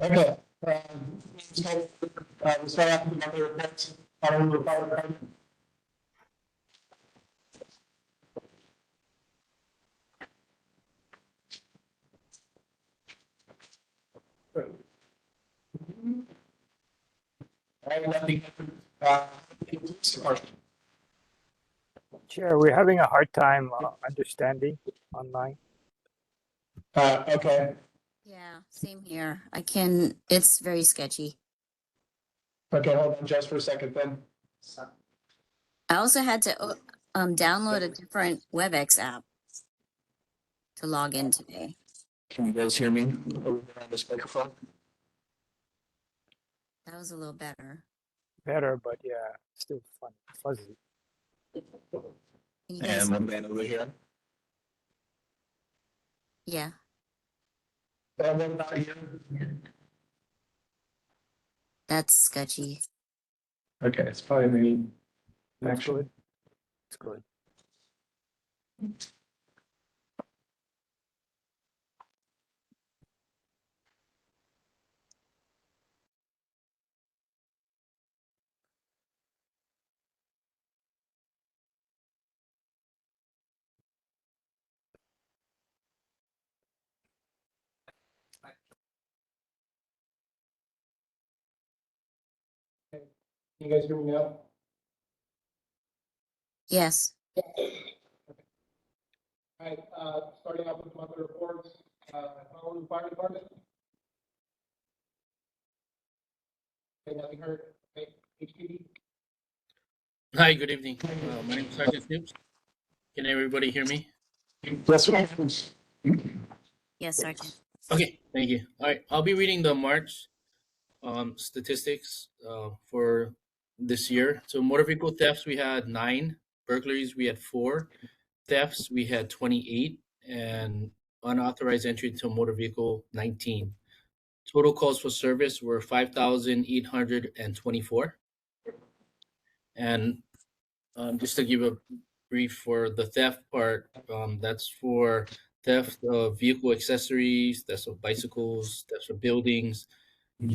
Okay. We'll start off with another report. Nothing. Chair, we're having a hard time understanding online. Okay. Yeah, same here. It's very sketchy. Okay, hold on just for a second then. I also had to download a different WebEx app to log in today. Can you guys hear me over on this microphone? That was a little better. Better, but yeah, still fun, fuzzy. Can you guys? And one man over here. Yeah. And what about here? That's sketchy. Okay, it's probably me. That's good. It's good. Can you guys hear me now? Yes. All right, starting off with monthly reports, Honolulu Fire Department. Okay, nothing heard. Okay, HPD. Hi, good evening. My name is Sergeant Snoops. Can everybody hear me? Yes, sir. Yes, Sergeant. Okay, thank you. All right, I'll be reading the March statistics for this year. So motor vehicle thefts, we had 9. Burglaries, we had 4. Thefts, we had 28. And unauthorized entry into a motor vehicle, 19. Total calls for service were 5,824. And just to give a brief for the theft part, that's for theft of vehicle accessories, theft of bicycles, theft of buildings,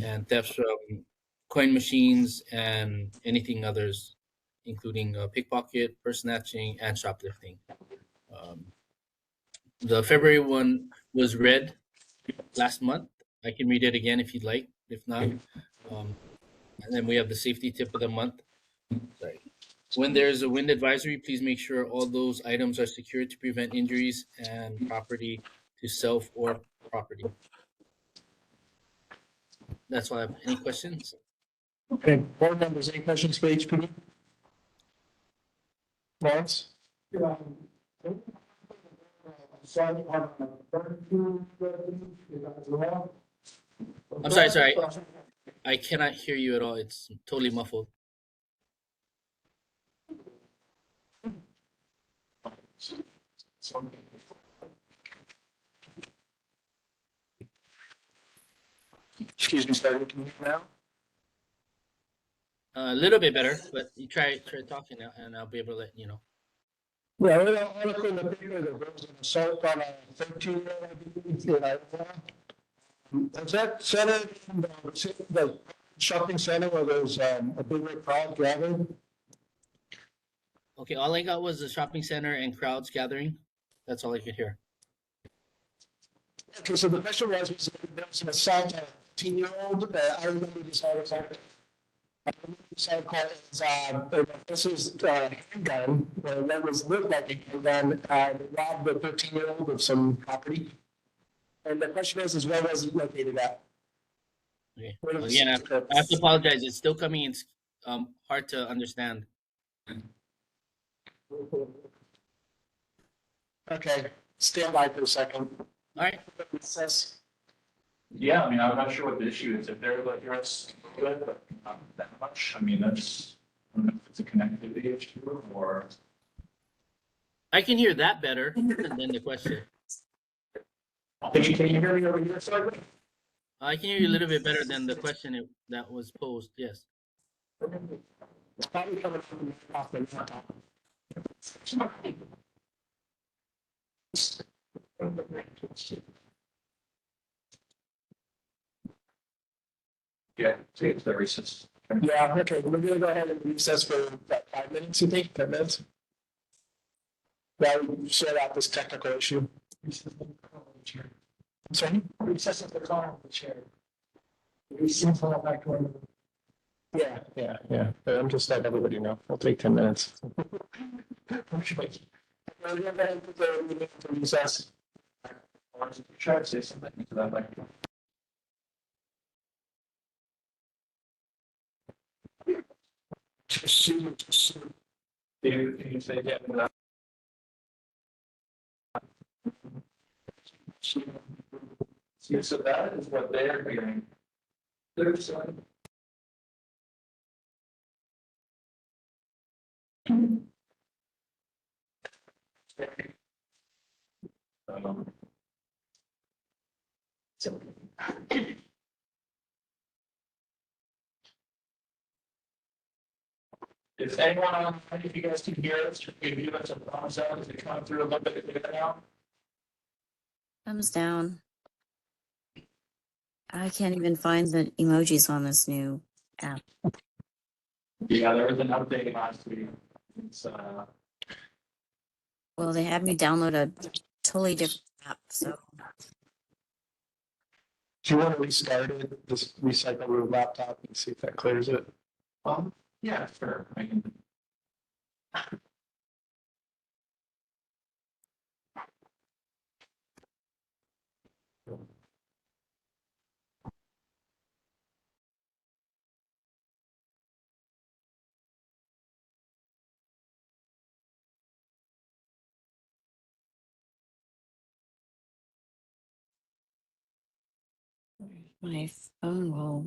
and theft from coin machines and anything others, including pickpocket, purse snatching, and shoplifting. The February one was read last month. I can read it again if you'd like. If not, and then we have the safety tip of the month. Sorry. When there's a wind advisory, please make sure all those items are secured to prevent injuries and property to self or property. That's all I have. Any questions? Okay, board members, any questions for HPD? Lawrence? I'm sorry. I cannot hear you at all. It's totally muffled. Excuse me, sir, can you hear me now? A little bit better, but you try talking now, and I'll be able to let you know. Yeah, we have an article in the paper that there was an assault on a 13-year-old, I believe, in Aiea. Is that center, the shopping center where there's a bigger crowd gathered? Okay, all I got was the shopping center and crowds gathering. That's all I could hear. Okay, so the question was there was an assault on a 13-year-old. I remember this article. This article is, this is a handgun, that was looked like a handgun, robbed the 13-year-old of some property. And the question is where was it located at? Okay. Where was Again, it? I have to apologize. It's still coming in hard to understand. Okay, stand by for a second. All right. Yeah, I mean, I'm not sure what the issue is. If they're like, you're good, but not that much. I mean, that's, I don't know if it's a connectivity issue or. I can hear that better than the question. Can you hear me over here, sir? I can hear you a little bit better than the question that was posed. Yes. It's probably coming from off the laptop. Yeah, take the recess. Yeah, okay, we're gonna go ahead and recess for about 5 minutes, you think, 10 minutes? While we sort out this technical issue. Sorry? Recess of the car, the chair. Yeah. But I'm just letting everybody know. We'll take 10 minutes. We're gonna go ahead and put the meeting to recess. Try to say something to that, like. Can you say that without? See, so that is what they're hearing. They're saying. Um, Is anyone on, if you guys can hear us, if you give us a thumbs up, is it coming through a little bit clearer now? Thumbs down. I can't even find the emojis on this new app. Yeah, there was an update last week. It's, Well, they had me download a totally different app, so Do you want to restart it, just recycle your laptop and see if that clears it? yeah, sure, I can. my phone will.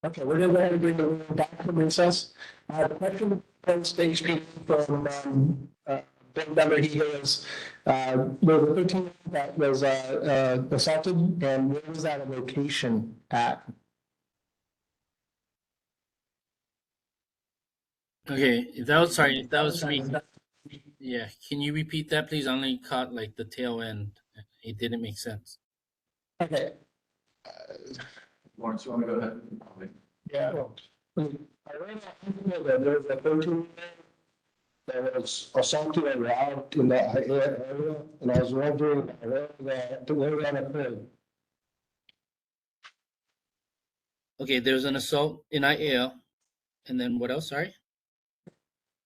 Okay, we're gonna go ahead and bring the room back from recess. The question post HP from, Bill Dummer, he was, there was a 13 that was, assaulted, and where was that a location at? Okay, if that was me. Yeah, can you repeat that, please? I only caught like the tail end. it didn't make sense. Okay. Lawrence, you want to go ahead? Yeah. I read that there was a 13 that was assaulted and robbed in that area, and I was wondering where that occurred. Okay, there's an assault in Aiea, and then what else? Sorry.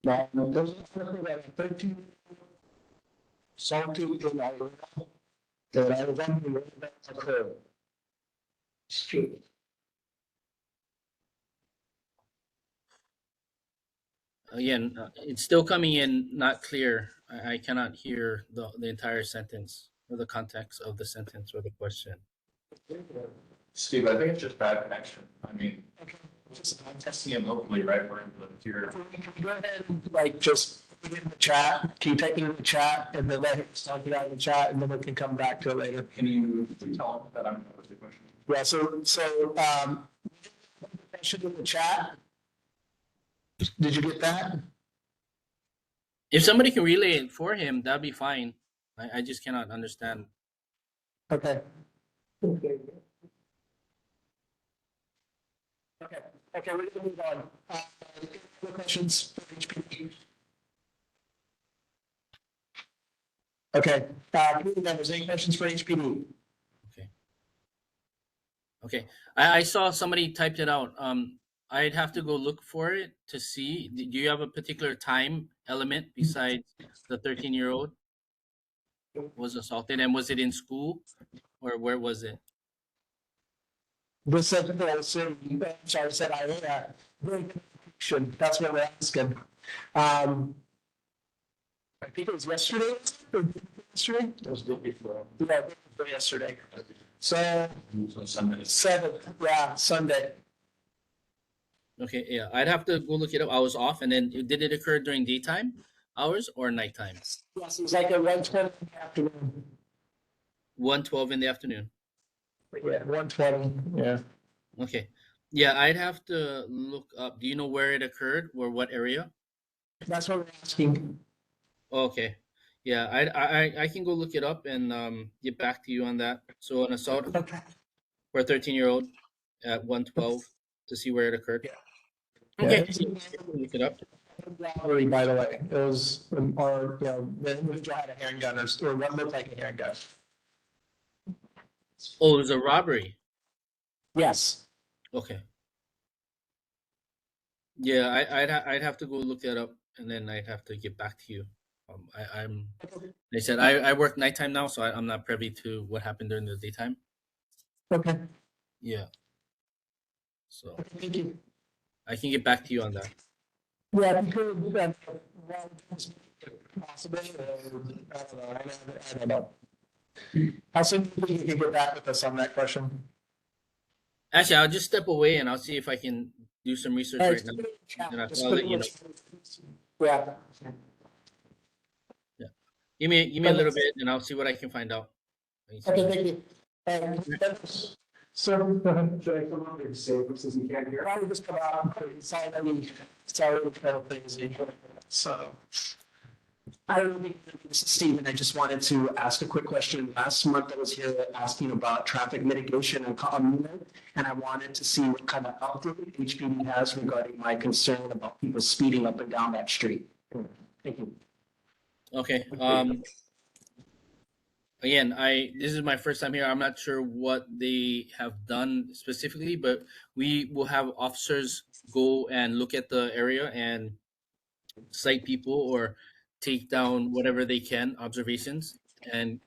Now, there's a 13 assaulted in that area, and I was wondering where that occurred. Street. Again, it's still coming in not clear. I cannot hear the entire sentence or the context of the sentence or the question. Steve, I think it's just bad connection. I mean, I'm testing it locally, right? We're in here. Can you go ahead and like just put it in the chat? Can you take it in the chat and then let him start it out in the chat, and then we can come back to it later? Can you tell him that I'm going to pose the question? Yeah, question in the chat. Did you get that? If somebody can relay it for him, that'd be fine. I just cannot understand. Okay. Okay, we're gonna move on. Any questions for HPD? Okay, committee members, any questions for HPD? Okay, I saw somebody typed it out. I'd have to go look for it to see. Do you have a particular time element besides the 13-year-old was assaulted, and was it in school, or where was it? This said, sorry, said Aiea. That's what we're asking. I think it was yesterday. Yesterday? It was the day before. Yeah, it was yesterday. So Sunday. 7th, yeah, Sunday. Okay, yeah, I'd have to go look it up. I was off, and then did it occur during daytime hours or nighttime? Yes, it was like at 1:20 in the afternoon. 1:12 in the afternoon. Yeah, 1:20, yeah. Okay, yeah, I'd have to look up. Do you know where it occurred or what area? That's what we're asking. Okay, yeah, I can go look it up and get back to you on that. So an assault Okay. for a 13-year-old at 1:12 to see where it occurred. Yeah. Okay, Yeah, look it up. robbery, by the way. It was, or, the individual had a handgun or what looked like a handgun. Oh, it was a robbery. Yes. Okay. Yeah, I'd have to go look that up, and then I'd have to get back to you. I'm They said I work nighttime now, so I'm not privy to what happened during the daytime. Okay. Yeah. So Thank you. I can get back to you on that. Yeah, if you could, possibly, I don't know. How soon do you think you can get back with us on that question? Actually, I'll just step away and I'll see if I can do some research right now. And I'll let you know. Yeah. Give me a little bit, and I'll see what I can find out. Okay, thank you. So, should I come up and say, since you can't hear? I would just come out and sign any, sorry, kind of things. So. I don't know, this is Stephen. I just wanted to ask a quick question. Last month I was here asking about traffic mitigation and Commuter, and I wanted to see what kind of update HPD has regarding my concern about people speeding up and down that street. Thank you. Okay. Again, this is my first time here. I'm not sure what they have done specifically, but we will have officers go and look at the area and cite people or take down whatever they can, observations, and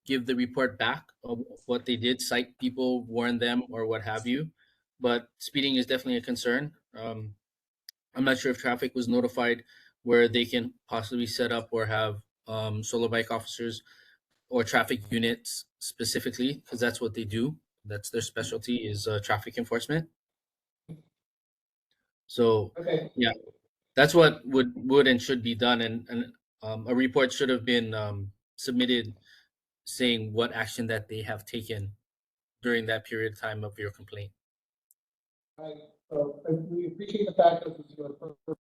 give the report back of what they did, cite people, warn them, or what have you. But speeding is definitely a concern. I'm not sure if traffic was notified where they can possibly set up or have solo bike officers or traffic units specifically, because that's what they do. That's their specialty, is traffic enforcement. So Okay. yeah, that's what would and should be done, and a report should have been submitted saying what action that they have taken during that period of time of your complaint. We appreciate the fact that this is your first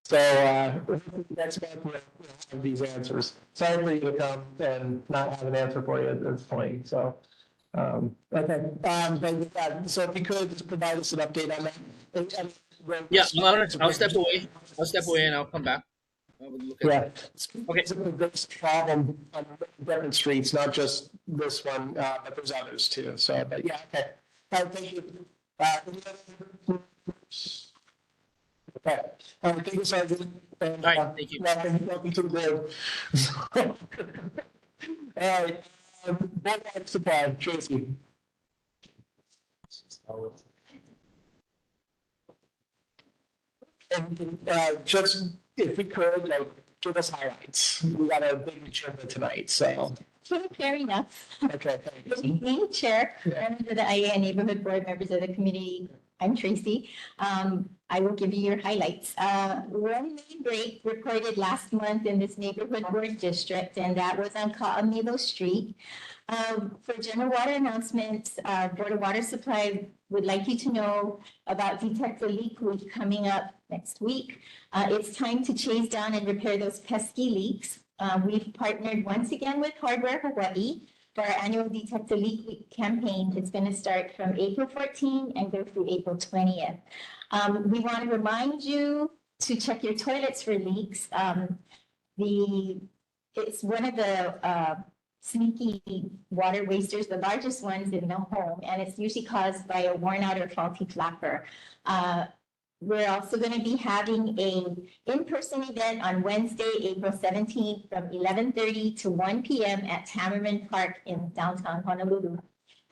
So, next month we'll have these answers. Sorry for you to come and not have an answer for you at this point, so. Okay, but with that, so if you could just provide us an update on that. Yeah, I'll step away. I'll step away and I'll come back. I would look at Yeah. it. Okay. It's a big problem on different streets, not just this one, but there's others too. So, but yeah, okay. All right, thank you. Any other- Okay. Thank you, Sergeant. And, All right, thank you. welcome to the board. All right. Board water supply, Tracy. And just if we could, like, give us highlights. We got a big agenda tonight, so. Fair enough. Okay, Good thanks. evening, Chair, Yeah. members of the Aiea Neighborhood Board, members of the committee. I'm Tracy. I will give you your highlights. One main break reported last month in this neighborhood board district, and that was on Ka'amilo Street. For general water announcements, Board of Water Supply would like you to know about Detect the Leak Week coming up next week. It's time to chase down and repair those pesky leaks. We've partnered once again with Hardware Hawaii for our annual Detect the Leak Week campaign. It's going to start from April 14 and go through April 20th. We want to remind you to check your toilets for leaks. It's one of the sneaky water wasters, the largest ones in the home, and it's usually caused by a worn out or faulty flapper. We're also going to be having a in-person event on Wednesday, April 17th from 11:30 to 1 p.m. at Tamarind Park in downtown Honolulu.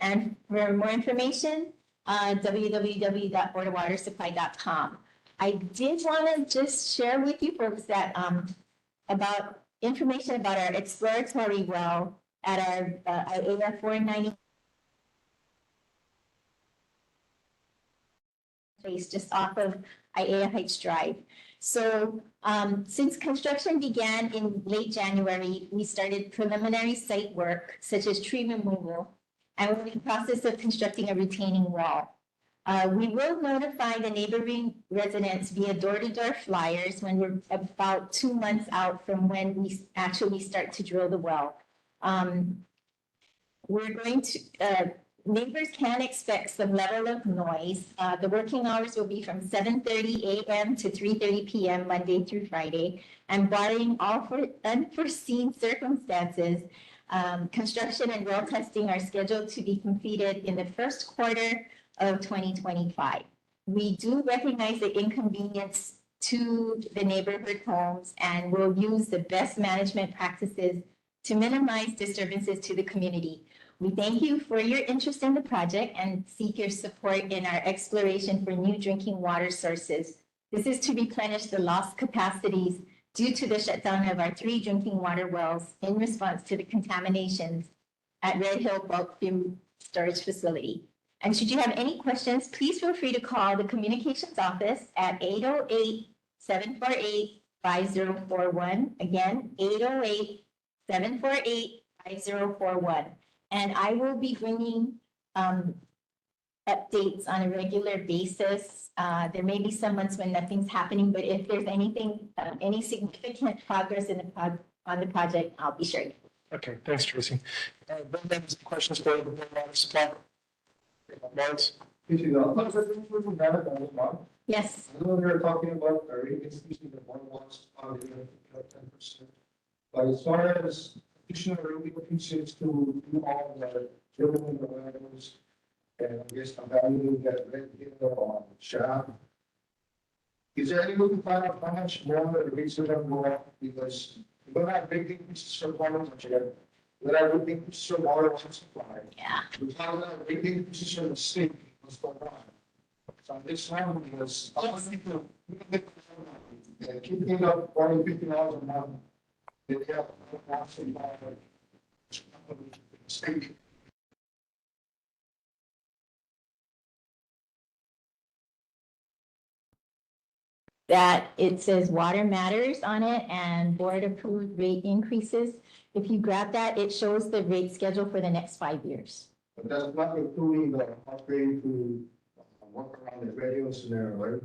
And for more information, www.boardofwatersupply.com. I did want to just share with you folks that about information about our exploratory well at our Aiea 490 place just off of Aiea Heights Drive. So since construction began in late January, we started preliminary site work such as tree removal, and we're in the process of constructing a retaining wall. We will notify the neighboring residents via door-to-door flyers when we're about 2 months out from when we actually start to drill the well. We're going to, neighbors can expect some level of noise. The working hours will be from 7:30 a.m. to 3:30 p.m. Monday through Friday. And barring all unforeseen circumstances, construction and well testing are scheduled to be completed in the first quarter of 2025. We do recognize the inconvenience to the neighborhood homes and will use the best management practices to minimize disturbances to the community. We thank you for your interest in the project and seek your support in our exploration for new drinking water sources. This is to replenish the lost capacities due to the shutdown of our 3 drinking water wells in response to the contaminations at Red Hill Bulk Fuel Storage Facility. And should you have any questions, please feel free to call the communications office at 808-748-5041. Again, 808-748-5041. And I will be bringing updates on a regular basis. There may be some months when nothing's happening, but if there's anything, any significant progress on the project, I'll be sure. Okay, thanks, Tracy. Board members, questions for the board water supply? Lawrence? Yes. I know we were talking about the rate increasing the one wants on the 10%. But as far as additional rate increases to do all the drilling the wells, and I guess the value that Red Hill on shaft. Is there any way to find out how much more the rates are going to go up? Because we're going to have big increases for water, we're going to have big increases for water supply. Yeah. We found out big increases from the state, what's going on. So this one was, I want people to keeping up $50 a month. They have state. That it says water matters on it and board approved rate increases. If you grab that, it shows the rate schedule for the next 5 years. But that's not including the upgrade to work around the radios and their, right?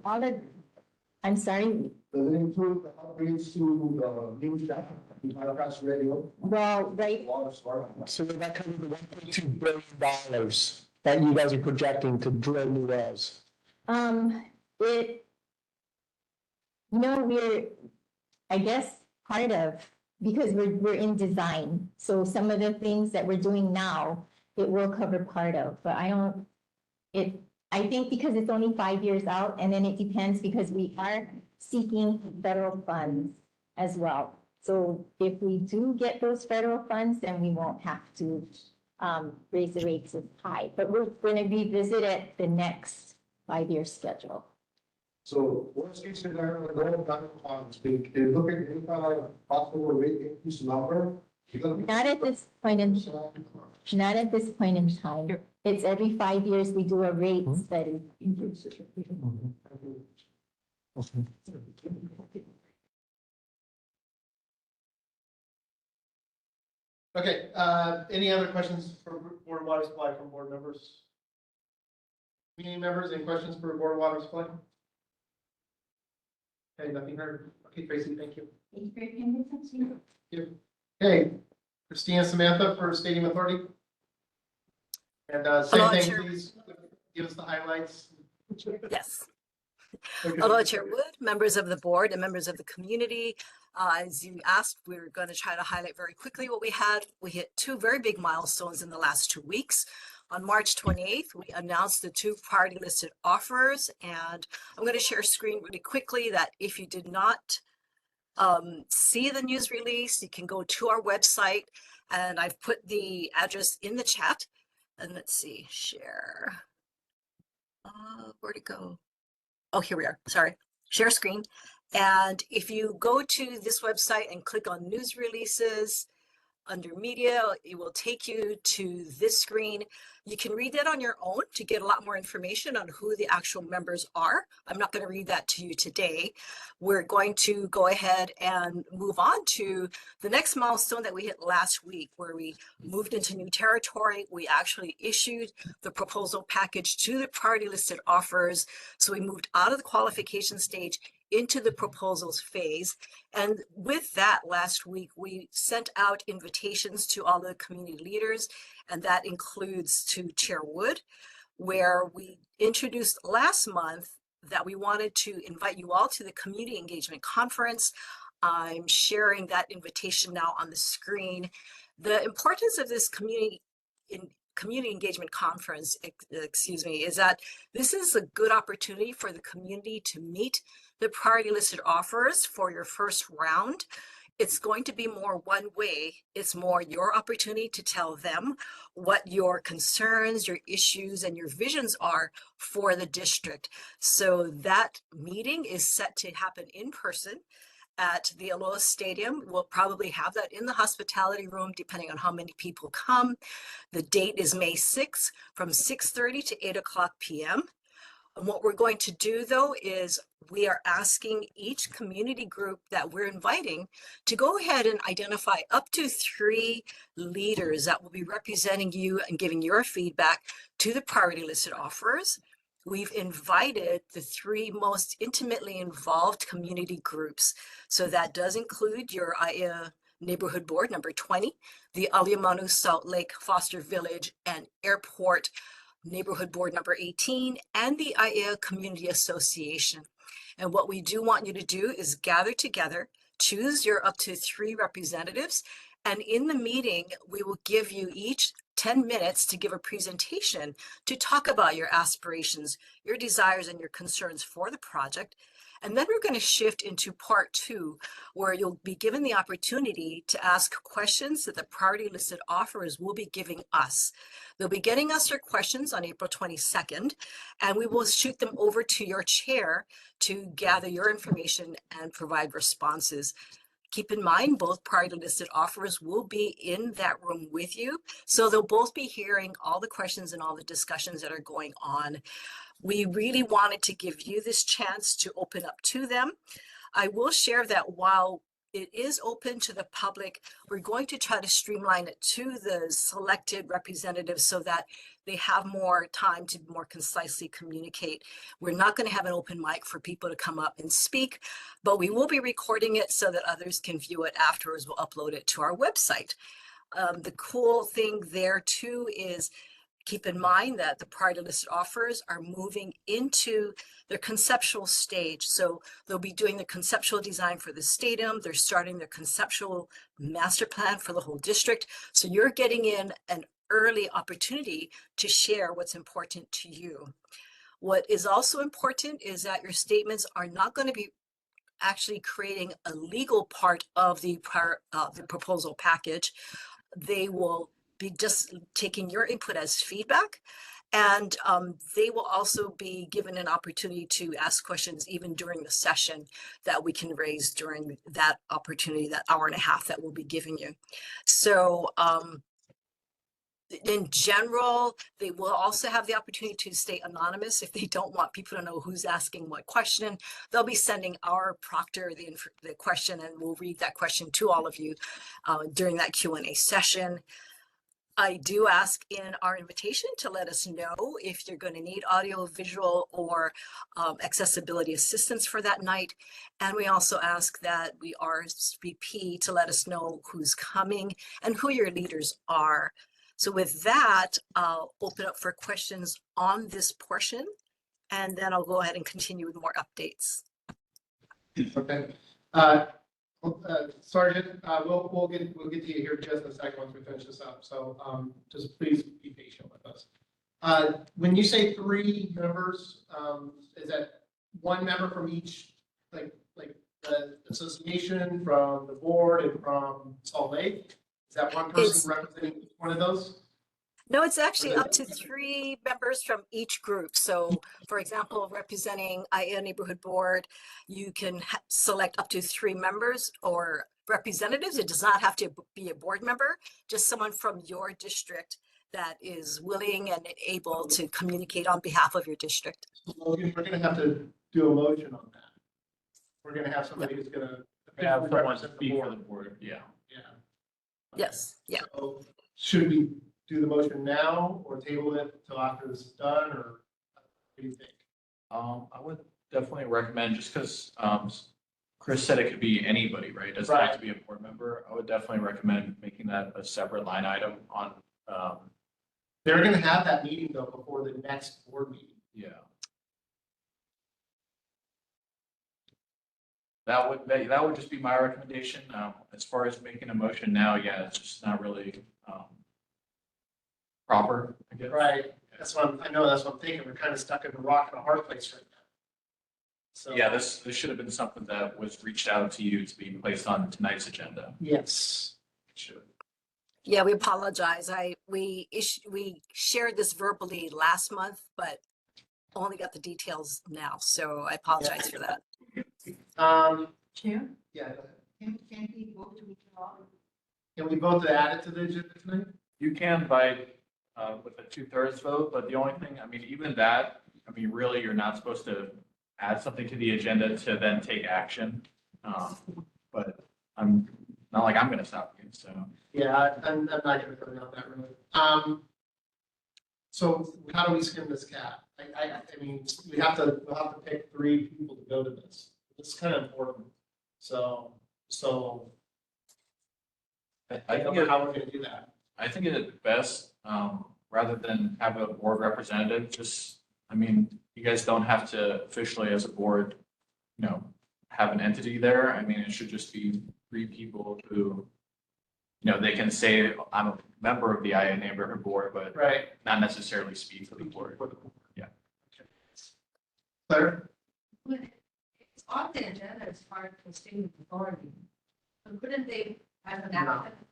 All of I'm sorry, Does it include the upgrades to the new staff, the broadcast radio, well, right, water, smart? So that covers the $1.2 billion that you guys are projecting to drill new wells. it, we're, I guess, part of, because we're in design. So some of the things that we're doing now, it will cover part of, but I think because it's only 5 years out, and then it depends because we are seeking federal funds as well. So if we do get those federal funds, then we won't have to raise the rates as high. But we're going to revisit it the next 5-year schedule. So worst case scenario, the goal down on speak, they look at any kind of possible rate increase number. Not at this point in time. It's every 5 years we do a rate study. Okay, any other questions for Board of Water Supply from board members? Community members, any questions for Board of Water Supply? Okay, nothing heard. Okay, Tracy, thank you. Thank you. Okay, Christina, Samantha for Stadium Authority. And same Hello, thing, Chair. please give us the highlights. Yes. Okay. Hello, Chair Wood, members of the board and members of the community. As you asked, we're going to try to highlight very quickly what we had. We hit 2 very big milestones in the last 2 weeks. On March 28th, we announced the 2 party listed offers, and I'm going to share a screen really quickly that if you did not see the news release, you can go to our website, and I've put the address in the chat. And let's see, share. Where'd it go? Oh, here we are. Sorry. Share screen. And if you go to this website and click on news releases under media, it will take you to this screen. You can read that on your own to get a lot more information on who the actual members are. I'm not going to read that to you today. We're going to go ahead and move on to the next milestone that we hit last week, where we moved into new territory. We actually issued the proposal package to the party listed offers. So we moved out of the qualification stage into the proposals phase. And with that, last week, we sent out invitations to all the community leaders, and that includes to Chair Wood, where we introduced last month that we wanted to invite you all to the Community Engagement Conference. I'm sharing that invitation now on the screen. The importance of this community engagement conference, is that this is a good opportunity for the community to meet the priority listed offers for your first round. It's going to be more one way. It's more your opportunity to tell them what your concerns, your issues, and your visions are for the district. So that meeting is set to happen in person at the Aloha Stadium. We'll probably have that in the hospitality room, depending on how many people come. The date is May 6th from 6:30 to 8:00 p.m. And what we're going to do, though, is we are asking each community group that we're inviting to go ahead and identify up to 3 leaders that will be representing you and giving your feedback to the priority listed offers. We've invited the 3 most intimately involved community groups. So that does include your Aiea Neighborhood Board number 20, the Aliamanu Salt Lake Foster Village and Airport Neighborhood Board number 18, and the Aiea Community Association. And what we do want you to do is gather together, choose your up to 3 representatives, and in the meeting, we will give you each 10 minutes to give a presentation to talk about your aspirations, your desires, and your concerns for the project. And then we're going to shift into part 2, where you'll be given the opportunity to ask questions that the priority listed offers will be giving us. They'll be getting us their questions on April 22nd, and we will shoot them over to your chair to gather your information and provide responses. Keep in mind, both priority listed offers will be in that room with you. So they'll both be hearing all the questions and all the discussions that are going on. We really wanted to give you this chance to open up to them. I will share that while it is open to the public. We're going to try to streamline it to the selected representatives so that they have more time to more concisely communicate. We're not going to have an open mic for people to come up and speak, but we will be recording it so that others can view it afterwards. We'll upload it to our website. The cool thing there too is keep in mind that the priority listed offers are moving into their conceptual stage. So they'll be doing the conceptual design for the stadium. They're starting their conceptual master plan for the whole district. So you're getting in an early opportunity to share what's important to you. What is also important is that your statements are not going to be actually creating a legal part of the proposal package. They will be just taking your input as feedback. And they will also be given an opportunity to ask questions even during the session that we can raise during that opportunity, that hour and a half that we'll be giving you. So in general, they will also have the opportunity to stay anonymous if they don't want people to know who's asking what question. They'll be sending our proctor the question, and we'll read that question to all of you during that Q&A session. I do ask in our invitation to let us know if you're going to need audio, visual, or accessibility assistance for that night. And we also ask that we RSVP to let us know who's coming and who your leaders are. So with that, I'll open up for questions on this portion, and then I'll go ahead and continue with more updates. Okay. Sergeant, we'll get to you here just in a second once we finish this up. So just please be patient with us. When you say 3 members, is that one member from each, like the association, from the board, and from Salt Lake? Is that one person representing one of those? No, it's actually up to 3 members from each group. So, for example, representing Aiea Neighborhood Board, you can select up to 3 members or representatives. It does not have to be a board member, just someone from your district that is willing and able to communicate on behalf of your district. We're going to have to do a motion on that. We're going to have somebody who's going to Have someone speak for the board, yeah. Yeah. Yes, yeah. So should we do the motion now or table it till after this is done, or what do you think? I would definitely recommend, just because Chris said it could be anybody, right? It doesn't have to be a board member. I would definitely recommend making that a separate line item on. They're going to have that meeting though before the next board meeting. Yeah. That would just be my recommendation. As far as making a motion now, yeah, it's just not really proper, I guess. Right. That's what I know. That's what I'm thinking. We're kind of stuck in a rock and a hard place right now. So Yeah, this should have been something that was reached out to you to be placed on tonight's agenda. yes. It should. Yeah, we apologize. We shared this verbally last month, but only got the details now. So I apologize for that. Chair, Yeah. Go ahead. can we vote to withdraw? Can we vote to add it to the agenda tonight? You can by with a 2/3 vote, but the only thing, I mean, even that, I mean, really, you're not supposed to add something to the agenda to then take action. But I'm not like I'm going to stop you. So Yeah, I'm not going to go down that road. So how do we skin this cat? I mean, we'll have to pick 3 people to go to this. It's kind of important. So I don't know how we're going to do that. I think it's best, rather than have a board representative, just, I mean, you guys don't have to officially as a board, have an entity there. I mean, it should just be 3 people who, they can say, I'm a member of the Aiea Neighborhood Board, but Right. not necessarily speak for the board. Yeah. Claire? It's on the agenda as part of the state authority. So couldn't they have an No. action?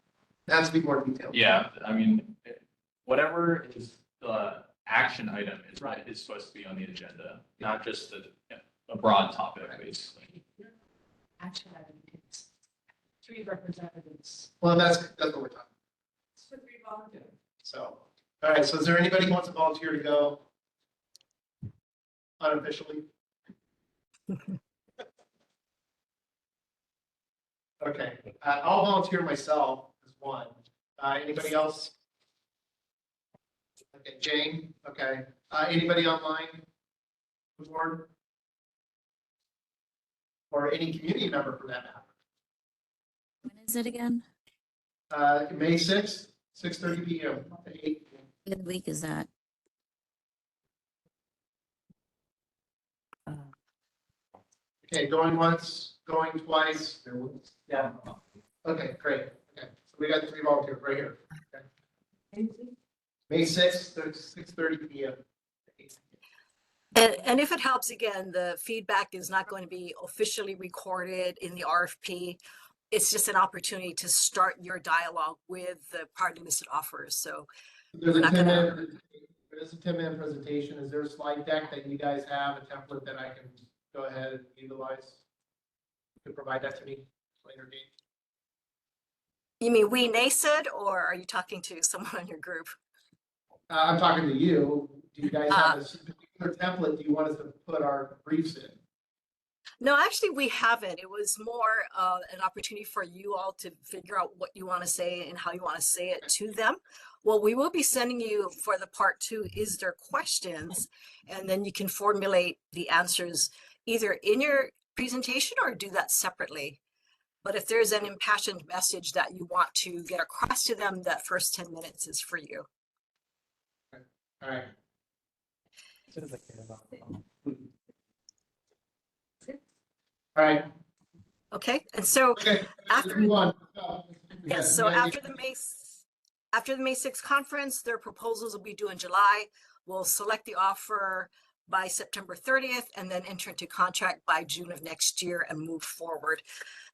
It has to be more detailed. Yeah, I mean, whatever is the action item is what is supposed to be on the agenda, not just a broad topic, basically. Action item is 3 representatives. Well, that's what we're talking. So 3 volunteers. So, all right. So is there anybody who wants to volunteer to go unofficially? Okay, I'll volunteer myself as one. Anybody else? Okay, Jane, okay. Anybody online? Board? Or any community member for that matter? When is it again? May 6th, 6:30 PM to 8. What of the week is that? Okay, going once, going twice. Yeah. Okay, great. Okay, so we got 3 volunteers right here. Okay. May 6th, 6:30 PM. And if it helps, again, the feedback is not going to be officially recorded in the RFP. It's just an opportunity to start your dialogue with the party listed offers. So There's We're a not 10-minute presentation. Is there a slide deck that you guys have, a template that I can go ahead and utilize? You can provide that to me later, Dave. you mean we NASID, or are you talking to someone on your group? I'm talking to you. Do you guys have a particular template do you want us to put our briefs in? No, actually, we haven't. It was more an opportunity for you all to figure out what you want to say and how you want to say it to them. What we will be sending you for the part 2 is their questions, and then you can formulate the answers either in your presentation or do that separately. But if there's an impassioned message that you want to get across to them, that first 10 minutes is for you. All right. All right. Okay, and so Okay. after- Let's move on. yes, so after the May 6th conference, their proposals will be due in July. We'll select the offer by September 30th and then enter into contract by June of next year and move forward.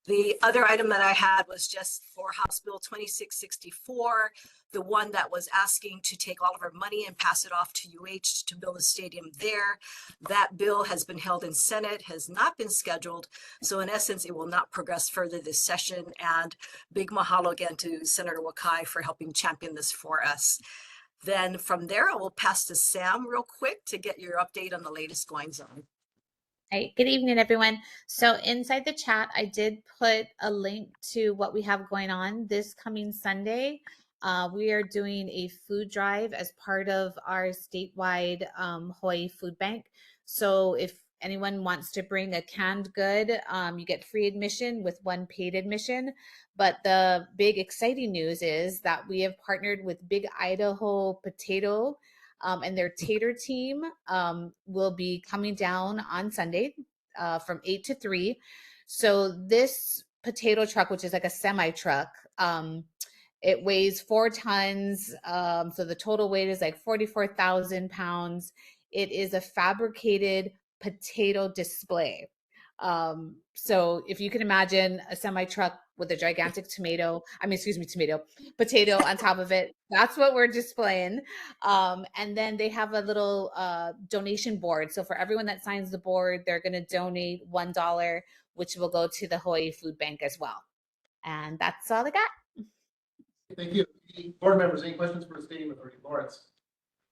The other item that I had was just for House Bill 2664, the one that was asking to take all of our money and pass it off to UH to build a stadium there. That bill has been held in Senate, has not been scheduled. So in essence, it will not progress further this session. And big mahalo again to Senator Wakai for helping champion this for us. Then from there, I will pass to Sam real quick to get your update on the latest goings on. Hi, good evening, everyone. So inside the chat, I did put a link to what we have going on this coming Sunday. We are doing a food drive as part of our statewide Hawaii Food Bank. So if anyone wants to bring a canned good, you get free admission with one paid admission. But the big exciting news is that we have partnered with Big Idaho Potato and their tater team will be coming down on Sunday from 8 to 3. So this potato truck, which is like a semi truck, it weighs 4 tons. So the total weight is like 44,000 pounds. It is a fabricated potato display. So if you can imagine a semi truck with a gigantic potato on top of it, that's what we're displaying. And then they have a little donation board. So for everyone that signs the board, they're going to donate $1, which will go to the Hawaii Food Bank as well. And that's all I got. Thank you. Board members, any questions for the Stadium Authority? Lawrence?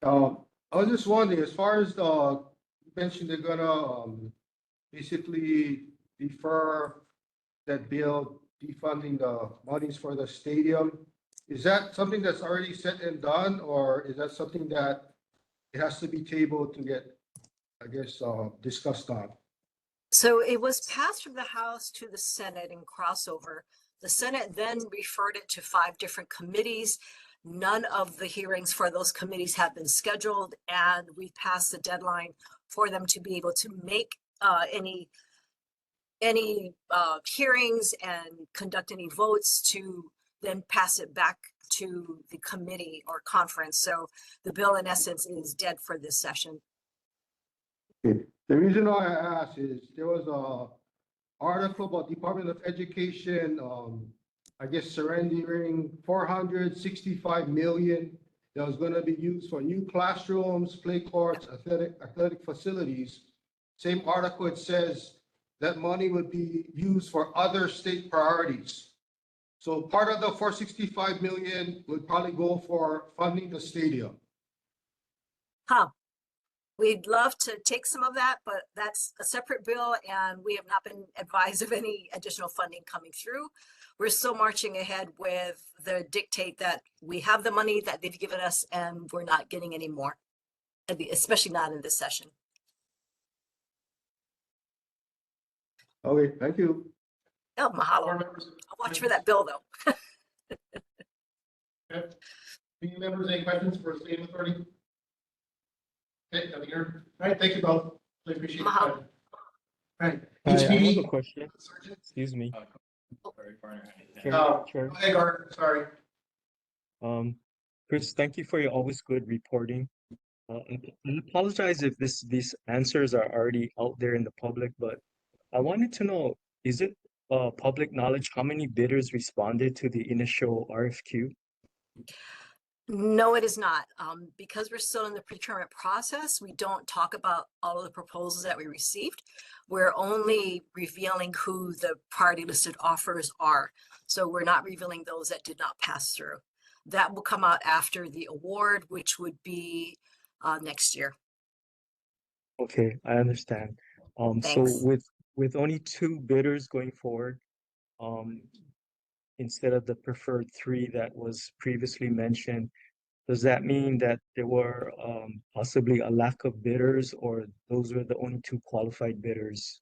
I was just wondering, as far as you mentioned they're gonna basically defer that bill, defunding the monies for the stadium. Is that something that's already said and done, or is that something that it has to be tabled to get, I guess, discussed on? So it was passed from the House to the Senate in crossover. The Senate then referred it to 5 different committees. None of the hearings for those committees have been scheduled, and we've passed the deadline for them to be able to make any hearings and conduct any votes to then pass it back to the committee or conference. So the bill in essence is dead for this session. Okay. The reason why I asked is there was a article about Department of Education, I guess surrendering 465 million that was going to be used for new classrooms, play courts, athletic facilities. Same article, it says that money would be used for other state priorities. So part of the 465 million would probably go for funding the stadium. Huh. We'd love to take some of that, but that's a separate bill and we have not been advised of any additional funding coming through. We're still marching ahead with the dictate that we have the money that they've given us and we're not getting any more, especially not in this session. Okay, thank you. Oh, mahalo. Board members, I'll watch for that bill though. any members, any questions for State Authority? Okay, nothing here. All right, thank you both. Really appreciate it. Mahalo. All right. Hi, I have a HPD. question. Excuse me. Sorry, Garner. Chair, Oh, Chair. go ahead, Gardner, sorry. Chris, thank you for your always good reporting. I apologize if these answers are already out there in the public, but I wanted to know, is it public knowledge how many bidders responded to the initial RFQ? No, it is not. Because we're still in the procurement process, we don't talk about all of the proposals that we received. We're only revealing who the priority listed offers are. So we're not revealing those that did not pass through. That will come out after the award, which would be next year. Okay, I understand. So Thanks. with only 2 bidders going forward, instead of the preferred 3 that was previously mentioned, does that mean that there were possibly a lack of bidders, or those were the only 2 qualified bidders?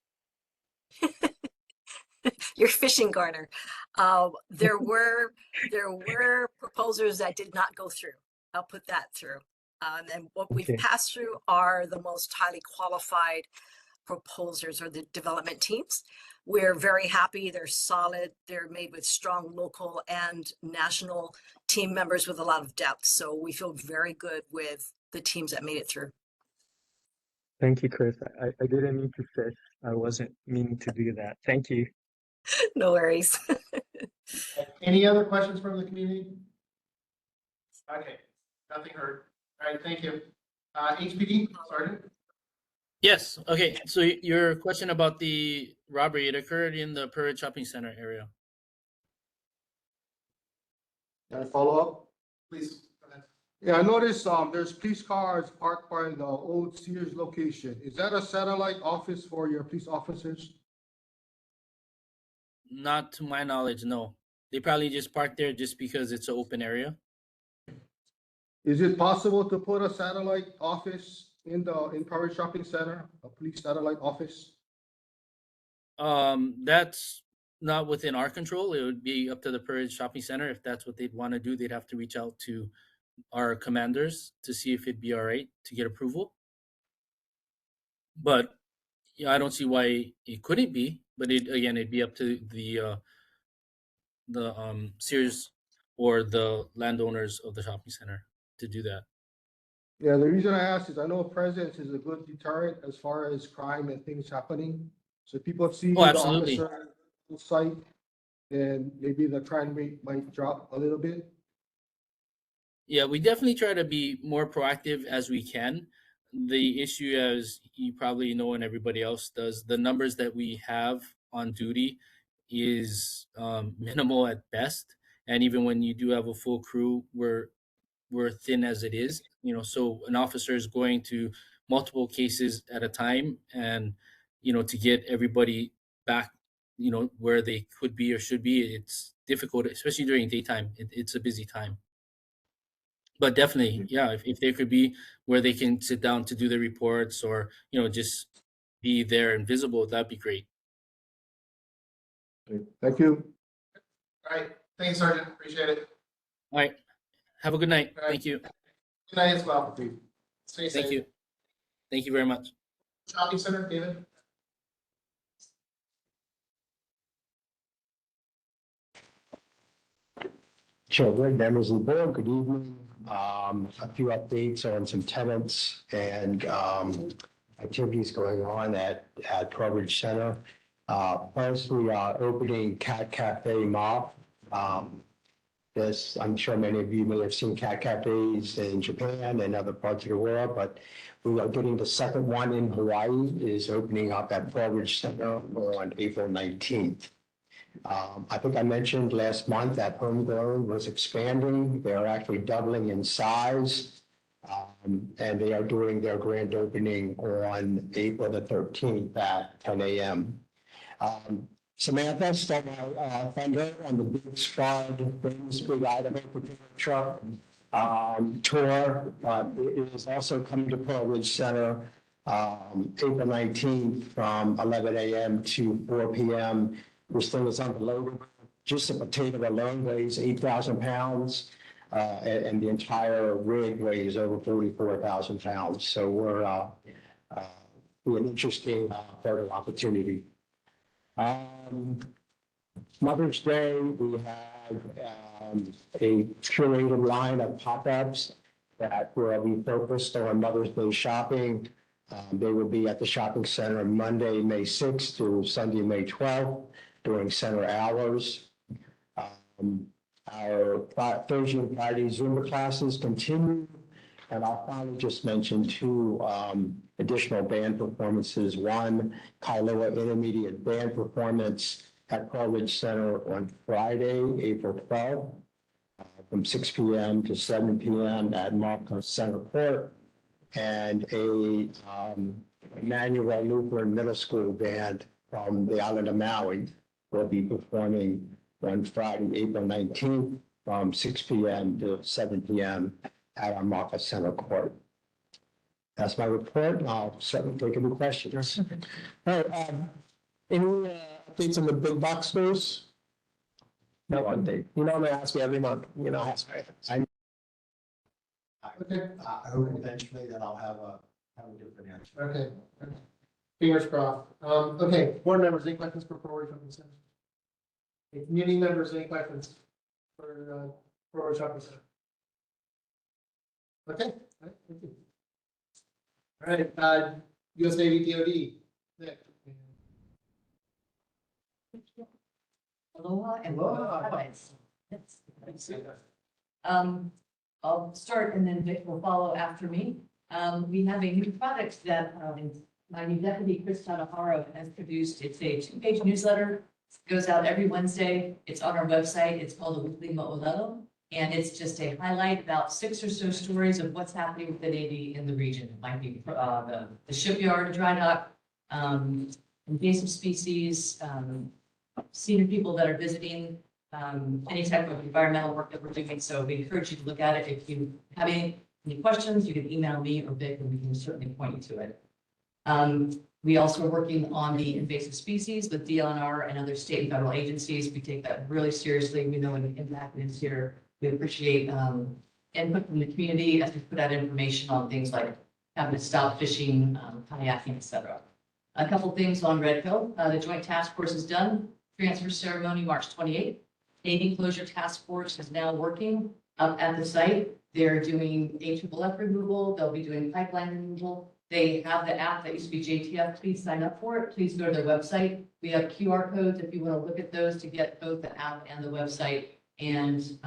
You're fishing, Garner. There were proposals that did not go through. I'll put that through. And what we've Okay. passed through are the most highly qualified proposers or the development teams. We're very happy. They're solid. They're made with strong local and national team members with a lot of depth. So we feel very good with the teams that made it through. Thank you, Chris. I didn't mean to fish. I wasn't meaning to do that. Thank you. No worries. Any other questions from the community? Okay, nothing heard. All right, thank you. HPD, Sergeant? Yes. Okay. So your question about the robbery, it occurred in the Parade Shopping Center area. Can I follow up? Please, go ahead. Yeah, I noticed, there's police cars parked by the old Sears location. Is that a satellite office for your police officers? Not to my knowledge, no. They probably just parked there just because it's an open area. Is it possible to put a satellite office in Parade Shopping Center, a police satellite office? That's not within our control. It would be up to the Parade Shopping Center. If that's what they'd want to do, they'd have to reach out to our commanders to see if it'd be all right to get approval. But yeah, I don't see why it couldn't be. But it'd be up to the Sears or the landowners of the shopping center to do that. Yeah, the reason I ask is I know presence is a good deterrent as far as crime and things happening. So people see Oh, the absolutely. officer on site, then maybe the crime rate might drop a little bit. Yeah, we definitely try to be more proactive as we can. The issue, as you probably know and everybody else does, the numbers that we have on duty is minimal at best. And even when you do have a full crew, we're thin as it is. So an officer is going to multiple cases at a time, and to get everybody back, where they could be or should be, it's difficult, especially during daytime. It's a busy time. But definitely, yeah, if they could be where they can sit down to do the reports, or just be there and visible, that'd be great. Okay, thank you. All right, thanks, Sergeant, appreciate it. All right, have a good night. All right. Thank you. Good night as well. Stay safe. Thank you very much. Shopping center, David? Sure, good members of the board, good evening. A few updates on some tenants and activities going on at Trowbridge Center. First, we are opening Cat Cafe Mall. I'm sure many of you may have seen cat cafes in Japan and other parts of the world, but we are getting the second one in Hawaii, is opening up at Trowbridge Center on April 19th. I think I mentioned last month that Homegrown was expanding. They're actually doubling in size. And they are doing their grand opening on April the 13th at 10 a.m. Samantha, still my thunder on the Big Spud, Big Idaho Potato Truck tour. It is also coming to Pearl Ridge Center April 19th from 11 a.m. to 4 p.m. This thing is unloadable. Just a potato alone weighs 8,000 pounds, and the entire rig weighs over 44,000 pounds. So we're an interesting photo opportunity. Mother's Day, we have a curated line of pop-ups that will be focused on Mother's Day shopping. They will be at the shopping center Monday, May 6th through Sunday, May 12th during center hours. Our Thursday and Friday Zumba classes continue. And I'll finally just mention two additional band performances. One, Kailua Intermediate Band performance at Pearl Ridge Center on Friday, April 12th, from 6 p.m. to 7 p.m. at Markham Center Court. And a Emmanuel Lutheran Middle School band from the island of Maui will be performing on Friday, April 19th, from 6 p.m. to 7 p.m. at our Market Center Court. That's my report. I'll certainly take any questions. All right, any updates on the big box stores? No update. You know, they ask me every month, you know. I Okay, I hope eventually that I'll have a different answer. okay. Fingers crossed. Okay, board members, any questions for Pearl Ridge Shopping Center? Okay, community members, any questions for Pearl Ridge Shopping Center? Okay, all right, thank you. All right, US Navy DoD. Nick. Aloha and Aloha. highlights. I'll start and then Vic will follow after me. We have a new product that my new deputy, Chris Tanaharo, has produced. It's a 2-page newsletter. It goes out every Wednesday. It's on our website. It's called the Weekly Mo'olelo. And it's just a highlight about 6 or so stories of what's happening with the Navy in the region. It might be the shipyard, dry dock, invasive species, senior people that are visiting, any type of environmental work that we're doing. So we encourage you to look at it. If you have any questions, you can email me or Vic, and we can certainly point you to it. We also are working on the invasive species with DLNR and other state and federal agencies. We take that really seriously. We know what the impact is here. We appreciate input from the community as we put out information on things like having to stop fishing, kayaking, et cetera. A couple things on Red Hill. The Joint Task Force is done. Transfer ceremony, March 28th. Navy Closure Task Force is now working up at the site. They're doing AFFF removal. They'll be doing pipeline removal. They have the app that used to be JTF. Please sign up for it. Please go to their website. We have QR codes if you want to look at those to get both the app and the website. And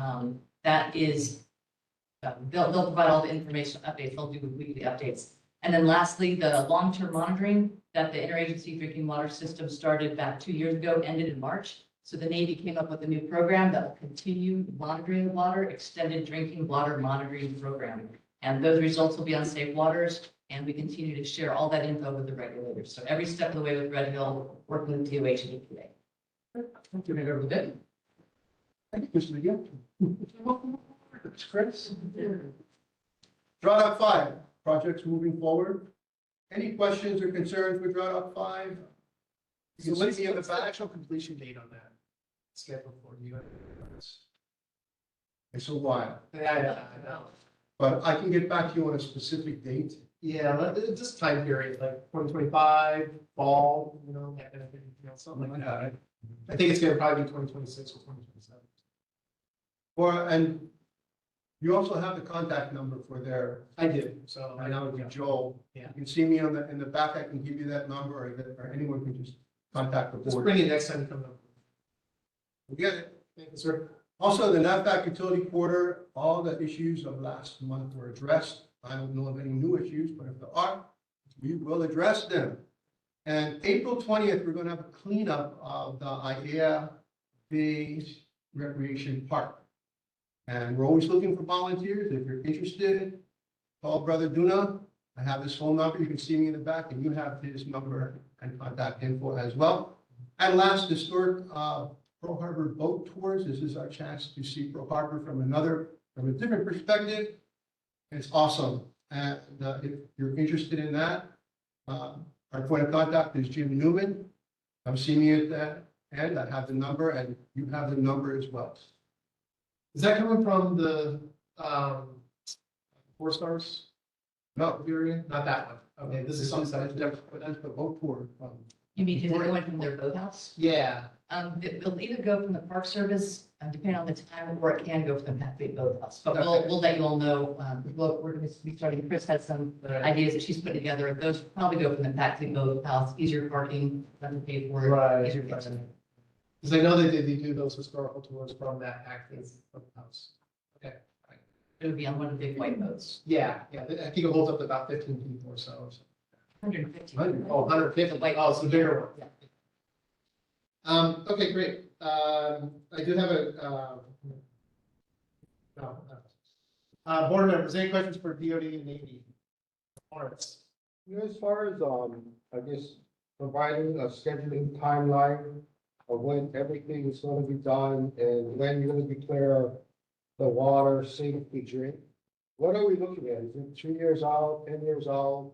that is, they'll provide all the information updates. They'll do weekly updates. And then lastly, the long-term monitoring that the interagency drinking water system started back 2 years ago, ended in March. So the Navy came up with a new program that will continue monitoring the water, extended drinking water monitoring program. And those results will be on Safe Waters, and we continue to share all that info with the regulators. So every step of the way with Red Hill, working with DOH and EPA. Thank you, Mayor. Good. Thank you, Mr. McGill. That's Chris. Drawdock 5, projects moving forward. Any questions or concerns with Drawdock 5? So what's the actual completion date on that schedule for you? It's a while, Yeah, I know. but I can get back to you on a specific date. Yeah, just time period, like 2025, fall, you know, that kind of thing, you know, something like that. I think it's gonna probably be 2026 or 2027. Or, and you also have the contact number for their, I do, so. and that would be Joel. Yeah. You can see me in the back, I can give you that number, or anyone can just contact the Just board. bring it next time you come up. We get it. Thank you, sir. Also, the NAVFAC utility quarter, all the issues of last month were addressed. I don't know of any new issues, but if there are, we will address them. And April 20th, we're going to have a cleanup of the Aiea Bay Recreation Park. And we're always looking for volunteers. If you're interested, call Brother Duna. I have his phone number. You can see me in the back, and you have his number and contact info as well. And last, historic Pearl Harbor boat tours. This is our chance to see Pearl Harbor from a different perspective. It's awesome. And if you're interested in that, our point of contact is Jim Newman. Come see me at that end. I have the number, and you have the number as well. Is that coming from the, 4 Stars? No, Area? Not that one. Okay, this is something that's the boat tour. You mean, is it going from their boathouse? Yeah, It'll either go from the Park Service, depending on the time, or it can go from the Pathway Boathouse. But Okay. we'll let you all know, we're gonna be starting, Chris has some ideas that she's putting together. Those probably go from the Pathway Boathouse, easier parking, doesn't pay for it. right. Easier parking. Because I know that they do those historical tours from that active house. Okay. It would be on one of the big white boats. Yeah, I think it holds up to about 15 people or so. 150. 150. Oh, it's the bigger one. Yeah. Okay, great. I do have a, board members, any questions for DOD and Navy? Lawrence? As far as, I guess, providing a scheduling timeline of when everything is gonna be done and when you're gonna declare the water safe to drink, what are we looking at? Is it 2 years out, 10 years out?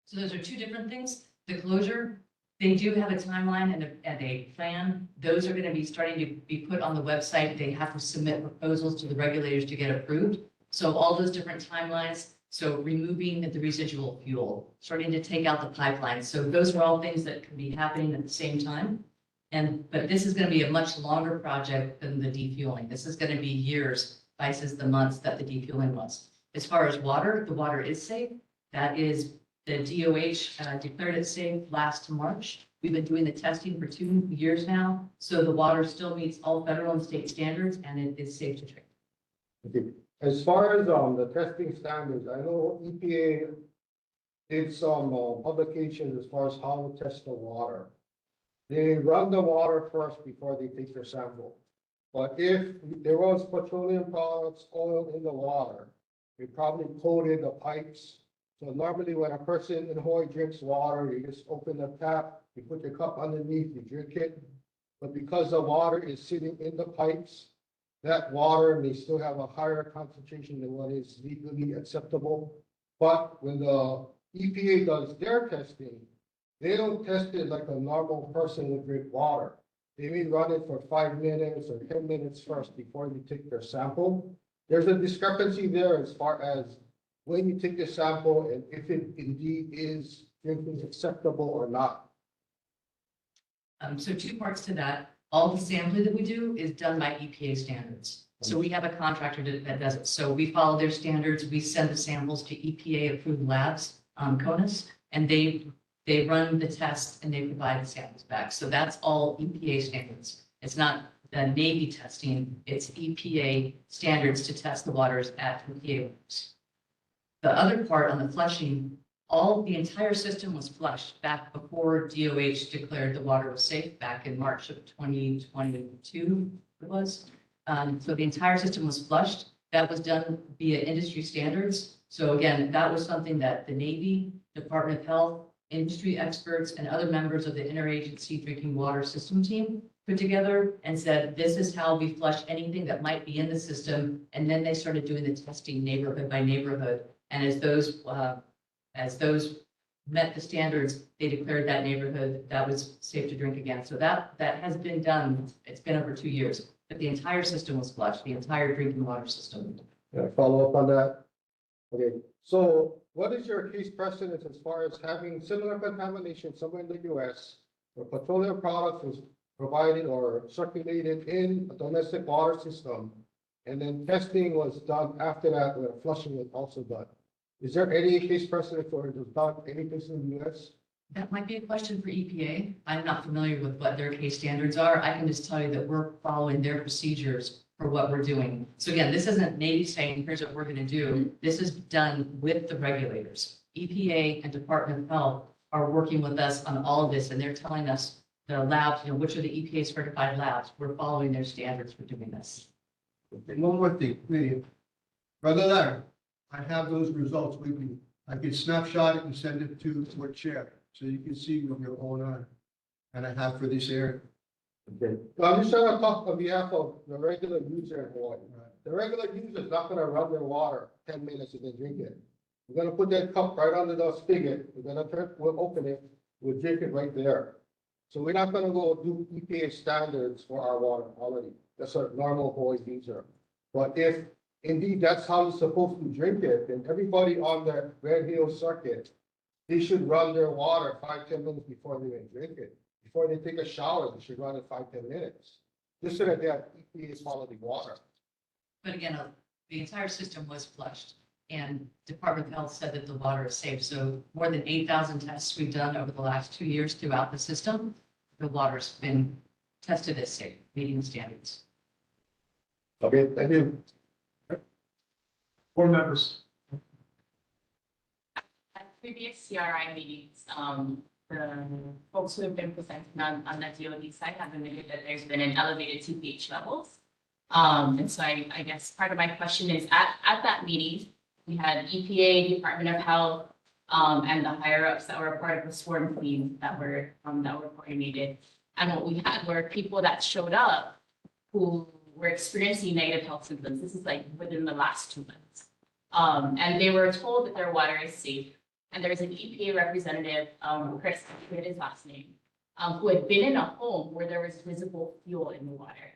So those are two different things. The closure, they do have a timeline and a plan. Those are gonna be starting to be put on the website. They have to submit proposals to the regulators to get approved. So all those different timelines, so removing the residual fuel, starting to take out the pipelines. So those are all things that can be happening at the same time. But this is gonna be a much longer project than the defueling. This is gonna be years versus the months that the defueling was. As far as water, the water is safe. That is, the DOH declared it safe last March. We've been doing the testing for 2 years now. So the water still meets all federal and state standards, and it is safe to drink. Okay. As far as, the testing standards, I know EPA did some, publications as far as how to test the water. They run the water first before they take their sample. But if there was petroleum products, oil in the water, they probably coated the pipes. So normally when a person in Hawaii drinks water, you just open the tap, you put your cup underneath, you drink it. But because the water is sitting in the pipes, that water may still have a higher concentration than what is legally acceptable. But when the EPA does their testing, they don't test it like a normal person would drink water. They may run it for 5 minutes or 10 minutes first before you take their sample. There's a discrepancy there as far as when you take the sample and if it indeed is drinking acceptable or not. So 2 parts to that. All the sampling that we do is done by EPA standards. So we have a contractor that does it. So we follow their standards. We send the samples to EPA approved labs, CONUS, and they run the tests and they provide the samples back. So that's all EPA standards. It's not the Navy testing, it's EPA standards to test the waters at EPA labs. The other part on the flushing, the entire system was flushed back before DOH declared the water was safe back in March of 2022, it was. So the entire system was flushed. That was done via industry standards. So again, that was something that the Navy, Department of Health, industry experts, and other members of the interagency drinking water system team put together and said, this is how we flush anything that might be in the system. And then they started doing the testing neighborhood by neighborhood. And as those met the standards, they declared that neighborhood that was safe to drink again. So that has been done. It's been over 2 years, but the entire system was flushed, the entire drinking water system. Can I follow up on that? Okay, so what is your case precedent as far as having similar contamination somewhere in the US where petroleum products was provided or circulated in a domestic water system, and then testing was done after that where flushing was also done? Is there any case precedent for it was done any place in the US? That might be a question for EPA. I'm not familiar with what their case standards are. I can just tell you that we're following their procedures for what we're doing. So again, this isn't Navy saying, here's what we're going to do. This is done with the regulators. EPA and Department of Health are working with us on all of this, and they're telling us the labs, which are the EPA certified labs. We're following their standards for doing this. One more thing, maybe. Brother Larry, I have those results with me. I can snapshot it and send it to our chair, so you can see with your own eye. And I have for this area. Okay. So I'm just trying to talk on behalf of the regular user in Hawaii. The regular user is not gonna run their water 10 minutes and then drink it. We're gonna put that cup right under the spigot, we'll open it, we'll drink it right there. So we're not gonna go do EPA standards for our water quality. That's a normal Hawaii user. But if indeed that's how you're supposed to drink it, then everybody on the Red Hill circuit, they should run their water 5-10 minutes before they even drink it. Before they take a shower, they should run it 5-10 minutes. Just so that they have EPA quality water. But again, the entire system was flushed and Department of Health said that the water is safe. So more than 8,000 tests we've done over the last 2 years throughout the system. The water's been tested as safe, meeting standards. Okay, thank you. Board members. At previous CRI meetings, the folks who have been presenting on the DOD side have admitted that there's been an elevated TPH levels. And so I guess part of my question is at that meeting, we had EPA, Department of Health, and the higher ups that were part of the swarm team that were coordinated. And what we had were people that showed up who were experiencing negative health symptoms. This is like within the last 2 months. And they were told that their water is safe. And there's an EPA representative, Chris, I forget his last name, who had been in a home where there was visible fuel in the water.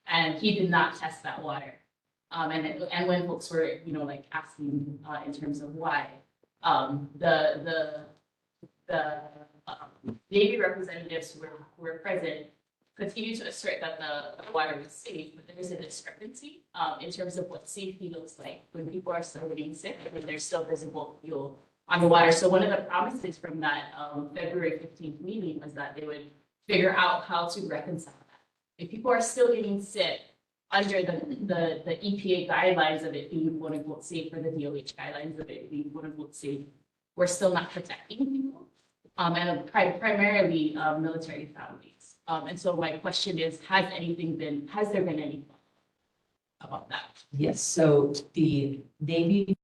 And he did not test that water. And when folks were, like asking in terms of why, the Navy representatives who were present continue to assert that the water was safe, but there is a discrepancy in terms of what safety looks like when people are still getting sick and when there's still visible fuel on the water. So one of the promises from that February 15th meeting was that they would figure out how to reconcile that. If people are still getting sick under the EPA guidelines of it being quote unquote safe, or the DOH guidelines of it being quote unquote safe, we're still not protecting people, and primarily military families. And so my question is, has there been any thought about that? Yes, so the Navy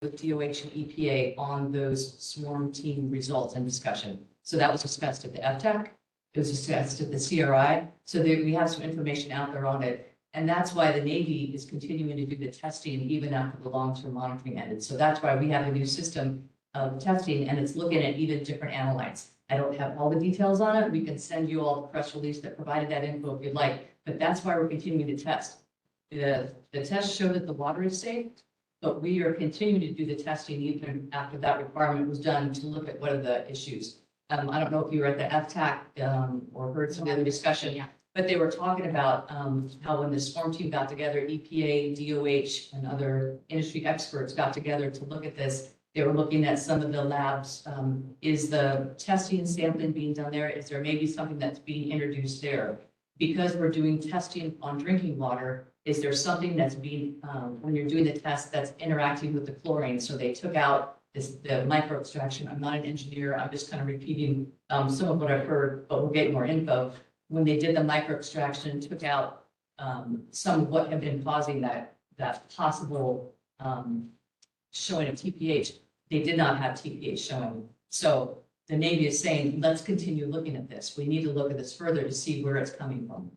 with DOH and EPA on those swarm team results and discussion. So that was discussed at the FTAC. It was discussed at the CRI. So we have some information out there on it. And that's why the Navy is continuing to do the testing even after the long-term monitoring ended. So that's why we have a new system of testing and it's looking at even different analytes. I don't have all the details on it. We can send you all the press release that provided that info if you'd like, but that's why we're continuing to test. The tests show that the water is safe, but we are continuing to do the testing even after that requirement was done to look at what are the issues. I don't know if you were at the FTAC or heard some of the discussion, but they were talking about how when the swarm team got together, EPA, DOH, and other industry experts got together to look at this. They were looking at some of the labs. Is the testing and sampling being done there? Is there maybe something that's being introduced there? Because we're doing testing on drinking water, is there something that's being, when you're doing the test, that's interacting with the chlorine? So they took out the micro extraction. I'm not an engineer. I'm just kind of repeating some of what I've heard, but we'll get more info. When they did the micro extraction, took out some of what had been causing that possible showing of TPH. They did not have TPH showing. So the Navy is saying, let's continue looking at this. We need to look at this further to see where it's coming from.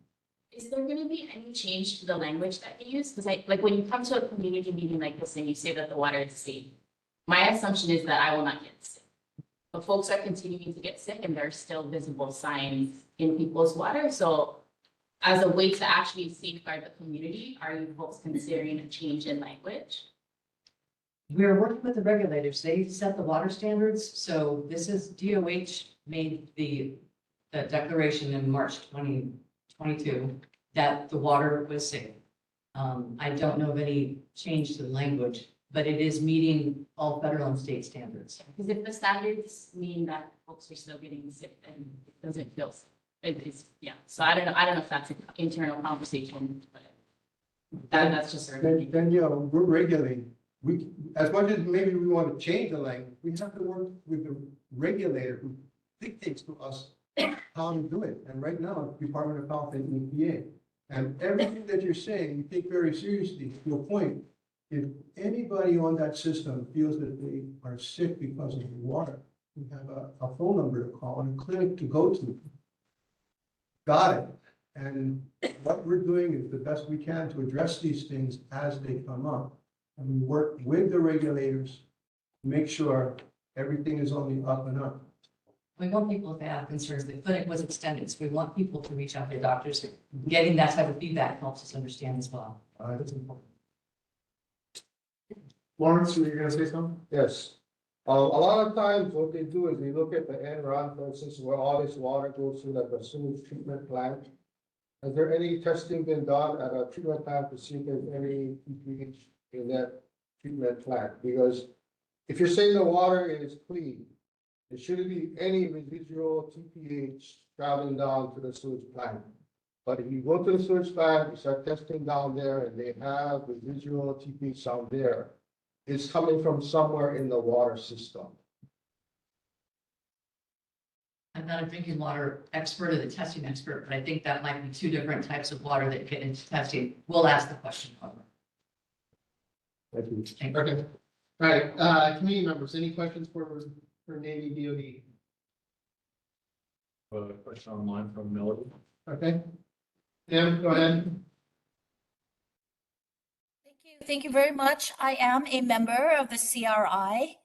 Is there going to be any change to the language that you use? Because like when you come to a community meeting like this and you say that the water is safe, my assumption is that I will not get sick. But folks are continuing to get sick and there are still visible signs in people's water. So as a way to actually safeguard the community, are you folks considering a change in language? We're working with the regulators. They set the water standards. So this is DOH made the declaration in March 2022 that the water was safe. I don't know of any change to the language, but it is meeting all federal and state standards. Because if the standards mean that folks are still getting sick, then it doesn't feel safe. It is, yeah. So I don't know if that's an internal conversation, but that's just sort of. Then, we're regulating. We, as much as maybe we want to change the language, we have to work with the regulator who dictates to us how to do it. And right now, Department of Health and EPA. And everything that you're saying, you take very seriously to a point. if anybody on that system feels that they are sick because of the water, we have a phone number to call and a clinic to go to. Got it. And what we're doing is the best we can to address these things as they come up. And we work with the regulators to make sure everything is on the up and up. We want people to have concerns. The clinic was extended, so we want people to reach out to their doctors. Getting that type of feedback helps us understand as well. That's important. Lawrence, were you gonna say something? Yes. A lot of times what they do is they look at the end run, for instance, where all this water goes through like a sewage treatment plant. Has there any testing been done at a treatment plant to see if there's any TPH in that treatment plant? Because if you're saying the water is clean, there shouldn't be any residual TPH traveling down to the sewage plant. But if you go to the sewage plant, you start testing down there and they have residual TPH down there, it's coming from somewhere in the water system. I'm not a drinking water expert or the testing expert, but I think that might be two different types of water that get into testing. We'll ask the question, however. Thank you. Thank you. Okay. All right, community members, any questions for Navy DOD? Question online from Melody. Okay. Tim, go ahead. Thank you very much. I am a member of the CRI,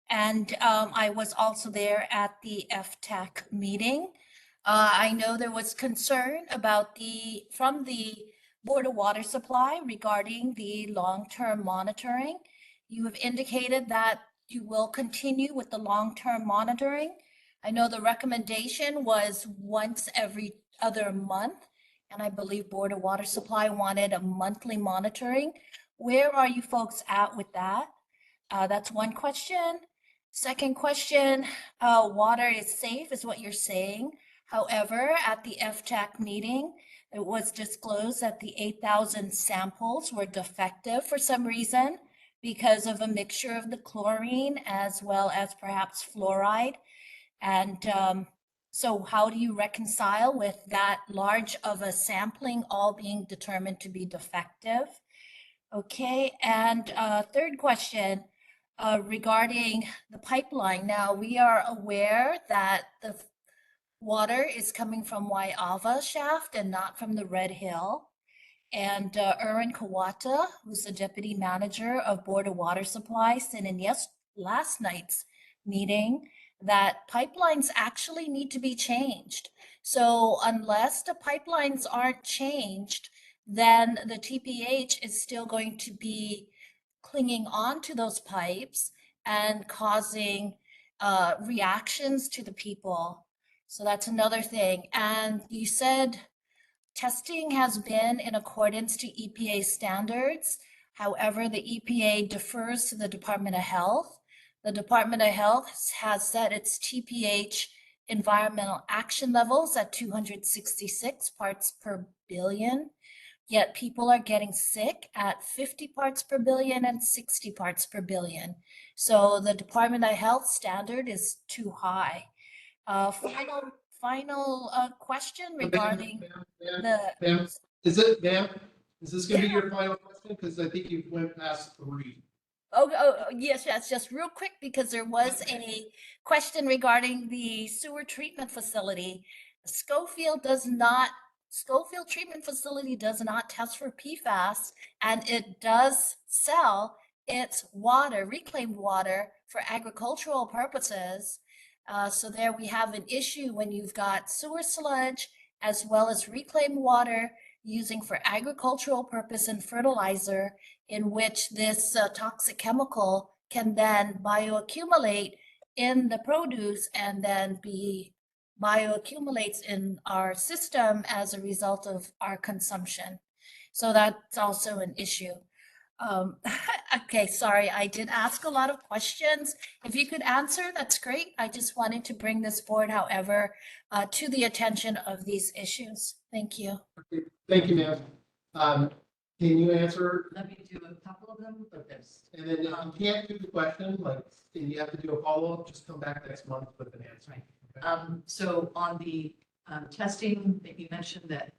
and I was also there at the FTAC meeting. I know there was concern about from the Board of Water Supply regarding the long-term monitoring. You have indicated that you will continue with the long-term monitoring. I know the recommendation was once every other month, and I believe Board of Water Supply wanted a monthly monitoring. Where are you folks at with that? That's one question. Second question, water is safe is what you're saying. However, at the FTAC meeting, it was disclosed that the 8,000 samples were defective for some reason because of a mixture of the chlorine as well as perhaps fluoride. And so how do you reconcile with that large of a sampling all being determined to be defective? Okay, and third question regarding the pipeline. Now, we are aware that the water is coming from Waiava shaft and not from the Red Hill. And Erwin Kawata, who's the deputy manager of Board of Water Supply, said in last night's meeting that pipelines actually need to be changed. So unless the pipelines aren't changed, then the TPH is still going to be clinging on to those pipes and causing reactions to the people. So that's another thing. And you said testing has been in accordance to EPA standards. However, the EPA defers to the Department of Health. The Department of Health has set its TPH environmental action levels at 266 parts per billion. Yet people are getting sick at 50 parts per billion and 60 parts per billion. So the Department of Health standard is too high. Final question regarding Ma'am, is this gonna be your final question? Because I think you went past 3. Yes, just real quick, because there was a question regarding the sewer treatment facility. Schofield treatment facility does not test for PFAS, and it does sell its water, reclaimed water, for agricultural purposes. So there we have an issue when you've got sewer sludge as well as reclaimed water using for agricultural purpose and fertilizer, in which this toxic chemical can then bioaccumulate in the produce and then be bioaccumulates in our system as a result of our consumption. So that's also an issue. Okay, sorry, I did ask a lot of questions. If you could answer, that's great. I just wanted to bring this forward, however, to the attention of these issues. Thank you. Thank you, ma'am. Can you answer? Let me do a couple of them with this. And then if you can't do the question, like, and you have to do a follow-up, just come back next month with an answer. Right. So on the testing that you mentioned that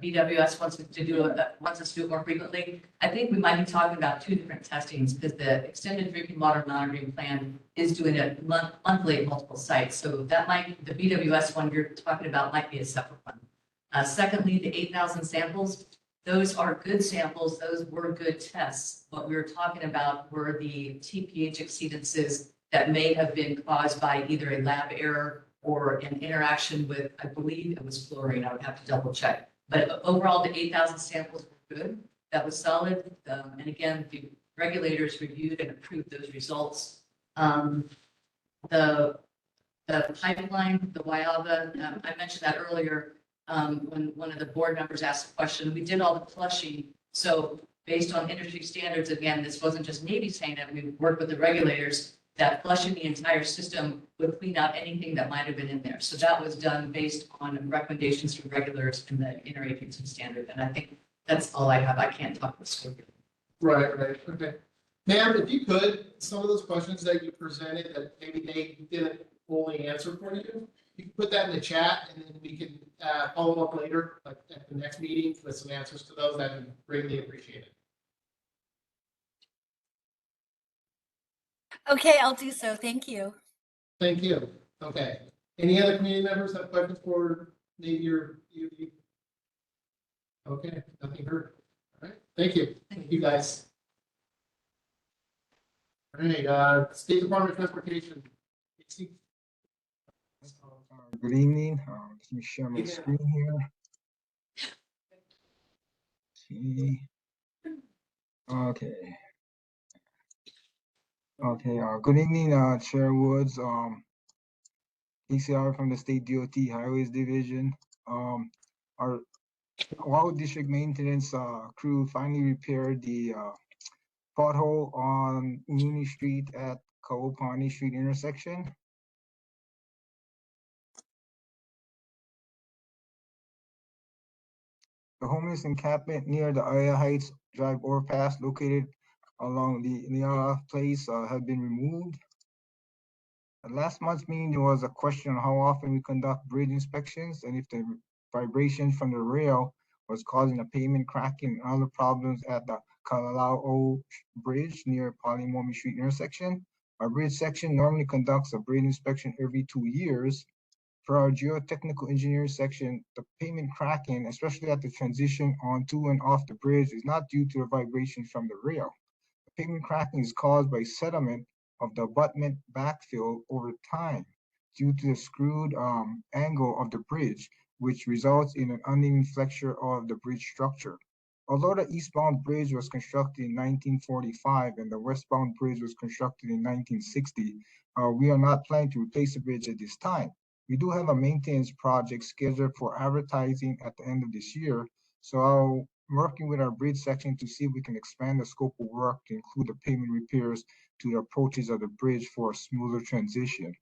BWS wants us to do it more frequently. I think we might be talking about two different testings because the extended drinking water monitoring plan is doing it monthly at multiple sites. So that might, the BWS one you're talking about might be a separate one. Secondly, the 8,000 samples, those are good samples. Those were good tests. What we were talking about were the TPH exceedances that may have been caused by either a lab error or an interaction with, I believe it was fluorine. I would have to double check. But overall, the 8,000 samples were good. That was solid. And again, the regulators reviewed and approved those results. The pipeline, the Waiava, I mentioned that earlier when one of the board members asked a question. We did all the flushing. So based on industry standards, again, this wasn't just Navy saying that. We worked with the regulators that flushing the entire system would clean out anything that might have been in there. So that was done based on recommendations from regulators and the interagency standard. And I think that's all I have. I can't talk with Scorpio. Right, okay. Ma'am, if you could, some of those questions that you presented that maybe they didn't fully answer for you, you can put that in the chat and then we can follow up later, like at the next meeting with some answers to those. I'd greatly appreciate it. Okay, I'll do so. Thank you. Thank you. Okay. Any other community members have questions for maybe you? Okay, nothing heard. All right, thank you. Thank you guys. All right, State Department of Transportation. Good evening. Let me share my screen here. Okay. Okay. Good evening, Chair Woods. PCR from the State DOT Highways Division. Our Wildwood District Maintenance crew finally repaired the pothole on Mooney Street at Kawapani Street intersection. The homeless encampment near the Aiea Heights Drive overpass located along the Aiea Place have been removed. At last month's meeting, there was a question on how often we conduct bridge inspections and if the vibration from the rail was causing a pavement cracking and other problems at the Kalalao Bridge near Palimomi Street intersection. Our bridge section normally conducts a bridge inspection every 2 years. For our geotechnical engineering section, the pavement cracking, especially at the transition onto and off the bridge, is not due to the vibration from the rail. The pavement cracking is caused by sediment of the abutment backfill over time due to the screwed angle of the bridge, which results in an uneven flexure of the bridge structure. Although the eastbound bridge was constructed in 1945 and the westbound bridge was constructed in 1960, we are not planning to replace the bridge at this time. We do have a maintenance project scheduled for advertising at the end of this year, so I'm working with our bridge section to see if we can expand the scope of work to include the pavement repairs to the approaches of the bridge for a smoother transition.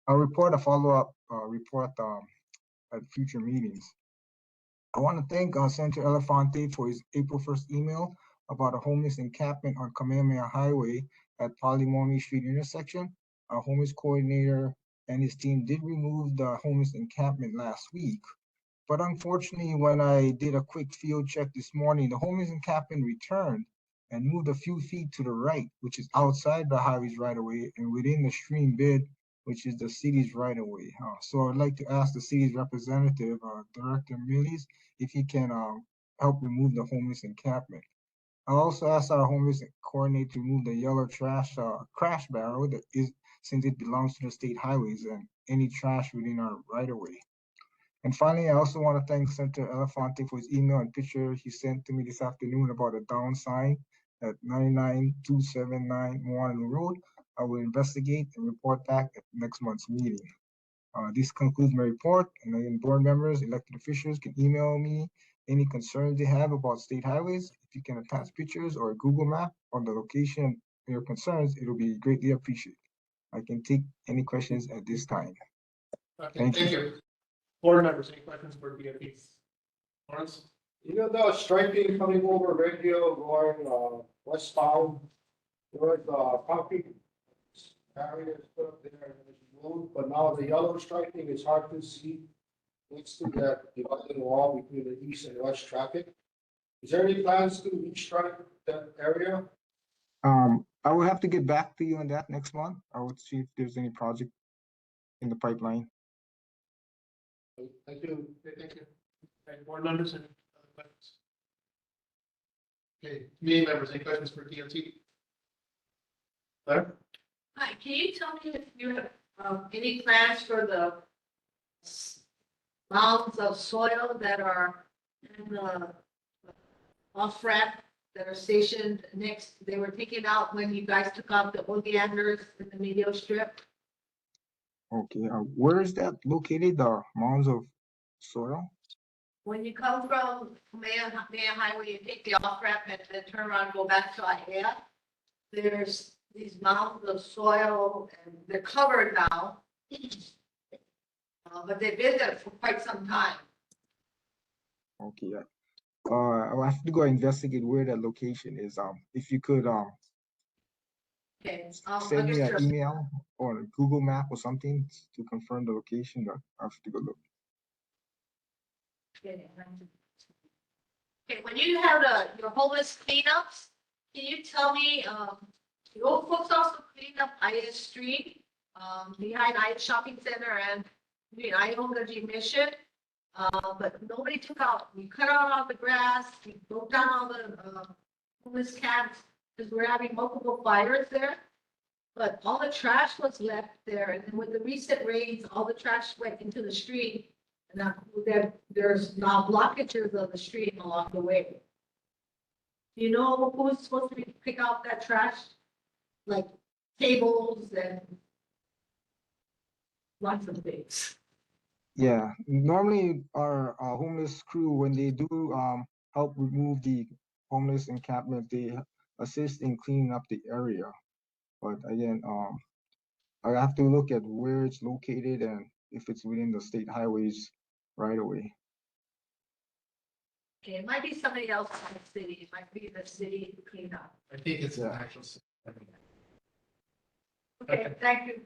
I'll report a follow-up report at future meetings. I want to thank Senator Elefante for his April 1st email about a homeless encampment on Kamehameha Highway at Palimomi Street intersection. Our homeless coordinator and his team did remove the homeless encampment last week. But unfortunately, when I did a quick field check this morning, the homeless encampment returned and moved a few feet to the right, which is outside the highway's right of way and within the stream bed, which is the city's right of way. So I'd like to ask the city's representative, Director Millis, if he can help remove the homeless encampment. I also asked our homeless coordinator to remove the yellow trash crash barrel that is, since it belongs to the state highways and any trash within our right of way. And finally, I also want to thank Senator Elefante for his email and picture he sent to me this afternoon about a down sign at 99279 Moana Road. I will investigate and report back at next month's meeting. This concludes my report, and again, board members, elected officials can email me any concerns they have about state highways. If you can attach pictures or a Google map on the location of your concerns, it will be greatly appreciated. I can take any questions at this time. Okay, thank you. Board members, any questions for DOTs? Lawrence? You know, the striping coming over Red Hill going westbound, there was concrete barriers put up there and it was moved, but now the yellow striping is hard to see next to that dividing wall between the east and west traffic. Is there any plans to restrike that area? I will have to get back to you on that next month. I would see if there's any project in the pipeline. Thank you. Okay, thank you. Okay, board members and other questions? Okay, committee members, any questions for DOT? Claire? Hi, can you tell me if you have any plans for the mounds of soil that are in the off-ramp that are stationed next, they were taken out when you guys took out the oleanders in the medial strip? Okay, where is that located, the mounds of soil? When you come from Maya Highway, you take the off-ramp and then turn around and go back to Aiea. There's these mounds of soil and they're covered now. But they've been there for quite some time. Okay, I'll have to go investigate where that location is. If you could, Okay. send me an email or a Google map or something to confirm the location, but I'll have to go look. Okay, when you have your homeless cleanups, can you tell me, the old folks also cleaned up Aiea Street, behind Aiea Shopping Center and between Aiea Mission. But nobody took out, we cut out all the grass, we broke down all the, homeless camps, because we're having multiple fires there. But all the trash was left there, and then with the recent rains, all the trash went into the street. And now there's now blockages of the street along the way. Do you know who's supposed to pick out that trash? Like tables and lots of things. Yeah, normally our homeless crew, when they do help remove the homeless encampment, they assist in cleaning up the area. But again, I have to look at where it's located and if it's within the state highways right away. Okay, it might be somebody else in the city, it might be the city cleanup. I think it's an actual. Okay, thank you.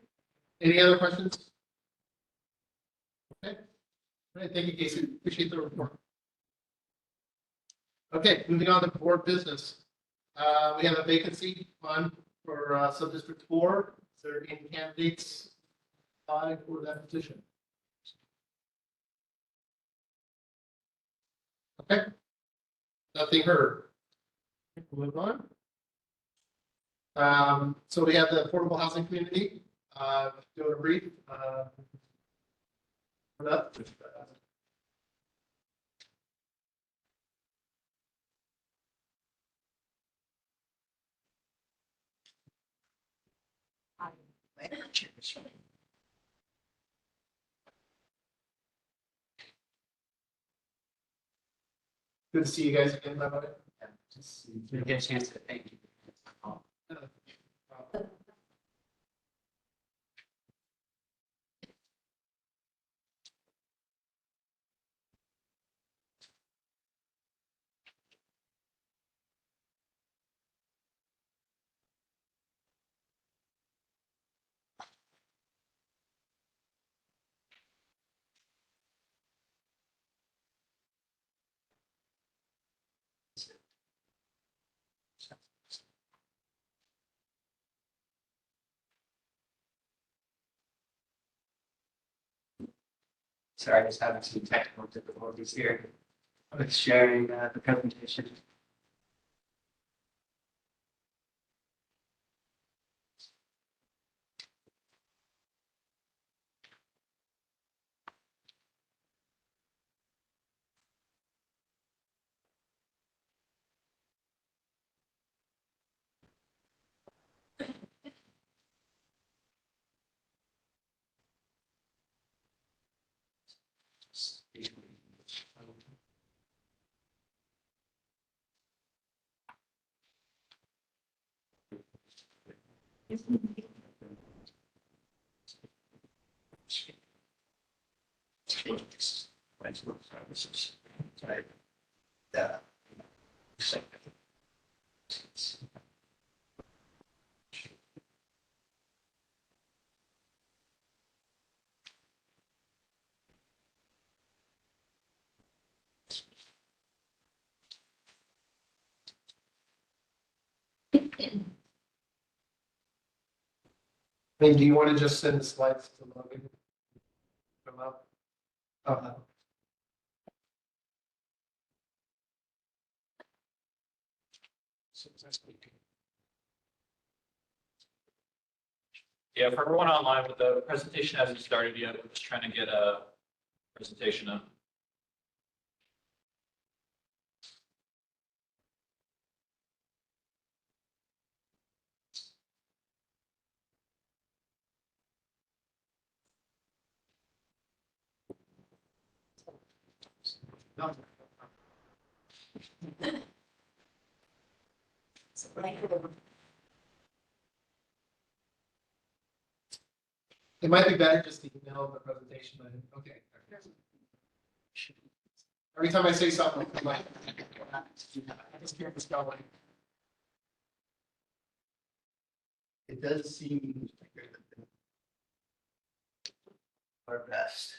Any other questions? Okay. All right, thank you, Casey. Appreciate the report. Okay, moving on to board business. We have a vacancy on for sub-district 4. Is there any candidates for that position? Okay. Nothing heard. Move on. So we have the affordable housing community. Doing a brief. For that. Good to see you guys again, by the way. Didn't get a chance to thank you. Sorry, I just having some technical difficulties here with sharing the presentation. I mean, do you want to just send the slides to Logan? Come up? Yeah, for everyone online, with the presentation hasn't started yet, we're just trying to get a presentation up. It might be better just to email the presentation, but okay. Every time I say something, I'm like, I just can't spell it. It does seem our best.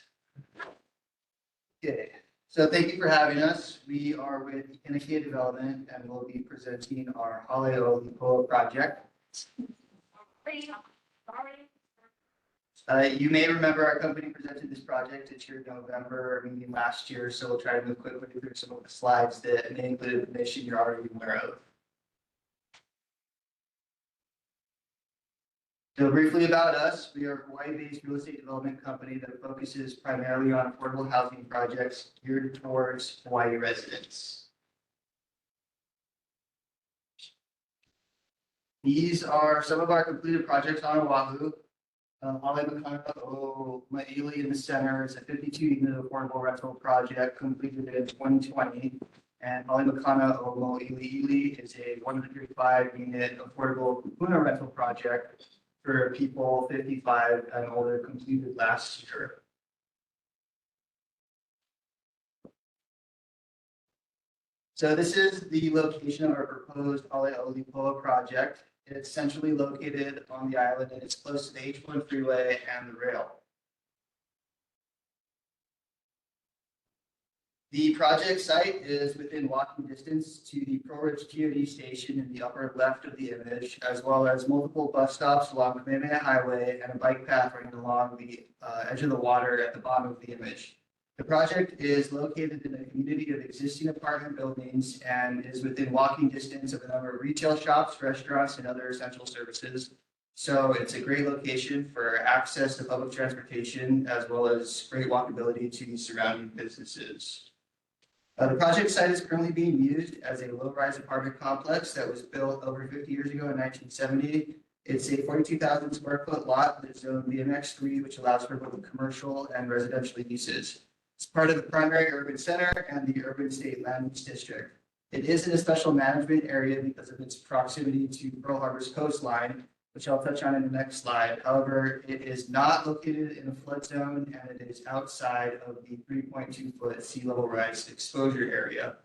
Okay, so thank you for having us. We are with Aiea Development and we'll be presenting our Aiea project. You may remember our company presented this project at your November meeting last year, so we'll try to move quickly through some of the slides that may include information you're already aware of. So briefly about us, we are a Hawaii-based real estate development company that focuses primarily on affordable housing projects geared towards Hawaii residents. These are some of our completed projects on Oahu. Maili in the center is a 52-unit affordable rental project completed in 2020. And Makana o Mo'iliili is a 135-unit affordable kupuna rental project for people 55 and older completed last year. So this is the location of our proposed Aiea project. It's centrally located on the island and it's close to the H1 freeway and the rail. The project site is within walking distance to the Pro Ridge TOD station in the upper left of the image, as well as multiple bus stops along the Kamehameha Highway and a bike path running along the edge of the water at the bottom of the image. The project is located in a community of existing apartment buildings and is within walking distance of a number of retail shops, restaurants, and other essential services. So it's a great location for access to public transportation, as well as great walkability to surrounding businesses. The project site is currently being used as a low-rise apartment complex that was built over 50 years ago in 1970. It's a 42,000 square foot lot that's zoned BMX3, which allows for both commercial and residential uses. It's part of the primary urban center and the urban state land use district. It is in a special management area because of its proximity to Pearl Harbor's coastline, which I'll touch on in the next slide. However, it is not located in a flood zone and it is outside of the 3.2 foot sea level rise exposure area.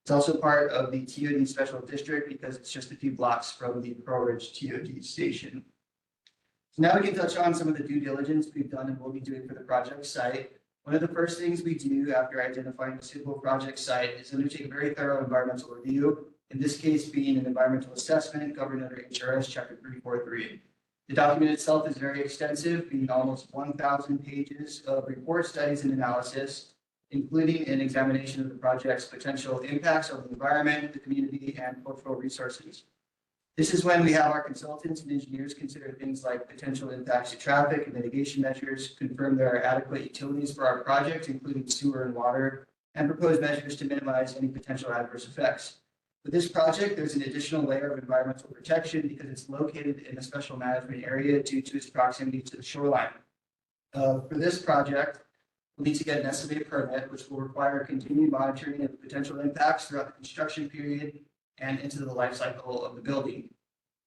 It's also part of the TOD special district because it's just a few blocks from the Pro Ridge TOD station. So now we can touch on some of the due diligence we've done and will be doing for the project site. One of the first things we do after identifying a suitable project site is undertake a very thorough environmental review, in this case being an environmental assessment governed under HRS Chapter 343. The document itself is very extensive, being almost 1,000 pages of report studies and analysis, including an examination of the project's potential impacts on the environment, the community, and cultural resources. This is when we have our consultants and engineers consider things like potential impacts to traffic and mitigation measures, confirm there are adequate utilities for our project, including sewer and water, and propose measures to minimize any potential adverse effects. With this project, there's an additional layer of environmental protection because it's located in a special management area due to its proximity to the shoreline. For this project, we'll need to get an estimated permit, which will require continued monitoring of potential impacts throughout the construction period and into the life cycle of the building.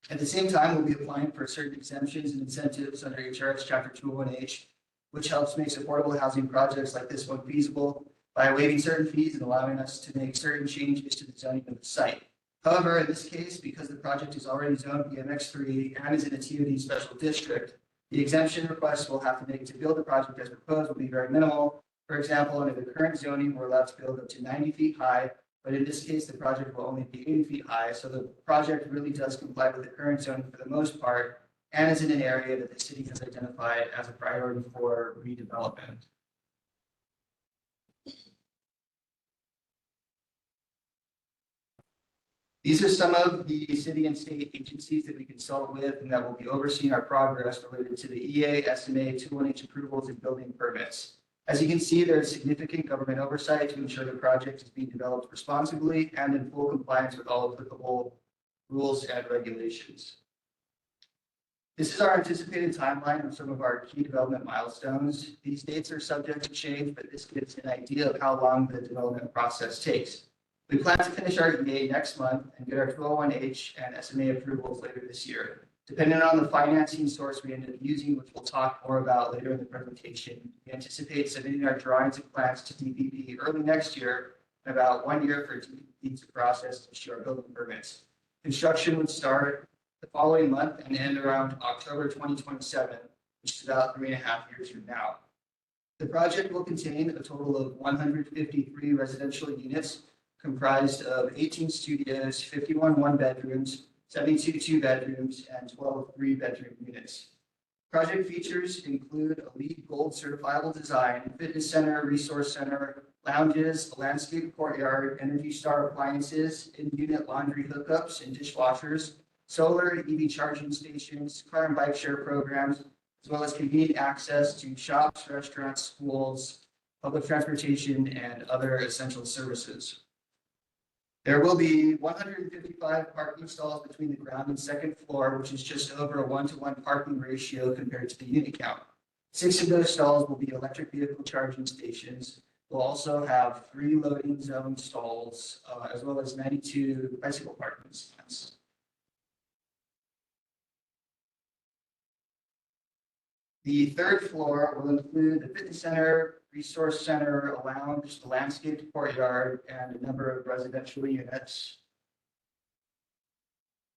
At the same time, we'll be applying for certain exemptions and incentives under HRS Chapter 201H, which helps make affordable housing projects like this one feasible by waiving certain fees and allowing us to make certain changes to the zoning of the site. However, in this case, because the project is already zoned BMX3 and is in a TOD special district, the exemption requests we'll have to make to build the project as proposed will be very minimal. For example, under the current zoning, we're allowed to build up to 90 feet high, but in this case, the project will only be 80 feet high. So the project really does comply with the current zoning for the most part, and is in an area that the city has identified as a priority for redevelopment. These are some of the city and state agencies that we consult with and that will be overseeing our progress related to the EA, SMA, 218 approvals and building permits. As you can see, there is significant government oversight to ensure the project is being developed responsibly and in full compliance with all applicable rules and regulations. This is our anticipated timeline of some of our key development milestones. These dates are subject to change, but this gives an idea of how long the development process takes. We plan to finish our EA next month and get our 201H and SMA approvals later this year. Depending on the financing source we end up using, which we'll talk more about later in the presentation, we anticipate submitting our drawings and plans to DPP early next year, and about 1 year for DPP to process to issue our building permits. Construction would start the following month and end around October 2027, which is about 3.5 years from now. The project will contain a total of 153 residential units comprised of 18 studios, 51 one-bedrooms, 72 two-bedrooms, and 12 three-bedroom units. Project features include a LEED Gold certifiable design, fitness center, resource center, lounges, a landscape courtyard, Energy Star appliances, in-unit laundry hookups and dishwashers, solar EV charging stations, car and bike share programs, as well as convenient access to shops, restaurants, schools, public transportation, and other essential services. There will be 155 parking stalls between the ground and second floor, which is just over a 1-to-1 parking ratio compared to the unit count. 6 of those stalls will be electric vehicle charging stations. We'll also have 3 loading zone stalls, as well as 92 bicycle parking spots. The third floor will include the fitness center, resource center, a lounge, the landscaped courtyard, and a number of residential units.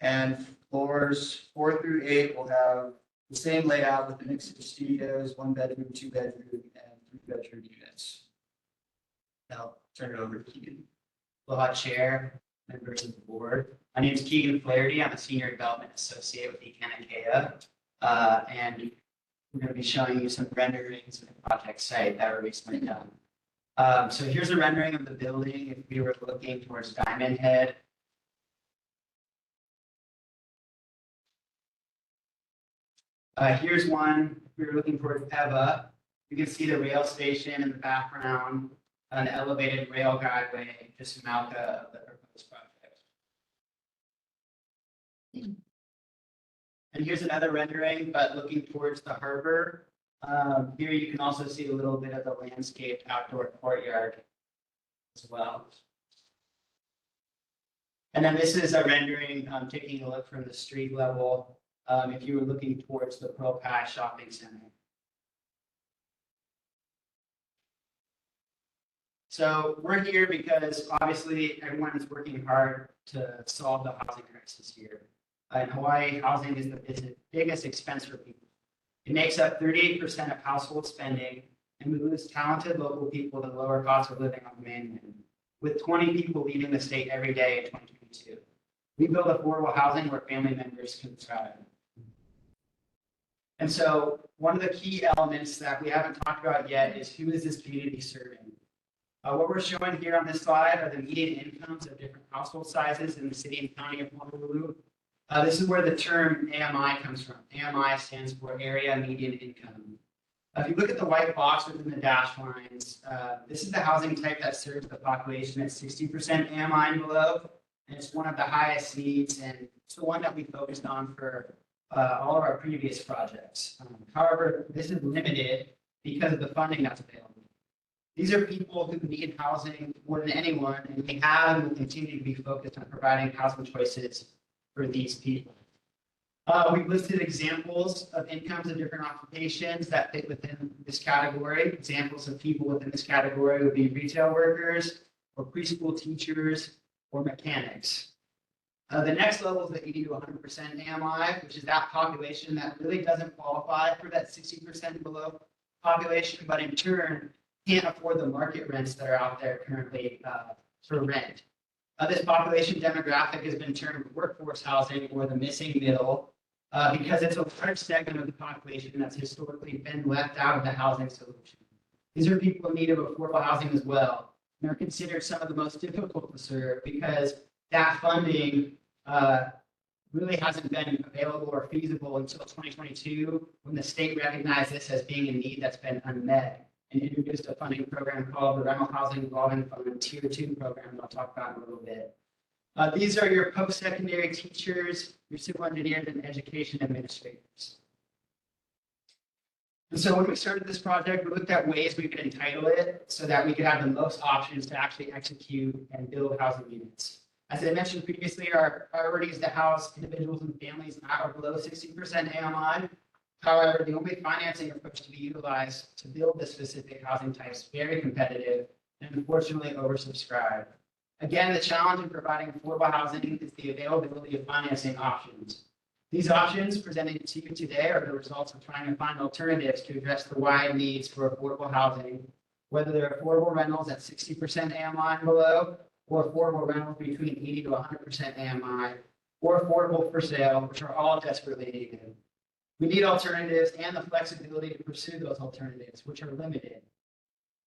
And floors 4 through 8 will have the same layout with a mix of studios, 1-bedroom, 2-bedroom, and 3-bedroom units. Now, I'll turn it over to Keegan. Aloha Chair, members of the board. My name is Keegan Flaherty. I'm a Senior Development Associate with Aiea. And we're going to be showing you some renderings of the project site that were recently done. So here's a rendering of the building if we were looking towards Diamond Head. Here's one if we were looking towards Eva. You can see the rail station in the background, an elevated rail guideway just south of the proposed project. And here's another rendering, but looking towards the harbor. Here you can also see a little bit of the landscaped outdoor courtyard as well. And then this is a rendering taking a look from the street level if you were looking towards the Pearl Pie Shopping Center. So we're here because obviously everyone is working hard to solve the housing crisis here. In Hawaii, housing is the biggest expense for people. It makes up 38% of household spending, and we lose talented local people to lower costs of living on the mainland, with 20 people leaving the state every day in 2022. We build affordable housing where family members can thrive. And so one of the key elements that we haven't talked about yet is who is this community serving? What we're showing here on this slide are the median incomes of different household sizes in the city and county of Honolulu. This is where the term AMI comes from. AMI stands for Area Median Income. If you look at the white box within the dash lines, this is the housing type that serves the population at 60% AMI and below. And it's one of the highest needs, and it's the one that we focused on for all of our previous projects. However, this is limited because of the funding that's available. These are people who need housing more than anyone, and we have and will continue to be focused on providing housing choices for these people. We've listed examples of incomes of different occupations that fit within this category. Examples of people within this category would be retail workers, or preschool teachers, or mechanics. The next level is the 80 to 100% AMI, which is that population that really doesn't qualify for that 60% below population, but in turn can't afford the market rents that are out there currently for rent. This population demographic has been termed workforce housing or the missing middle. because it's a large segment of the population that's historically been left out of the housing solution. These are people in need of affordable housing as well, and are considered some of the most difficult to serve because that funding really hasn't been available or feasible until 2022, when the state recognized this as being a need that's been unmet and introduced a funding program called the Rental Housing Revolving Fund Tier 2 program that I'll talk about in a little bit. These are your post-secondary teachers, your civil engineers, and education administrators. And so when we started this project, we looked at ways we could entitle it so that we could have the most options to actually execute and build housing units. As I mentioned previously, our priority is to house individuals and families at or below 60% AMI. However, the only financing approach to be utilized to build this specific housing type is very competitive and unfortunately oversubscribed. Again, the challenge in providing affordable housing is the availability of financing options. These options presented to you today are the results of trying to find alternatives to address the wide needs for affordable housing, whether they're affordable rentals at 60% AMI and below, or affordable rentals between 80 to 100% AMI, or affordable for sale, which are all desperately needed. We need alternatives and the flexibility to pursue those alternatives, which are limited.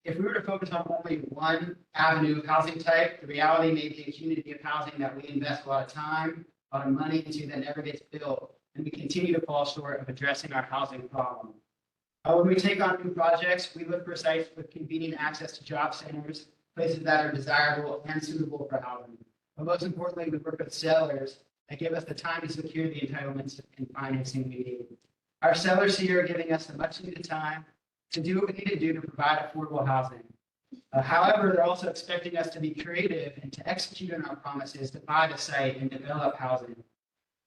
If we were to focus on only one avenue of housing type, the reality may be a community of housing that we invest a lot of time, a lot of money into that never gets built, and we continue to fall short of addressing our housing problem. When we take on new projects, we look for sites with convenient access to job centers, places that are desirable and suitable for housing. But most importantly, we work with sellers that give us the time to secure the entitlements and financing we need. Our sellers here are giving us the much needed time to do what we need to do to provide affordable housing. However, they're also expecting us to be creative and to execute on our promises to buy the site and develop housing.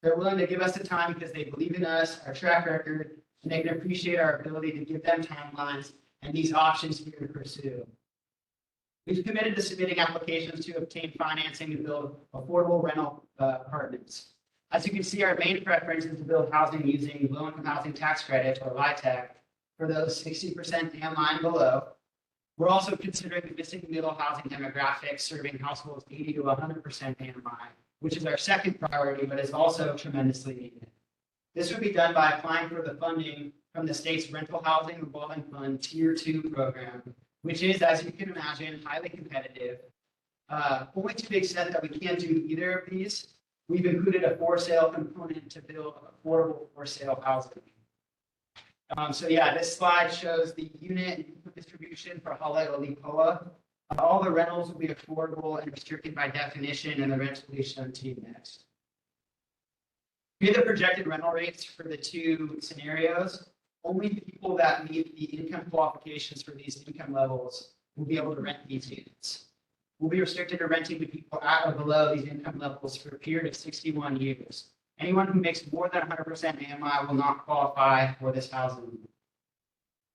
They're willing to give us the time because they believe in us, our track record, and they can appreciate our ability to give them timelines and these options here to pursue. We've committed to submitting applications to obtain financing to build affordable rental apartments. As you can see, our main preference is to build housing using low-income housing tax credit, or LIHTC, for those 60% AMI and below. We're also considering the missing middle housing demographic, serving households 80 to 100% AMI, which is our second priority, but is also tremendously needed. This would be done by applying for the funding from the state's Rental Housing Revolving Fund Tier 2 program, which is, as you can imagine, highly competitive. Only to the extent that we can't do either of these, we've included a for sale component to build affordable for sale housing. So yeah, this slide shows the unit and income distribution for Hale'olipoa. All the rentals will be affordable and restricted by definition, and the rents will be shown to you next. Here are the projected rental rates for the two scenarios. Only people that meet the income qualifications for these income levels will be able to rent these units. We'll be restricted to renting to people at or below these income levels for a period of 61 years. Anyone who makes more than 100% AMI will not qualify for this housing.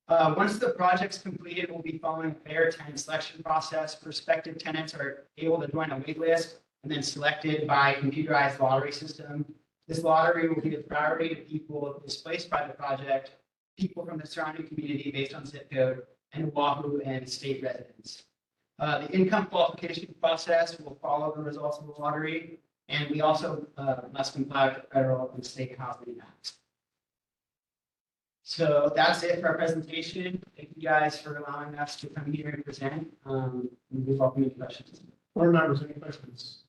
Once the project's completed, we'll be following a fair tenant selection process. Prospective tenants are able to join a wait list and then selected by a computerized lottery system. This lottery will give priority to people displaced by the project, people from the surrounding community based on zip code, and Oahu and state residents. The income qualification process will follow the results of the lottery, and we also must comply with the federal and state housing acts. So that's it for our presentation. Thank you guys for allowing us to come here and present. We welcome any questions. Board members, any questions?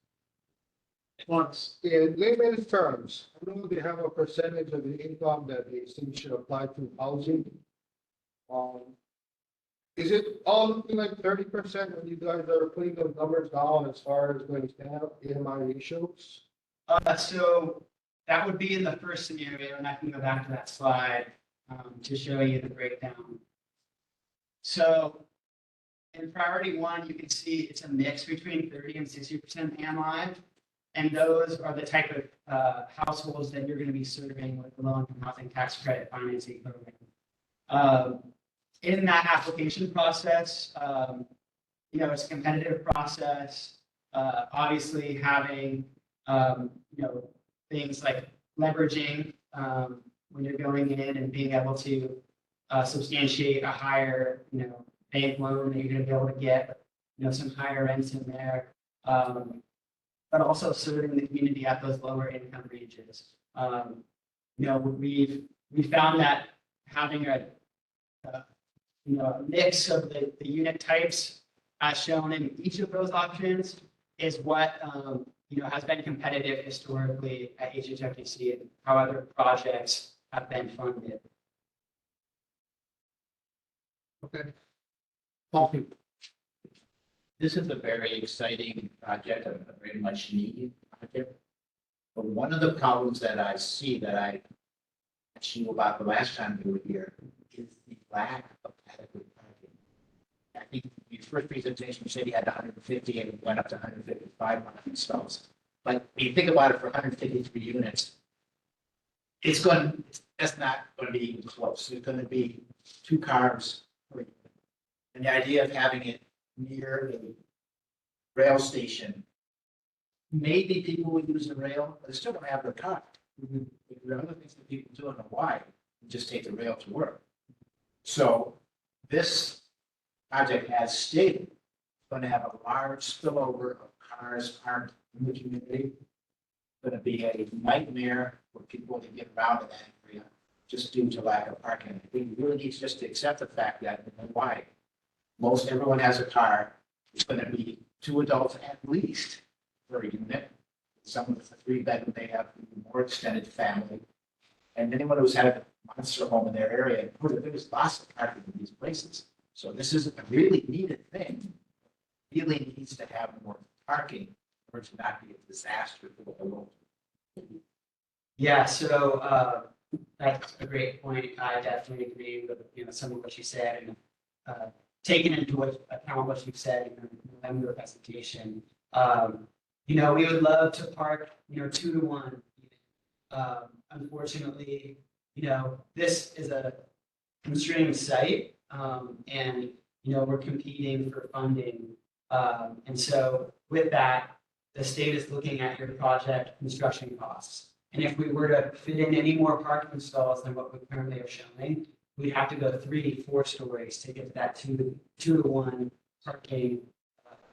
Once. In layman's terms, I know they have a percentage of the income that they think should apply to housing. Is it all looking like 30% when you guys are putting those numbers down as far as going down AMI ratios? So that would be in the first scenario, and I can go back to that slide to show you the breakdown. So in priority one, you can see it's a mix between 30 and 60% AMI. And those are the type of households that you're going to be serving with the low-income housing tax credit financing program. In that application process, it's a competitive process. Obviously, having things like leveraging when you're going in and being able to substantiate a higher bank loan that you're going to be able to get some higher rents in there. But also serving the community at those lower income ranges. we found that having a a mix of the unit types as shown in each of those options is what, has been competitive historically at HHFDC and how other projects have been funded. Okay. This is a very exciting project, a very much needed project. But one of the problems that I see that I asked you about the last time you were here is the lack of adequate parking. I think your first presentation, you said you had 150 and it went up to 155 parking stalls. But when you think about it, for 153 units, that's not going to be even close. It's going to be 2 cars per unit. And the idea of having it near a rail station, maybe people will use the rail, but they still don't have their car. There are other things that people do in Hawaii, just take the rail to work. So this project has stated, going to have a large spillover of cars parked in the community. Going to be a nightmare for people to get around in that area just due to lack of parking. I think we really need just to accept the fact that in Hawaii, most everyone has a car. It's going to be 2 adults at least per unit. Some of the 3-bedroom, they have more extended family. And anyone who's had a monster home in their area, there's lots of parking in these places. So this is a really needed thing. Really needs to have more parking or to not be a disaster for the local. Yeah, so that's a great point. I definitely agree with some of what you said, and taking into account what you said in the November presentation. We would love to park 2 to 1. Unfortunately, this is a constrained site, and we're competing for funding, and so with that, the state is looking at your project construction costs. And if we were to fit in any more parking stalls than what we currently are showing, we'd have to go 3-4 stories to get to that 2 to 1 parking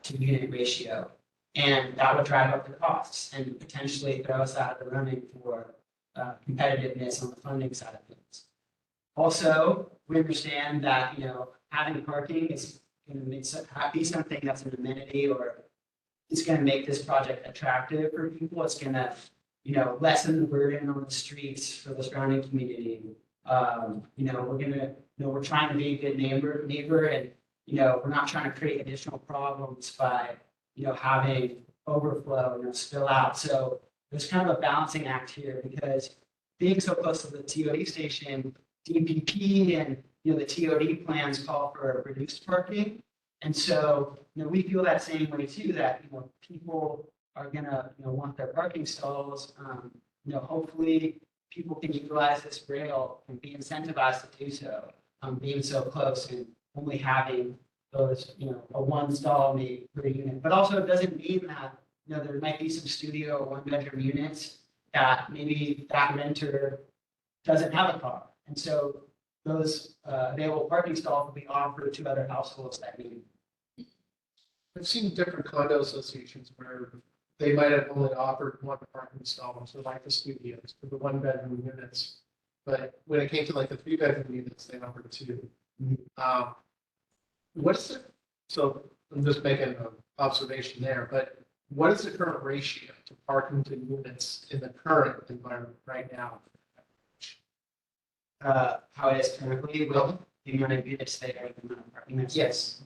to unit ratio. And that would drive up the costs and potentially throw us out of the running for competitiveness on the funding side of things. Also, we understand that, having parking is going to be something that's an amenity, or it's going to make this project attractive for people. It's going to, lessen the burden on the streets for the surrounding community. We're trying to be a good neighbor, and, we're not trying to create additional problems by, having overflow, spill out. So there's kind of a balancing act here, because being so close to the TOD station, DPP and, the TOD plans call for reduced parking. And so, we feel that same way too, that, people are gonna, want their parking stalls. Hopefully people can utilize this rail and be incentivized to do so, being so close and only having those, a 1 stall maybe per unit. But also it doesn't mean that, there might be some studio or 1-bedroom units that maybe that renter doesn't have a car. And so those available parking stalls will be offered to other households that need. I've seen different condo associations where they might have only offered 1 parking stall, so like the studios, for the 1-bedroom units. But when it came to like the 3-bedroom units, they offered 2. So I'm just making an observation there, but what is the current ratio to parking to units in the current environment right now? How it is currently with the amount of units there, the amount of parking that's. Yes.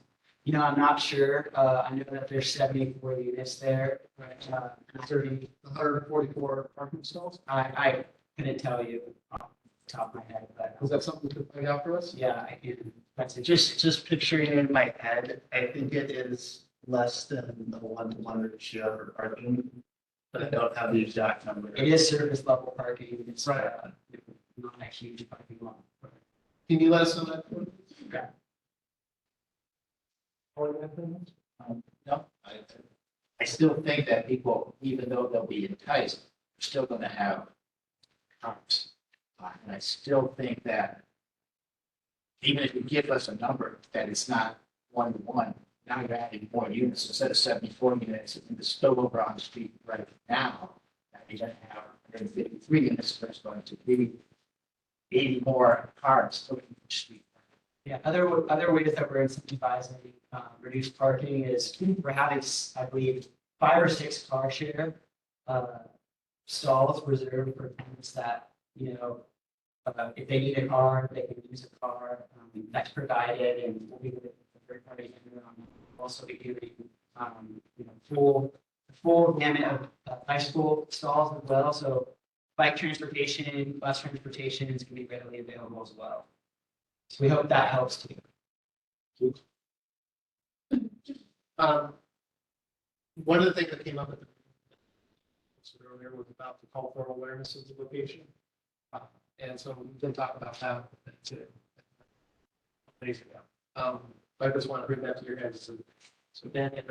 I'm not sure. I know that there's 74 units there, but 144 parking stalls? I couldn't tell you off the top of my head, but. Is that something you could find out for us? Yeah, I can. That's it. Just picturing it in my head, I think it is less than the 1-to-1 ratio for parking, but I don't have the exact number. It is surface level parking. It's not a huge parking lot. Can you let us know that? Okay. No, I still think that people, even though they'll be enticed, are still going to have cars. And I still think that even if you give us a number that it's not 1-to-1, now you're adding more units instead of 74 units in the spillover on the street right now. I you gotta have 153 units, so there's going to be 80 more cars going each street. Yeah, other ways that we're incentivizing reduced parking is we're having, I believe, 5 or 6 car share stalls reserved for tenants that, if they need a car, they can use a car. That's provided, and we'll be with the third party. Also be doing, full gamut of high school stalls as well. So bike transportation, bus transportation is going to be readily available as well. So we hope that helps too. One of the things that came up at the earlier was about the cultural awareness of the location. And so we did talk about that too. Days ago. I just want to bring that to your guys. So Ben, Yeah,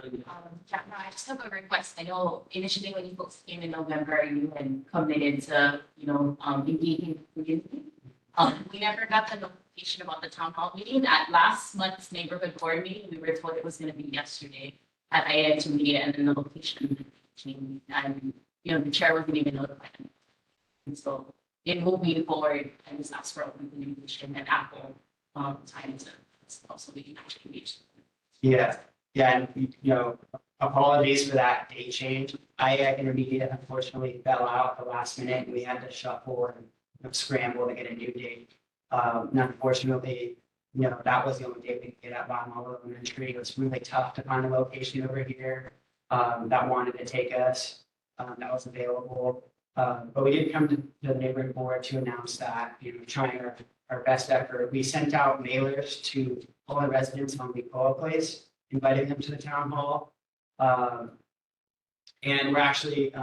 no, I just have a request. I know initially when you folks came in November, you had committed to, engaging the community. We never got the notification about the town hall meeting. At last month's neighborhood board meeting, we were told it was going to be yesterday at Aiea to meet, and then the location changed, and the chair wasn't even notified. And so in moving forward, I just asked for open communication and Apple time to also we can actually reach. Yeah, and apologies for that date change. Aiea Intermediate unfortunately fell out at the last minute, and we had to shuffle and scramble to get a new date. And unfortunately, that was the only date we could get at Bottom Hollow Elementary. It was really tough to find a location over here that wanted to take us, that was available. But we did come to the neighborhood board to announce that, trying our best effort. We sent out mailers to all the residents on Lepoa Place, inviting them to the town hall. And we're actually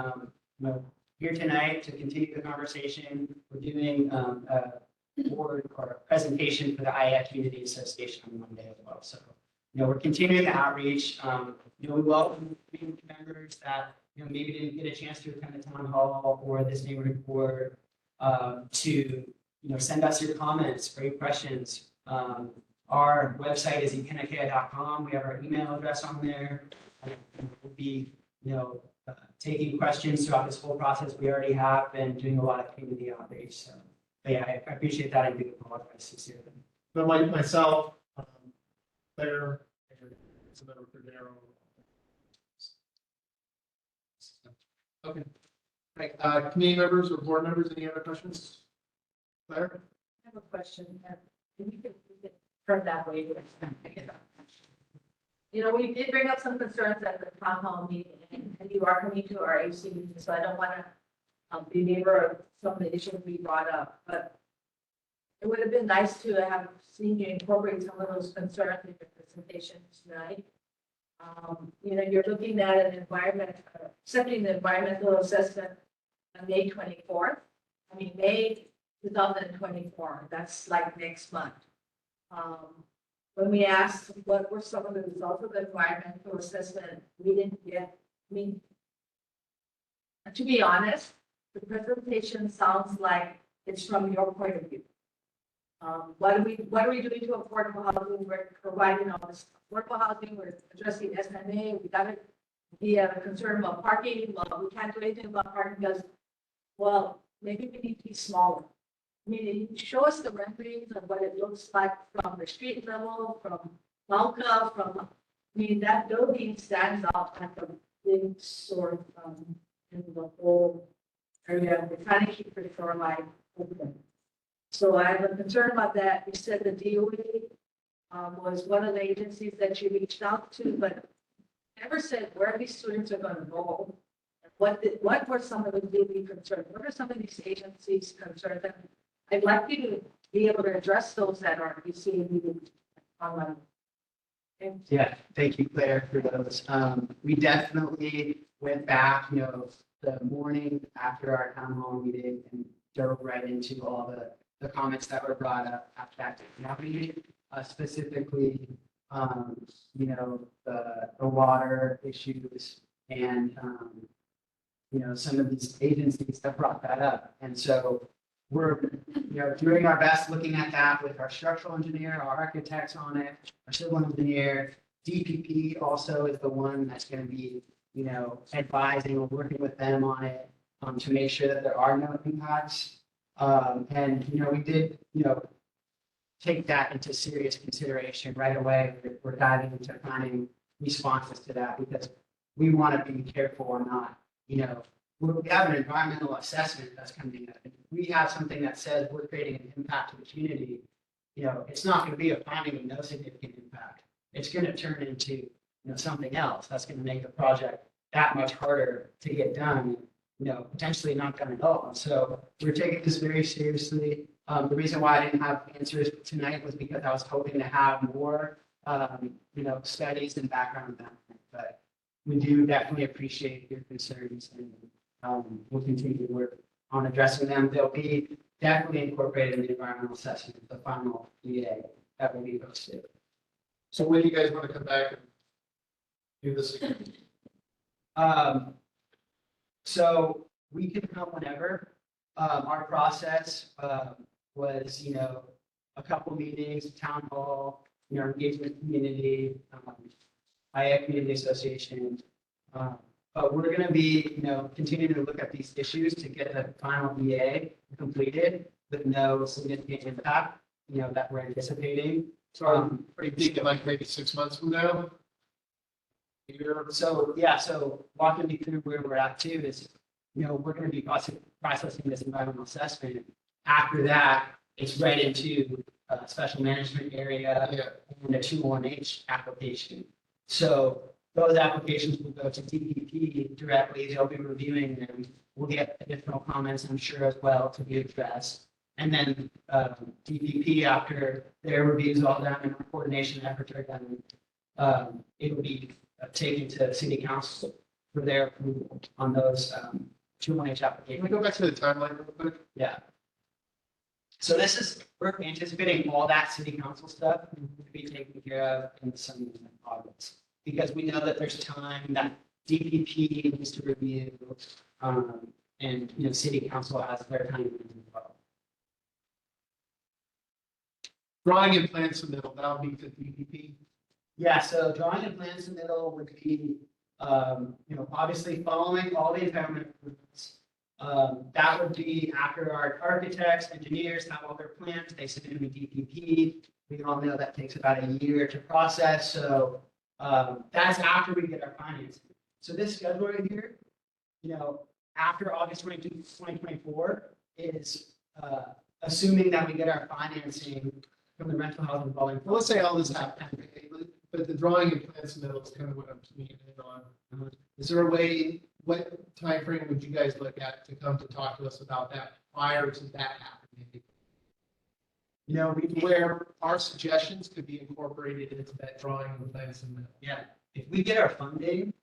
here tonight to continue the conversation. We're doing a board or a presentation for the Aiea Community Association on Monday as well. So, we're continuing the outreach. We welcome community members that maybe didn't get a chance to attend the town hall or this neighborhood board to send us your comments or your questions. Our website is ekenakea.com. We have our email address on there. We'll be taking questions throughout this whole process. We already have been doing a lot of community outreach. So, but yeah, I appreciate that and do apologize sincerely. but myself, Claire, and some member for Darrow. Okay. Right, community members or board members, any other questions? Claire? I have a question. Can you turn that way? We did bring up some concerns at the town hall meeting, and you are coming to our AC meeting, so I don't want to be neighbor of some of the issues we brought up, but it would have been nice to have seen you incorporate some of those concerns in your presentation tonight. You're looking at an environment, accepting the environmental assessment on May 24th. May 2024, that's like next month. When we asked what were some of the results of the environmental assessment, we didn't get, to be honest, the presentation sounds like it's from your point of view. What are we doing to affordable housing? We're providing all this affordable housing, we're addressing SMA, we got it. The concern about parking, well, we can't do anything about parking because, well, maybe we need to be smaller. You show us the renderings of what it looks like from the street level, from Malka, that building stands out like a big sore in the whole area. We're trying to keep the shoreline open. So I have a concern about that. You said the DOE was one of the agencies that you reached out to, but never said where these students are going to go. What were some of the DOE concerns? What are some of these agencies' concerns? And I'd like you to be able to address those that are you see online. Yeah, thank you, Claire, for those. We definitely went back, the morning after our town hall meeting and dove right into all the comments that were brought up after that meeting, specifically, the water issues and, some of these agencies that brought that up. And so we're, doing our best looking at that with our structural engineer, our architects on it, our civil engineer. DPP also is the one that's going to be, advising or working with them on it. to make sure that there are no impacts. And, we did, take that into serious consideration right away. We're diving into finding responses to that because we want to be careful or not, we have an environmental assessment that's coming up. If we have something that says we're creating an impact to the community, it's not going to be a finding of no significant impact. It's going to turn into, something else that's going to make the project that much harder to get done, potentially not done at all. So we're taking this very seriously. The reason why I didn't have answers tonight was because I was hoping to have more, studies and background on that. But we do definitely appreciate your concerns and we'll continue to work on addressing them. They'll be definitely incorporated in the environmental assessment, the final EA that will be posted. So when do you guys want to come back and do this again? So we can come whenever. Our process was, a couple meetings, town hall, engagement community, Aiea Community Association. But we're going to be, continuing to look at these issues to get the final EA completed with no significant impact, that we're anticipating. So pretty big, like maybe 6 months from now? So walking me through where we're at too is, we're going to be processing this environmental assessment. After that, it's right into a special management area and a 201H application. So those applications will go to DPP directly. They'll be reviewing them. We'll get additional comments, I'm sure, as well to be addressed. And then DPP, after their reviews all done and coordination efforts are done, it will be taken to City Council for their approval on those 201H applications. Can we go back to the timeline real quick? Yeah. So we're anticipating all that City Council stuff to be taken care of in the summer and August. Because we know that there's time that DPP needs to review, and, City Council has their time as well. Drawing and plan submittal, that'll be to DPP. Yeah, so drawing and plan submittal would be, obviously following all the environmental improvements. That would be after our architects, engineers have all their plans, they submit them to DPP. We all know that takes about a year to process, so that's after we get our financing. So this schedule right here, after August 22, 2024 is assuming that we get our financing from the rental housing volume. Well, let's say all this happens, but the drawing and plan submittal is kind of what I'm leaning in on. Is there a way, what timeframe would you guys look at to come to talk to us about that prior to that happening? Where our suggestions could be incorporated into that drawing and plan submittal. Yeah, if we get our funding,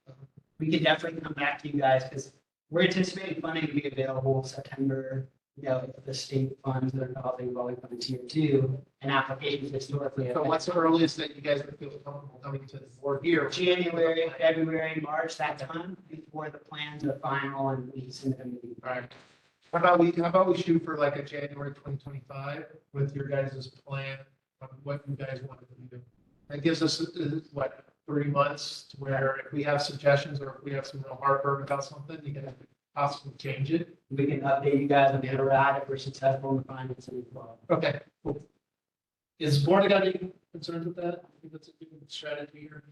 we can definitely come back to you guys because we're anticipating funding to be available September. If the state funds their housing volume fund tier 2 and applications historically. So what's the earliest that you guys would feel comfortable coming to the board here? January, February, March, that time before the plans are final and we send them. All right. How about we shoot for like a January 2025 with your guys' plan of what you guys want to do? That gives us, 3 months to where if we have suggestions or if we have some real heartburn about something, you can possibly change it. We can update you guys on where we're at if we're successful in the financing as well. Okay, cool. Is the board got any concerns with that? I think that's a good strategy here.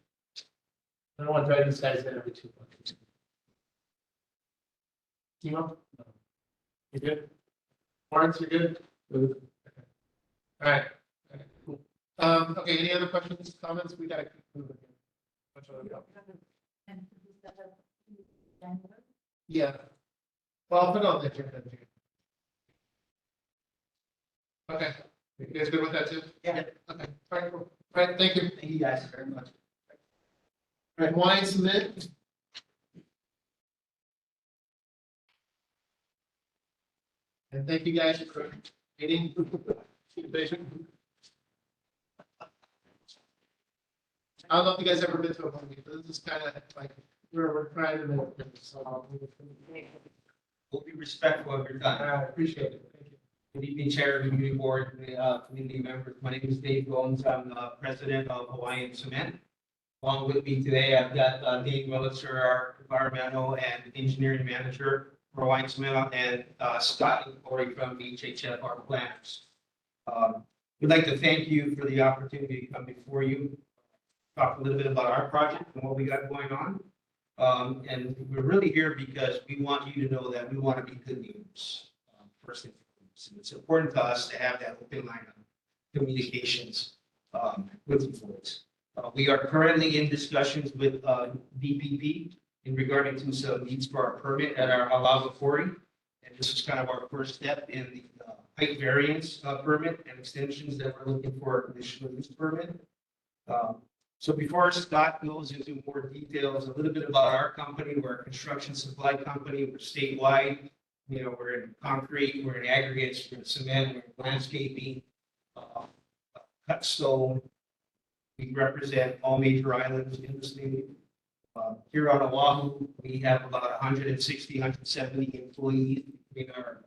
I don't want to drive these guys in every 2 months. You good? Lawrence, you good? Okay. All right. Okay, cool. Okay, any other questions, comments? We gotta keep moving. Yeah. Well, I'll put it on the agenda. Okay. You guys good with that too? Yeah. Okay. All right, cool. All right, thank you. Thank you guys very much. All right, wine submit. And thank you guys for meeting. I don't know if you guys ever been to a movie, but this is kind of like we're trying to make things. So We'll be respectful of your time. I appreciate it. Thank you. Good evening, Chair of the Community Board, community members. My name is Dave Gomes. I'm president of Hawaiian Cement. Along with me today, I've got Dave Willitzer, our environmental and engineering manager, Hawaiian Smith, and Scott and Corey from HHF, our planners. We'd like to thank you for the opportunity to come before you, talk a little bit about our project and what we got going on. And we're really here because we want you to know that we want to be good neighbors, first and foremost. And it's important to us to have that open line of communications with you folks. We are currently in discussions with DPP in regarding to some needs for our permit at our Alava quarry. And this is kind of our first step in the height variance permit and extensions that we're looking for a conditional use permit. So before Scott goes into more details, a little bit about our company. We're a construction supply company. We're statewide. You know, we're in concrete, we're in aggregates, we're in cement, we're in landscaping, cut stone. We represent all major islands in the state. Here on Oahu, we have about 160, 170 employees in our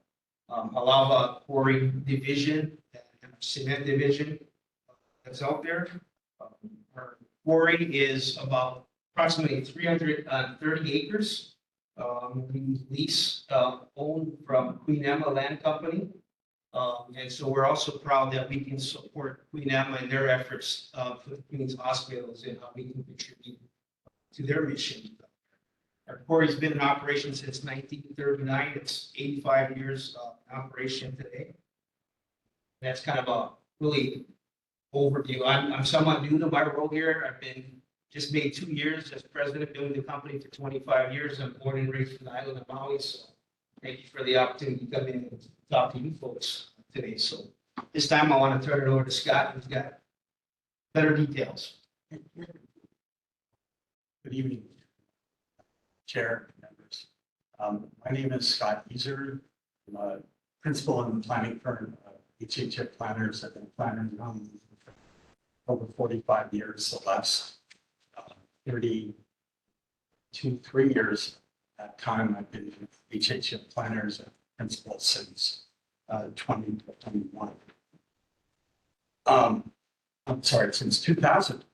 Alava quarry division and cement division that's out there. Our quarry is about approximately 330 acres. We lease, own from Queen Emma Land Company. And so we're also proud that we can support Queen Emma in their efforts for the Queen's hospitals and how we can contribute to their mission. Our quarry's been in operation since 1939. It's 85 years in operation today. That's kind of a really overview. I'm somewhat new to my role here. I've been just made 2 years as president, been with the company for 25 years. I'm born and raised in the island of Maui, so thank you for the opportunity to come in and talk to you folks today. So this time I want to turn it over to Scott, who's got better details. Good evening, Chair, members. My name is Scott Easer. I'm a principal in the planning firm, HHF Planners. I've been planning for over 45 years, the last 3 years. At that time, I've been with HHF Planners and principal since 2021. I'm sorry, since 2000.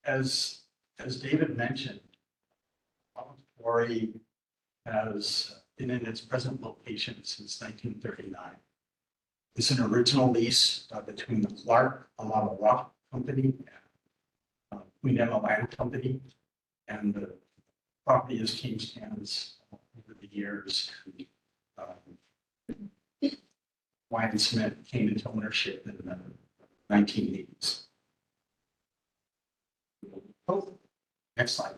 As David mentioned, quarry has been in its present location since 1939. It's an original lease between the Clark Alava Rock Company and Queen Emma Land Company, and the property has changed hands over the years. Wine Smith came into ownership in the 1980s. Oh, next slide.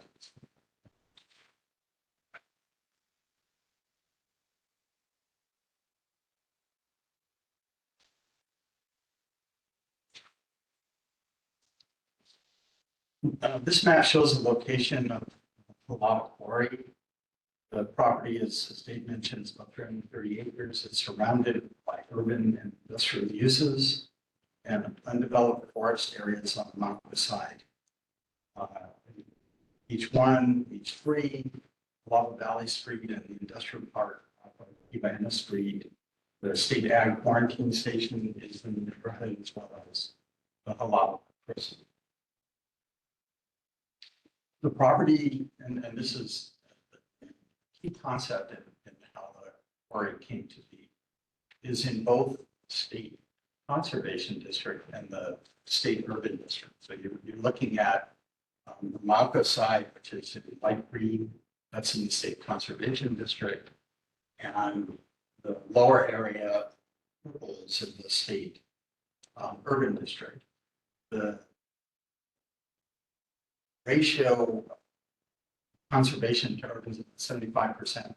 This map shows the location of the Alava quarry. The property is, as Dave mentioned, is about 330 acres. It's surrounded by urban and industrial uses and undeveloped forest areas on the Mauka side. Each three, Lava Valley Street and the industrial park of Aiea Street. The state ag quarantine station is in the neighborhood, as well as the Alava prison. The property, and this is the key concept in how the quarry came to be, is in both state conservation district and the state urban district. So you're looking at the Mauka side, which is in light green, that's in the state conservation district, and the lower area purple is in the state urban district. The ratio of conservation to urban is 75%,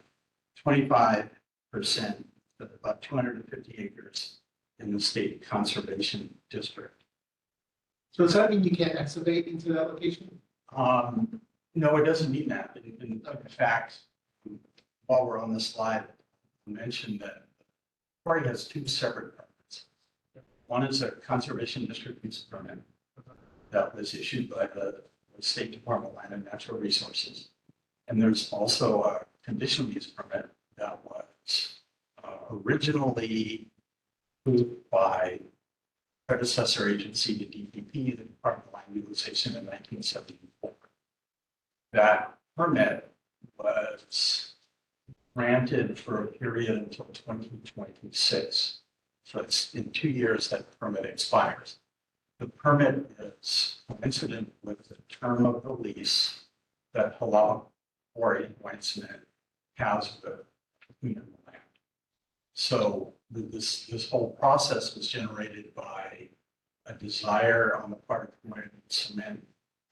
25%, about 250 acres in the state conservation district. So does that mean you can't excavate into that location? No, it doesn't mean that. In fact, while we're on the slide, I mentioned that the quarry has two separate permits. One is a conservation district use permit that was issued by the State Department of Land and Natural Resources. And there's also a conditional use permit that was originally approved by predecessor agency to DPP, the Department of Land Utilization, in 1974. That permit was granted for a period until 2026. So it's in 2 years that the permit expires. The permit is coincident with the term of the lease that Halal Quarry White Cement has with the land. So this whole process was generated by a desire on the part of White Cement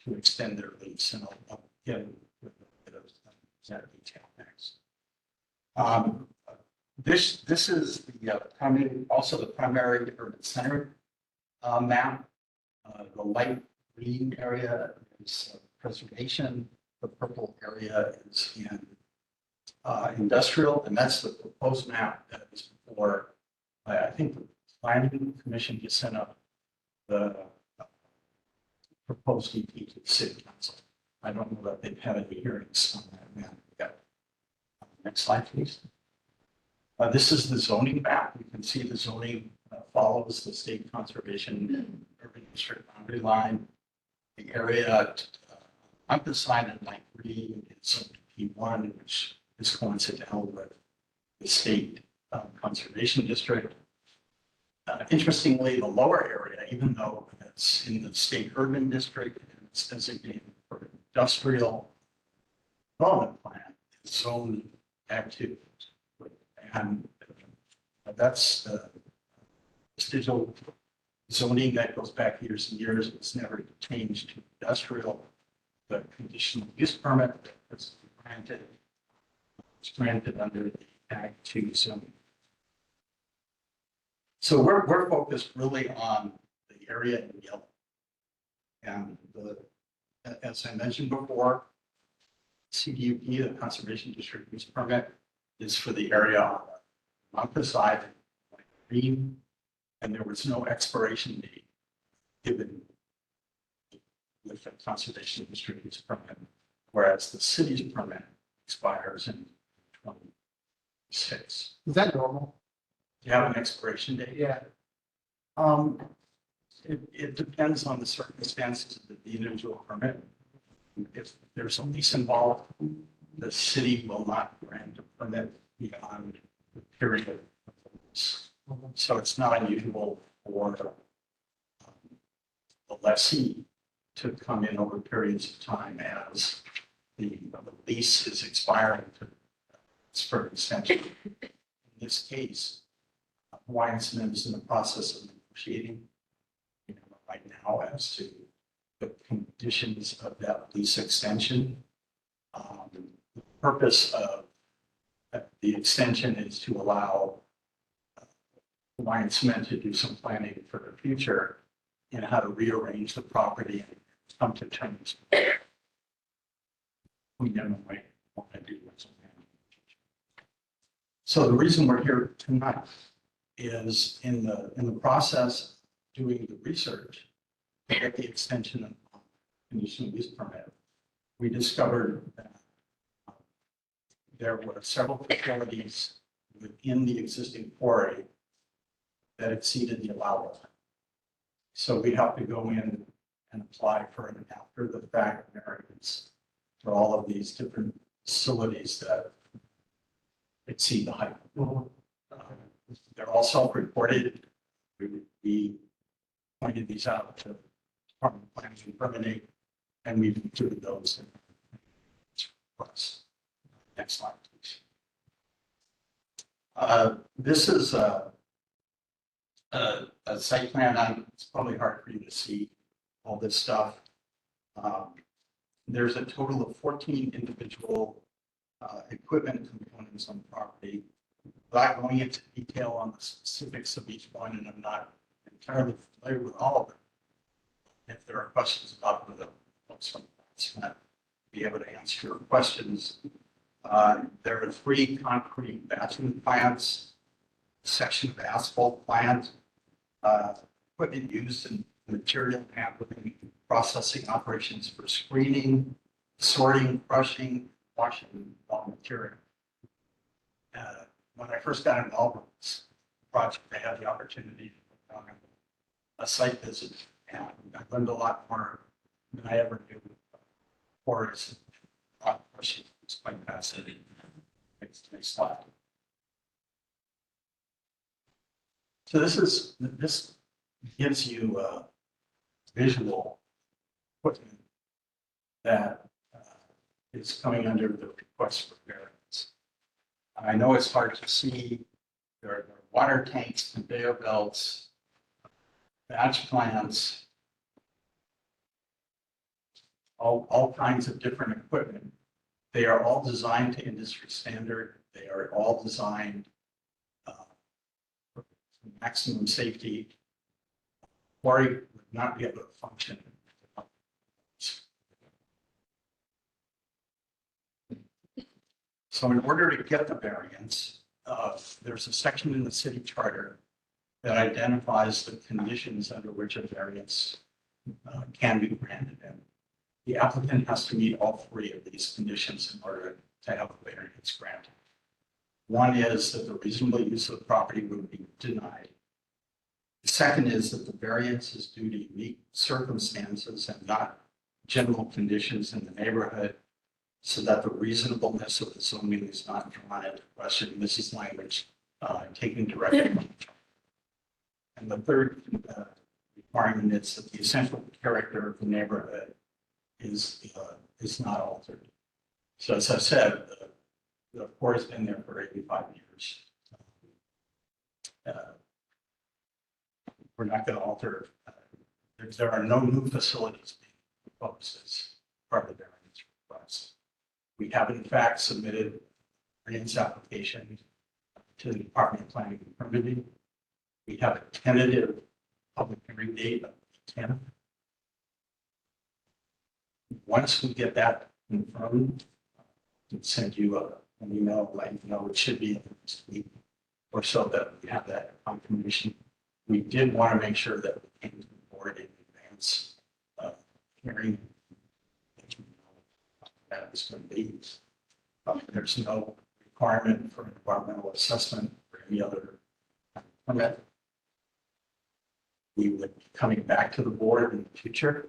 to extend their lease, and I'll get into a bit of that detail next. This is the also the primary urban center map. The light green area is preservation. The purple area is in industrial, and that's the proposed map that was before. I think the planning commission just sent up the proposed EP to the city council. I don't know that they've had any hearings on that map yet. Next slide, please. This is the zoning map. You can see the zoning follows the state conservation urban district boundary line. The area undecided light green is zone P1, which is coincidental with the state conservation district. Interestingly, the lower area, even though it's in the state urban district, and it's designated for industrial development plan, is zoned active. And that's the digital zoning that goes back years and years. It's never changed to industrial. The conditional use permit was granted. It's granted under the Ag 2 zoning. So we're focused really on the area in yellow. And as I mentioned before, CDUP, the Conservation District Use Permit, is for the area on the mountain side, like green, and there was no expiration date given with the Conservation District Use Permit, whereas the city's permit expires in 2026. Is that normal? Do you have an expiration date? Yeah. It depends on the circumstances of the individual permit. If there's a lease involved, the city will not grant a permit beyond the period of the lease. So it's not unusual for the lessee to come in over periods of time as the lease is expiring for extension. In this case, Hawaiian Cement is in the process of negotiating right now as to the conditions of that lease extension. The purpose of the extension is to allow Hawaiian Cement to do some planning for the future and how to rearrange the property and come to terms. We never might want to do what's. So the reason we're here tonight is in the process of doing the research to get the extension of conditional use permit, we discovered that there were several facilities within the existing quarry that exceeded the allowable. So we have to go in and apply for an after the fact variance for all of these different facilities that exceed the height. They're all self-reported. We pointed these out to Department of Planning and Permitting, and we've included those in the request. Next slide, please. This is a site plan. It's probably hard for you to see all this stuff. There's a total of 14 individual equipment components on the property. Without going into detail on the specifics of each one, and I'm not entirely familiar with all of them. If there are questions about the folks from Cement, be able to answer your questions. There are 3 concrete batching plants, a section of asphalt plant, equipment used in material handling, processing operations for screening, sorting, crushing, washing raw material. When I first got involved with this project, I had the opportunity to put on a site visit, and I learned a lot more than I ever knew. Quarries, crushing, it's quite fascinating. Next slide. So this gives you a visual equipment that is coming under the request for variance. I know it's hard to see. There are water tanks, conveyor belts, batch plants, all kinds of different equipment. They are all designed to industry standard. They are all designed for maximum safety. Quarry would not be able to function. So in order to get the variance, there's a section in the city charter that identifies the conditions under which a variance can be granted. And the applicant has to meet all three of these conditions in order to have a variance granted. One is that the reasonable use of the property would be denied. The second is that the variance is due to unique circumstances and not general conditions in the neighborhood, so that the reasonableness of the zoning is not drawn into question. This is language taken directly from the charter. And the third requirement is that the essential character of the neighborhood is not altered. So as I said, the port has been there for 85 years. We're not going to alter. There are no new facilities being proposed as part of the variance request. We have in fact submitted a variance application to the Department of Planning and Permitting. We have a tentative public hearing date of the 10th. Once we get that confirmed, we'll send you an email letting you know it should be in the next week or so that we have that confirmation. We did want to make sure that we came to the board in advance of hearing that was going to be. There's no requirement for environmental assessment or any other permit. We would be coming back to the board in the future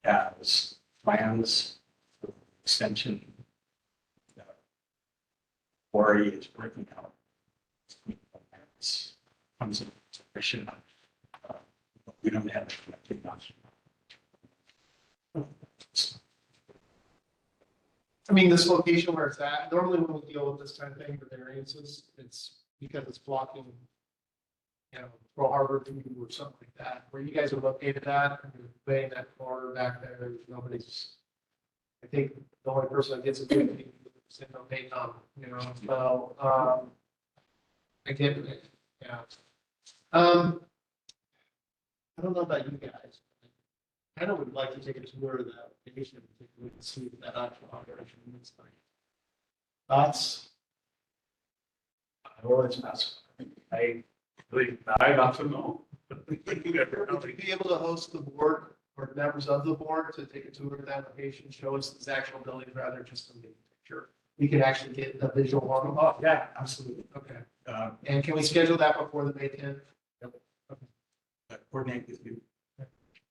as plans for extension. Quarry is working out. Comes into fruition. We don't have it. I mean, this location where it's at, normally when we deal with this kind of thing for variances, it's because it's blocking, Pearl Harbor or something like that, where you guys are located at, laying that corner back there, nobody's, I think the only person that gets it is no pay so, I get it, yeah. I don't know about you guys. I kind of would like to take a tour of that location and see what that actual operation looks like. Thoughts? I always ask. I got to know. Would you be able to host the board or members of the board to take a tour of that location, show us this actual building rather than just a picture? We can actually get a visual on them. Oh, yeah, absolutely. Okay. And can we schedule that before the May 10th? Yep. Okay. Coordinate with you.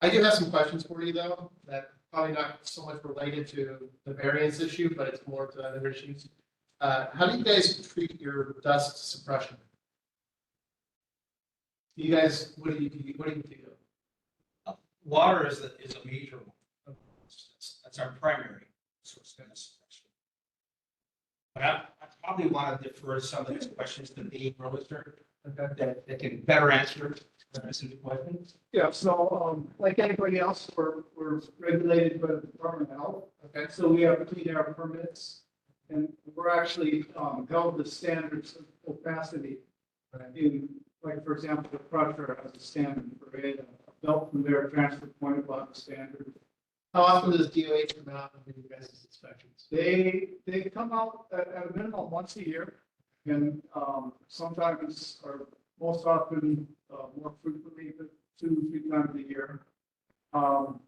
I do have some questions for you though, that probably not so much related to the variance issue, but it's more to other issues. How do you guys treat your dust suppression? You guys, what do you do? Water is a major one. That's our primary source of suppression. But I probably want to defer some of these questions to Dave Rolister, that can better answer the questions. Yeah, so, like anybody else, we're regulated by the Department of Health. Okay. So we have clean air permits, and we're actually, held to standards of opacity. In, like, for example, the crusher has a standard for it, a belt conveyor transfer point above the standard. How often does DOH come out and do you guys' inspections? They come out at a minimum once a year, and, sometimes, or most often, more frequently, 2-3 times a year.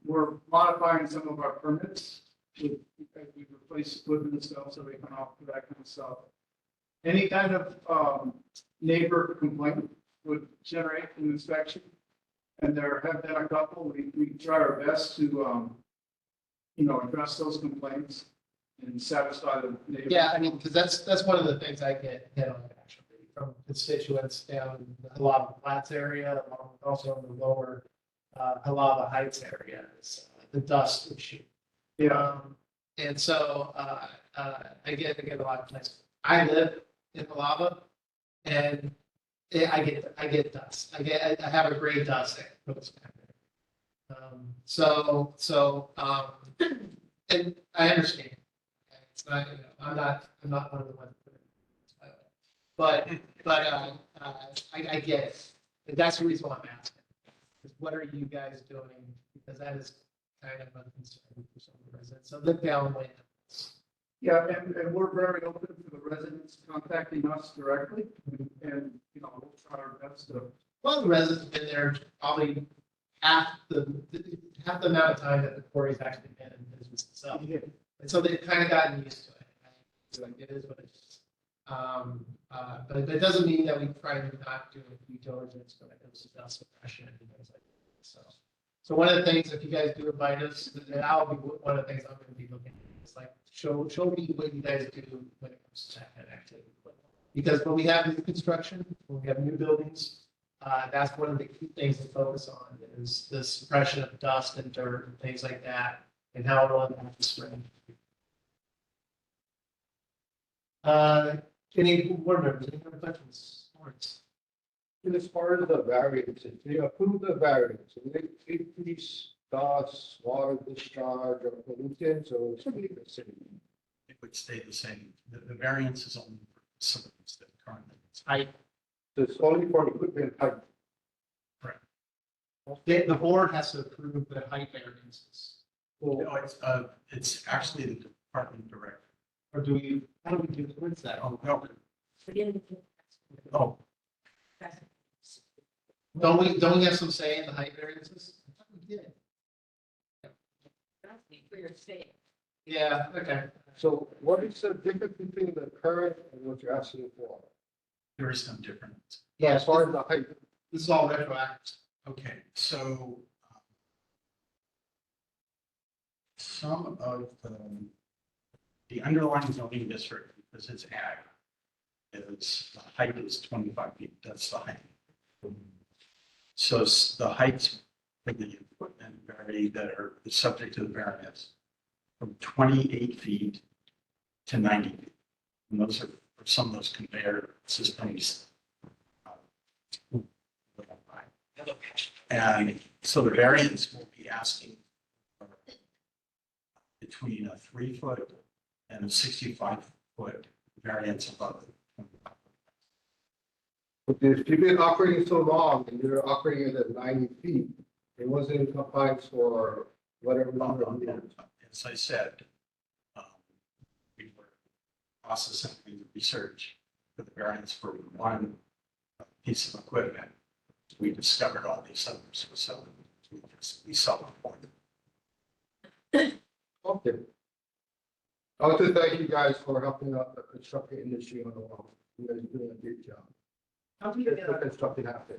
We're modifying some of our permits because we replace equipment and stuff, so they come out for that kind of stuff. Any kind of neighbor complaint would generate an inspection, and there have been a couple. We try our best to address those complaints. and satisfy the neighbors. Yeah, I mean, because that's one of the things I get hit on actually from constituents down in the Halava Flats area, along with also in the lower Halava Heights area, is the dust issue. And so I get a lot of places. I live in Halava, and I get dust. I have a gray dust that goes back there. And I understand. It's not, I'm not one of the ones. But I get it. And that's the reason why I'm asking. Is what are you guys doing? Because that is kind of a concern for some of the residents. So look down way. Yeah, and we're very open to the residents contacting us directly, and, you know, we'll try our best to. Well, the residents have been there probably half the amount of time that the quarry's actually been in business itself. And so they've kind of gotten used to it. It's like, it is what it is. But that doesn't mean that we try to not do due diligence when it comes to dust suppression and things like that. So one of the things, if you guys do invite us, that'll be one of the things I'm going to be looking at. It's like, show me what you guys do when it comes to that kind of activity. Because when we have new construction, when we have new buildings, that's one of the key things to focus on is the suppression of dust and dirt and things like that, and how it will impact the spring. Any board members, any other questions? And as far as the variance, if they approve the variance, will they increase dust, water discharge, or pollutants, or should be the same? It would stay the same. The variance is only for facilities that currently. Height. So it's only for equipment height. Correct. The board has to approve the height variances. No, it's actually the department director. Or do we, how do we do, what's that? Oh, no. Oh, Don't we have some say in the height variances? I thought we did. For your state. Yeah, okay. So what is the difference between the current and what you're asking for? there is some difference. Yeah, As far as the height. This is all retroactive. Okay, so some of the underlying zoning district, because it's ag, is the height is 25 feet. That's the height. So the heights for the equipment vary that are subject to the variance from 28 feet to 90 feet. And those are some of those conveyor systems. And so the variance will be asking for between a 3-foot and a 65-foot variance above it. But if you've been operating so long and you're operating at 90 feet, it wasn't in compliance for whatever number of years. As I said, we were processing the research for the variance for one piece of equipment. We discovered all these others, so we saw the point. Okay. I want to thank you guys for helping out the construction industry on the wall. You guys are doing a great job. How many, Get the construction happen.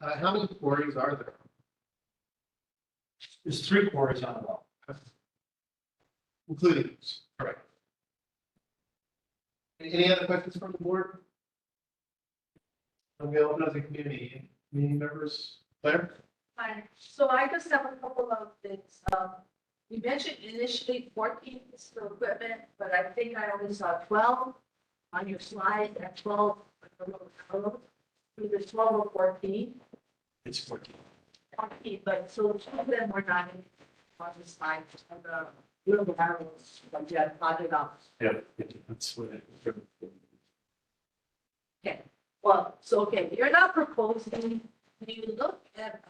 how many quarries are there? There's 3 quarries on the wall. Including these. Correct. Any other questions from the board? I'm going to open up the community. Meeting members, Claire? Hi, so I just have a couple of things. You mentioned initially 14 pieces of equipment, but I think I only saw 12 on your slide at 12. Either 12 or 14. It's 14. 14, but so 2 of them were not on the slide. And the little arrows, but you had plotted up. Yeah, that's what it. Okay, well, so, okay, you're not proposing, when you look at,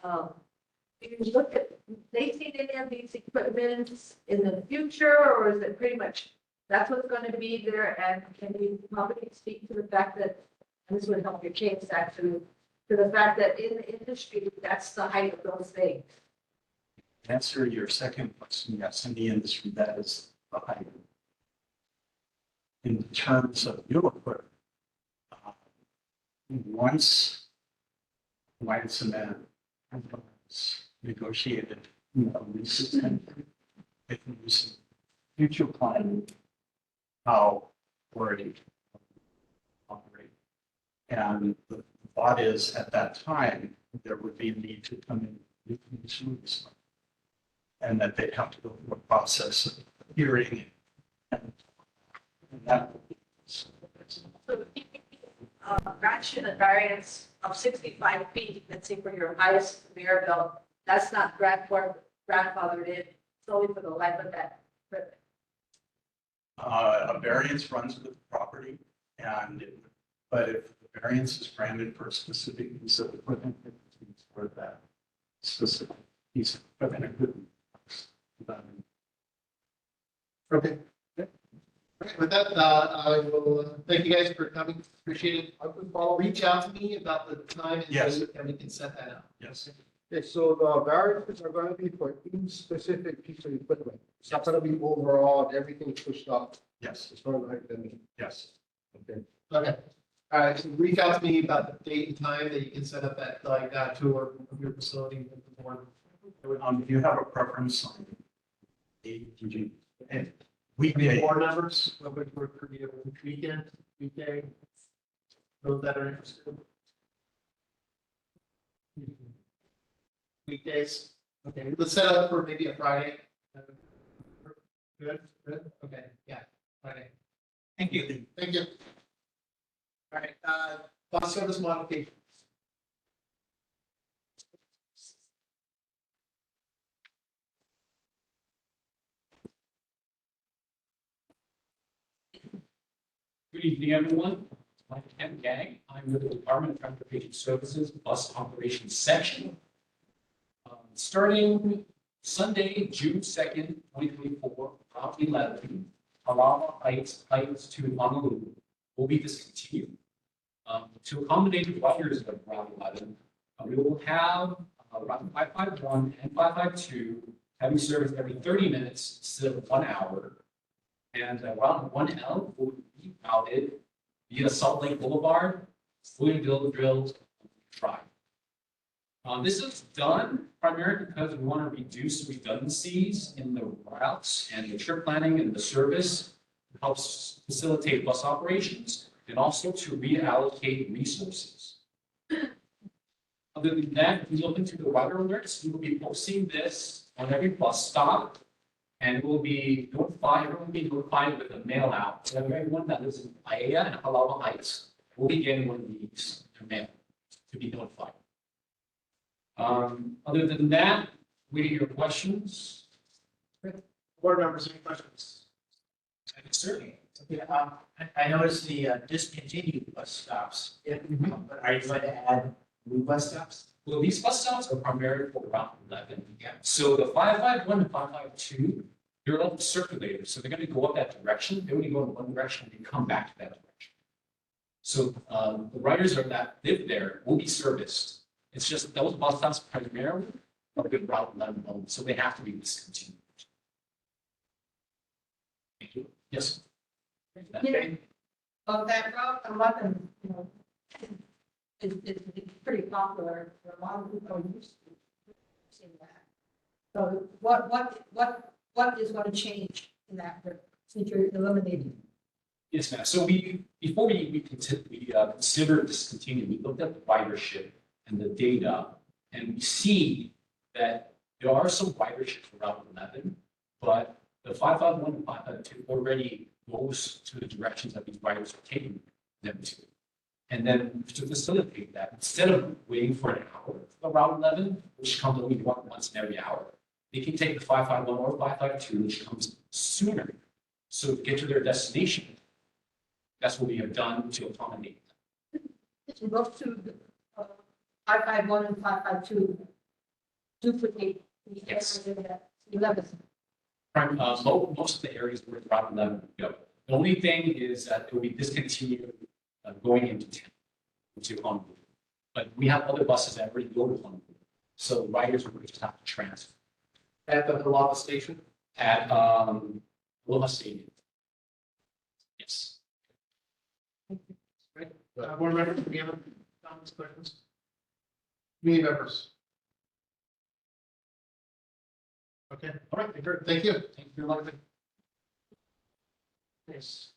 placing any of these equipments in the future, or is it pretty much, that's what's going to be there, and can you probably speak to the fact that, and this would help your case actually, to the fact that in the industry, that's the height of those things? Answer your second question, yes, in the industry, that is the height. In terms of new equipment, once white cement was negotiated, leases and it was future plan, how we're to operate. And the thought is at that time, there would be a need to come in with consumers. And that they'd have to go through a process of hearing. And that Grant you the variance of 65 feet, let's say for your highest rear build, that's not grandfathered in, solely for the life of that. a variance runs with the property but if the variance is granted for a specific piece of equipment, it's for that specific piece of equipment. It could be Okay. All right, with that, I will thank you guys for coming. Appreciate it. Reach out to me about the time and Yes. date, and we can set that up. Yes. Okay, so the variances are gonna be for each specific piece of equipment. It's not gonna be overall, everything pushed up. Yes. It's not like that. Yes. Okay. Okay. All right, so reach out to me about the date and time that you can set up that, like, that tour of your facility with the board. Do you have a preference on ATG? And Weekday board members, what would work for you, weekend, weekday? Those that are interested. Weekdays, okay, let's set up for maybe a Friday. Good, okay, yeah, Friday. Thank you. Thank you. All right, bus service modification. Good evening, everyone. I'm Ken Gang. I'm with the Department of Transportation Services Bus Operations Section. Starting Sunday, June 2nd, 2024, Route 11, Aiea Heights to Honolulu will be discontinued. To accommodate the riders of Route 11, we will have Route 551 and 552 having service every 30 minutes instead of 1 hour. And Route 1L will be routed via Salt Lake Boulevard, Williamsville Drive. This is done primarily because we want to reduce redundancies in the routes and the trip planning and the service. It helps facilitate bus operations and also to reallocate resources. Other than that, if you look into the rider alerts, we will be posting this on every bus stop. And we'll be notified, everyone will be notified with a mail out. So everyone that lives in Aiea and Halawa Heights will be getting one of these in mail to be notified. Other than that, waiting your questions. Board members, any questions? Certainly. Yeah, I noticed the discontinued bus stops. But are you going to add new bus stops? Well, these bus stops are primarily for Route 11. Yeah. So the 551 and 552, they're like circulators. So they're going to go up that direction. They only go in one direction and come back to that direction. So the riders that live there will be serviced. It's just those bus stops primarily are good Route 11 only. So they have to be discontinued. Thank you. Yes. Of that Route 11, you know, it's pretty popular. A lot of people are used to seeing that. So what is going to change in that since you're eliminating? Yes, ma'am. So before we considered discontinuing, we looked at the ridership and the data, and we see that there are some ridership for Route 11, but the 551 and 552 already goes to the directions that these riders are taking them to. And then to facilitate that, instead of waiting for an hour for Route 11, which comes only once in every hour, they can take the 551 or 552, which comes sooner. So to get to their destination, that's what we have done to accommodate them. So those two, 551 and 552 duplicate the Yes. area that 11. Most of the areas where Route 11 would go. The only thing is that it will be discontinued going into town, to Honolulu. But we have other buses that already go to Honolulu. So riders will just have to transfer. At the Halawa station? At Aloha Stadium. Yes. Right. Board members, do you have comments, questions? Community members? Okay, all right, thank you. Thank you very much. Yes,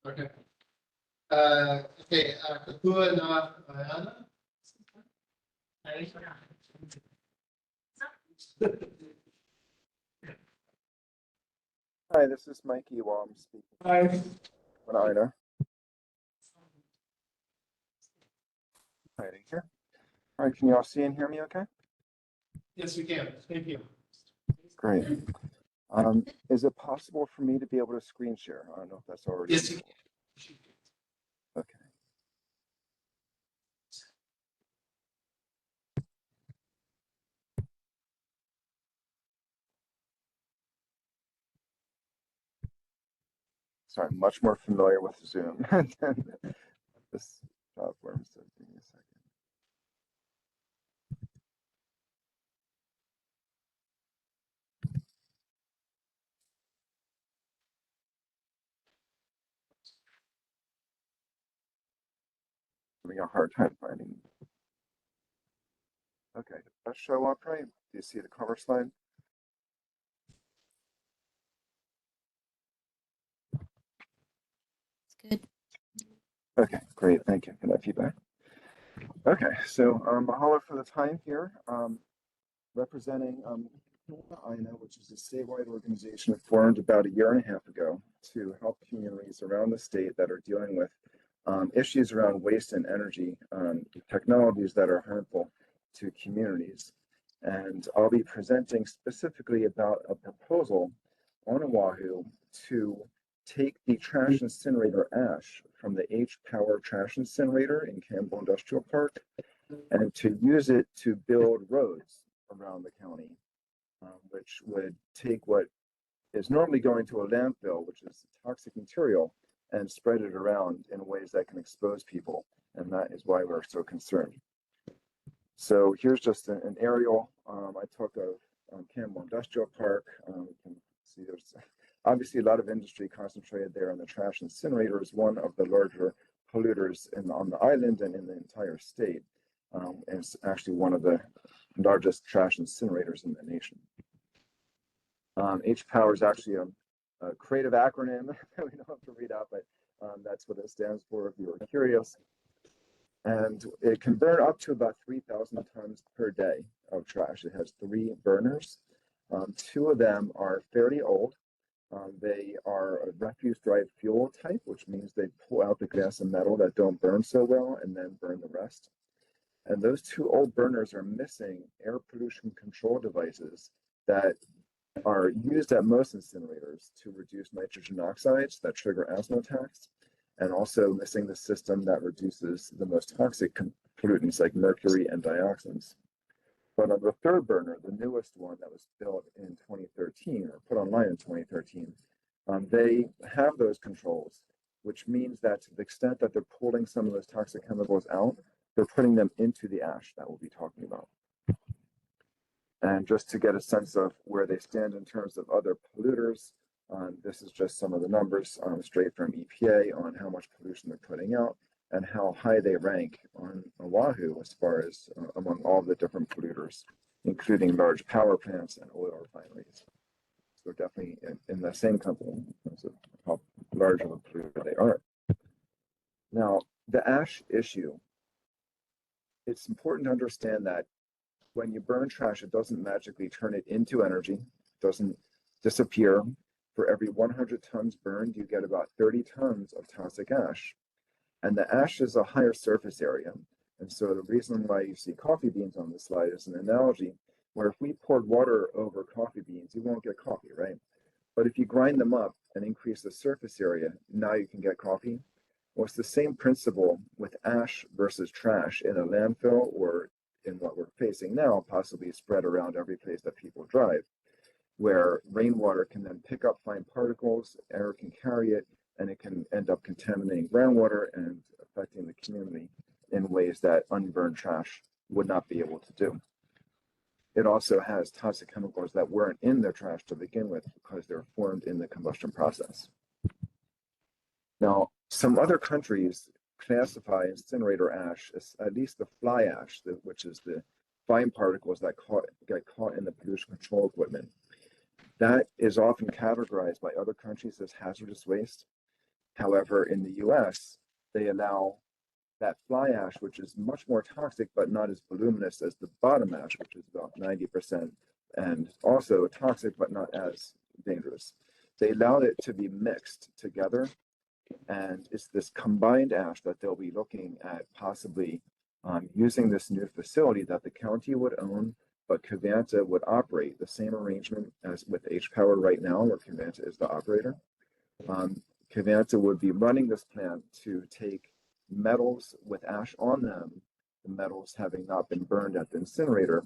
Okay. Okay, Kakua na Ayana. Hi, this is Mikey while I'm speaking. Hi. Ina. Hiding here. All right, can you all see and hear me okay? Yes, we can. Thank you. Great. Is it possible for me to be able to screen share? I don't know if that's already. Yes, you can. Okay. Sorry, I'm much more familiar with Zoom than this platform, so give me a second. Having a hard time finding. Okay, did that show up right? Do you see the cover slide? It's good. Okay, great. Thank you for that feedback. Okay, so mahalo for the time here. Representing Aiea, which is a statewide organization formed about 1.5 years ago to help communities around the state that are dealing with issues around waste and energy technologies that are harmful to communities. And I'll be presenting specifically about a proposal on Oahu to take the trash incinerator ash from the H Power trash incinerator in Campbell Industrial Park and to use it to build roads around the county, which would take what is normally going to a landfill, which is toxic material, and spread it around in ways that can expose people. And that is why we're so concerned. So here's just an aerial I took of Campbell Industrial Park. You can see there's obviously a lot of industry concentrated there, and the trash incinerator is one of the larger polluters on the island and in the entire state. And it's actually one of the largest trash incinerators in the nation. H Power is actually a creative acronym that we don't have to read out, but that's what it stands for if you were curious. And it can burn up to about 3,000 tons per day of trash. It has 3 burners. 2 of them are fairly old. They are a refuse drive fuel type, which means they pull out the gas and metal that don't burn so well and then burn the rest. And those 2 old burners are missing air pollution control devices that are used at most incinerators to reduce nitrogen oxides that trigger asthma attacks, and also missing the system that reduces the most toxic pollutants like mercury and dioxins. But on the 3rd burner, the newest one that was built in 2013 or put online in 2013, they have those controls, which means that to the extent that they're pulling some of those toxic chemicals out, they're putting them into the ash that we'll be talking about. And just to get a sense of where they stand in terms of other polluters, this is just some of the numbers straight from EPA on how much pollution they're putting out and how high they rank on Oahu as far as among all the different polluters, including large power plants and oil refineries. So they're definitely in the same company in terms of how large of a polluter they are. Now, the ash issue, it's important to understand that when you burn trash, it doesn't magically turn it into energy, it doesn't disappear. For every 100 tons burned, you get about 30 tons of toxic ash. And the ash is a higher surface area. And so the reason why you see coffee beans on this slide is an analogy where if we poured water over coffee beans, you won't get coffee, right? But if you grind them up and increase the surface area, now you can get coffee. Well, it's the same principle with ash versus trash in a landfill or in what we're facing now, possibly spread around every place that people drive, where rainwater can then pick up fine particles, air can carry it, and it can end up contaminating groundwater and affecting the community in ways that unburned trash would not be able to do. It also has toxic chemicals that weren't in their trash to begin with because they're formed in the combustion process. Now, some other countries classify incinerator ash as at least the fly ash, which is the fine particles that get caught in the pollution control equipment. That is often categorized by other countries as hazardous waste. However, in the US, they allow that fly ash, which is much more toxic but not as voluminous as the bottom ash, which is about 90%, and also toxic but not as dangerous. They allowed it to be mixed together, and it's this combined ash that they'll be looking at possibly using this new facility that the county would own, but Covanta would operate the same arrangement as with H-Power right now, where Covanta is the operator. Covanta would be running this plant to take metals with ash on them, the metals having not been burned at the incinerator,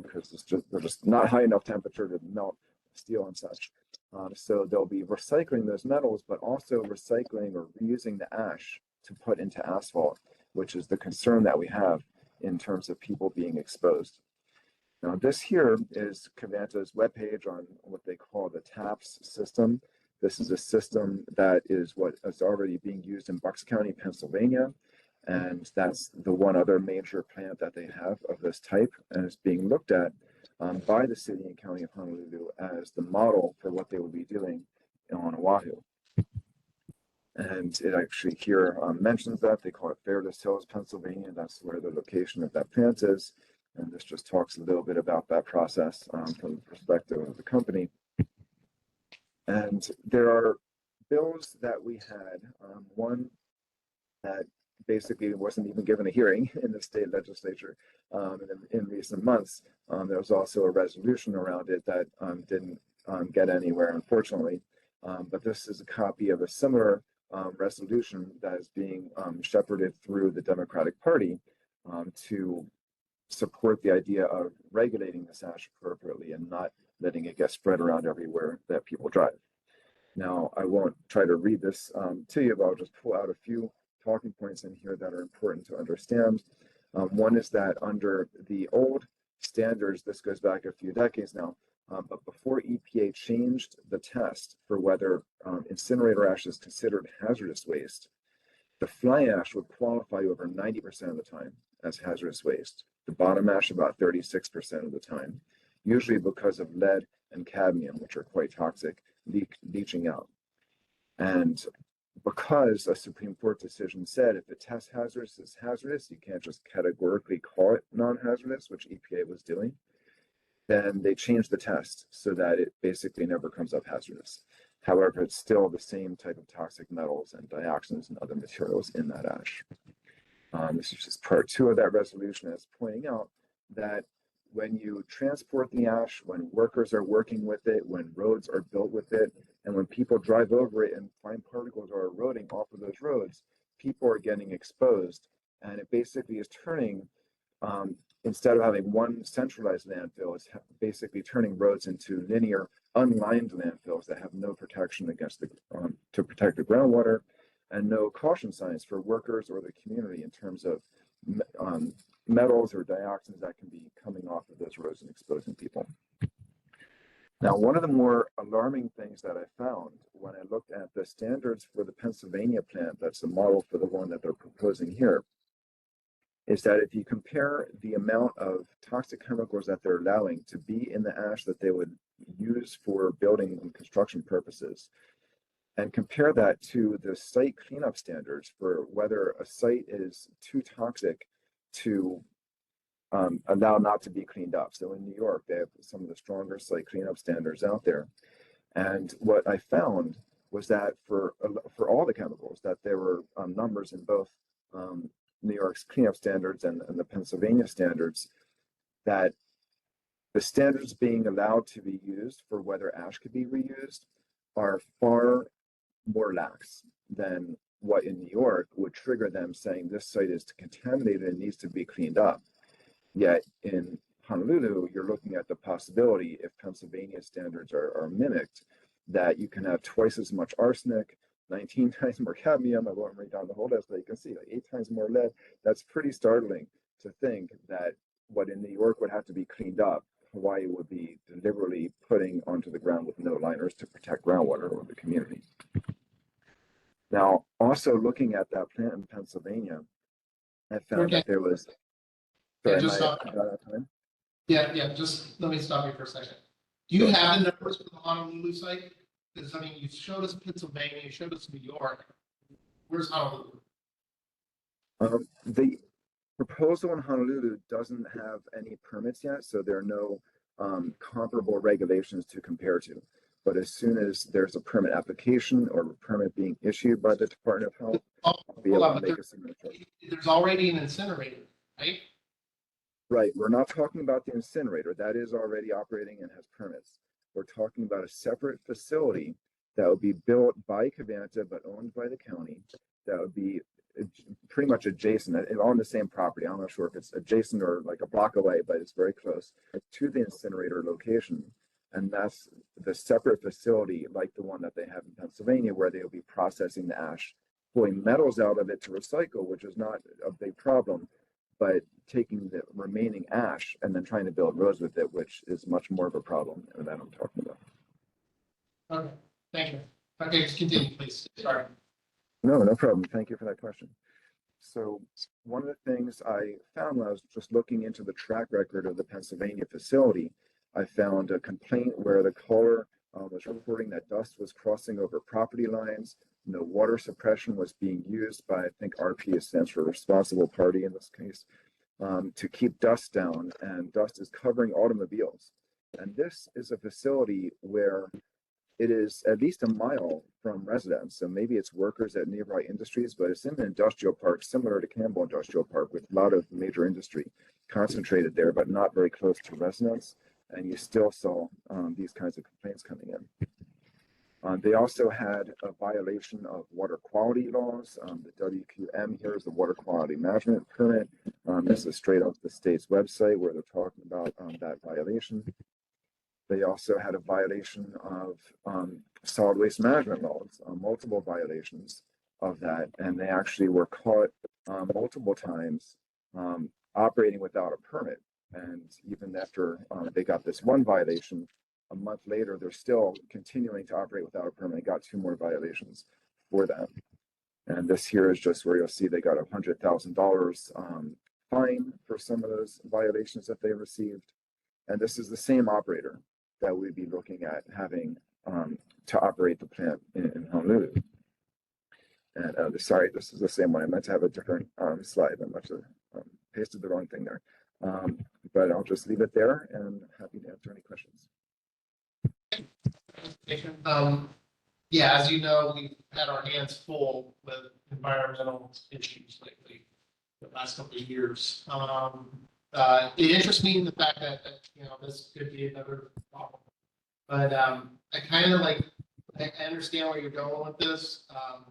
because they're just not high enough temperature to melt steel and such. So they'll be recycling those metals, but also recycling or reusing the ash to put into asphalt, which is the concern that we have in terms of people being exposed. Now, this here is Covanta's webpage on what they call the TAPS system. This is a system that is what is already being used in Bucks County, Pennsylvania, and that's the one other major plant that they have of this type, and it's being looked at by the city and county of Honolulu as the model for what they will be doing on Oahu. And it actually here mentions that they call it Fairless Hills, Pennsylvania. That's where the location of that plant is. And this just talks a little bit about that process from the perspective of the company. And there are bills that we had, one that basically wasn't even given a hearing in the state legislature in recent months. There was also a resolution around it that didn't get anywhere, unfortunately. But this is a copy of a similar resolution that is being shepherded through the Democratic Party to support the idea of regulating this ash appropriately and not letting it get spread around everywhere that people drive. Now, I won't try to read this to you, but I'll just pull out a few talking points in here that are important to understand. One is that under the old standards, this goes back a few decades now, but before EPA changed the test for whether incinerator ash is considered hazardous waste, the fly ash would qualify over 90% of the time as hazardous waste. The bottom ash about 36% of the time, usually because of lead and cadmium, which are quite toxic, leaching out. And because a Supreme Court decision said if the test hazardous is hazardous, you can't just categorically call it non-hazardous, which EPA was doing, then they changed the test so that it basically never comes up hazardous. However, it's still the same type of toxic metals and dioxins and other materials in that ash. This is just part 2 of that resolution, is pointing out that when you transport the ash, when workers are working with it, when roads are built with it, and when people drive over it and fine particles are eroding off of those roads, people are getting exposed. And it basically is turning, instead of having one centralized landfill, it's basically turning roads into linear, unlined landfills that have no protection against the, to protect the groundwater, and no caution signs for workers or the community in terms of metals or dioxins that can be coming off of those roads and exposing people. Now, one of the more alarming things that I found when I looked at the standards for the Pennsylvania plant, that's the model for the one that they're proposing here, is that if you compare the amount of toxic chemicals that they're allowing to be in the ash that they would use for building and construction purposes, and compare that to the site cleanup standards for whether a site is too toxic to allow not to be cleaned up. So in New York, they have some of the stronger site cleanup standards out there. And what I found was that for all the chemicals, that there were numbers in both New York's cleanup standards and the Pennsylvania standards, that the standards being allowed to be used for whether ash could be reused are far more lax than what in New York would trigger them saying this site is contaminated and needs to be cleaned up. Yet in Honolulu, you're looking at the possibility, if Pennsylvania standards are mimicked, that you can have twice as much arsenic, 19 times more cadmium. I won't read down the whole list, but you can see like 8 times more lead. That's pretty startling to think that what in New York would have to be cleaned up, Hawaii would be deliberately putting onto the ground with no liners to protect groundwater or the community. Now, Also, looking at that plant in Pennsylvania, I found that there was. Yeah, Sorry, just am I stop. out of time? Yeah, just let me stop you for a second. Do you Sure. have the numbers for the Honolulu site? Because, I mean, you showed us Pennsylvania, you showed us New York. Where's Honolulu? The proposal in Honolulu doesn't have any permits yet, so there are no comparable regulations to compare to. But as soon as there's a permit application or a permit being issued by the Department of Health, I'll be Hold able on, to but make a signature. there's already an incinerator, right? Right, we're not talking about the incinerator. That is already operating and has permits. We're talking about a separate facility that would be built by Cavanta but owned by the county. That would be pretty much adjacent on the same property. I'm not sure if it's adjacent or like a block away, but it's very close to the incinerator location. And that's the separate facility like the one that they have in Pennsylvania, where they'll be processing the ash, pulling metals out of it to recycle, which is not a big problem, but taking the remaining ash and then trying to build roads with it, which is much more of a problem that I'm talking about. Okay, thank you. Okay, just continue, please. Sorry. No, no problem. Thank you for that question. So one of the things I found when I was just looking into the track record of the Pennsylvania facility, I found a complaint where the caller was reporting that dust was crossing over property lines. No water suppression was being used by, I think RP stands for responsible party in this case, to keep dust down, and dust is covering automobiles. And this is a facility where it is at least a mile from residents. So maybe it's workers at nearby industries, but it's in an industrial park similar to Campbell Industrial Park with a lot of major industry concentrated there, but not very close to residents. And you still saw these kinds of complaints coming in. They also had a violation of water quality laws. The WQM here is the Water Quality Management Permit. This is straight off the state's website where they're talking about that violation. They also had a violation of solid waste management laws, multiple violations of that, and they actually were caught multiple times operating without a permit. And even after they got this one violation, a month later, they're still continuing to operate without a permit. They got 2 more violations for that. And this here is just where you'll see they got $100,000 fine for some of those violations that they received. And this is the same operator that we'd be looking at having to operate the plant in Honolulu. And sorry, this is the same one. I meant to have a different slide. I must have pasted the wrong thing there. But I'll just leave it there and happy to answer any questions. Yeah, as you know, we've had our hands full with environmental issues lately, the last couple of years. It interests me in the fact that this could be another problem. But I kind of like, I understand where you're going with this,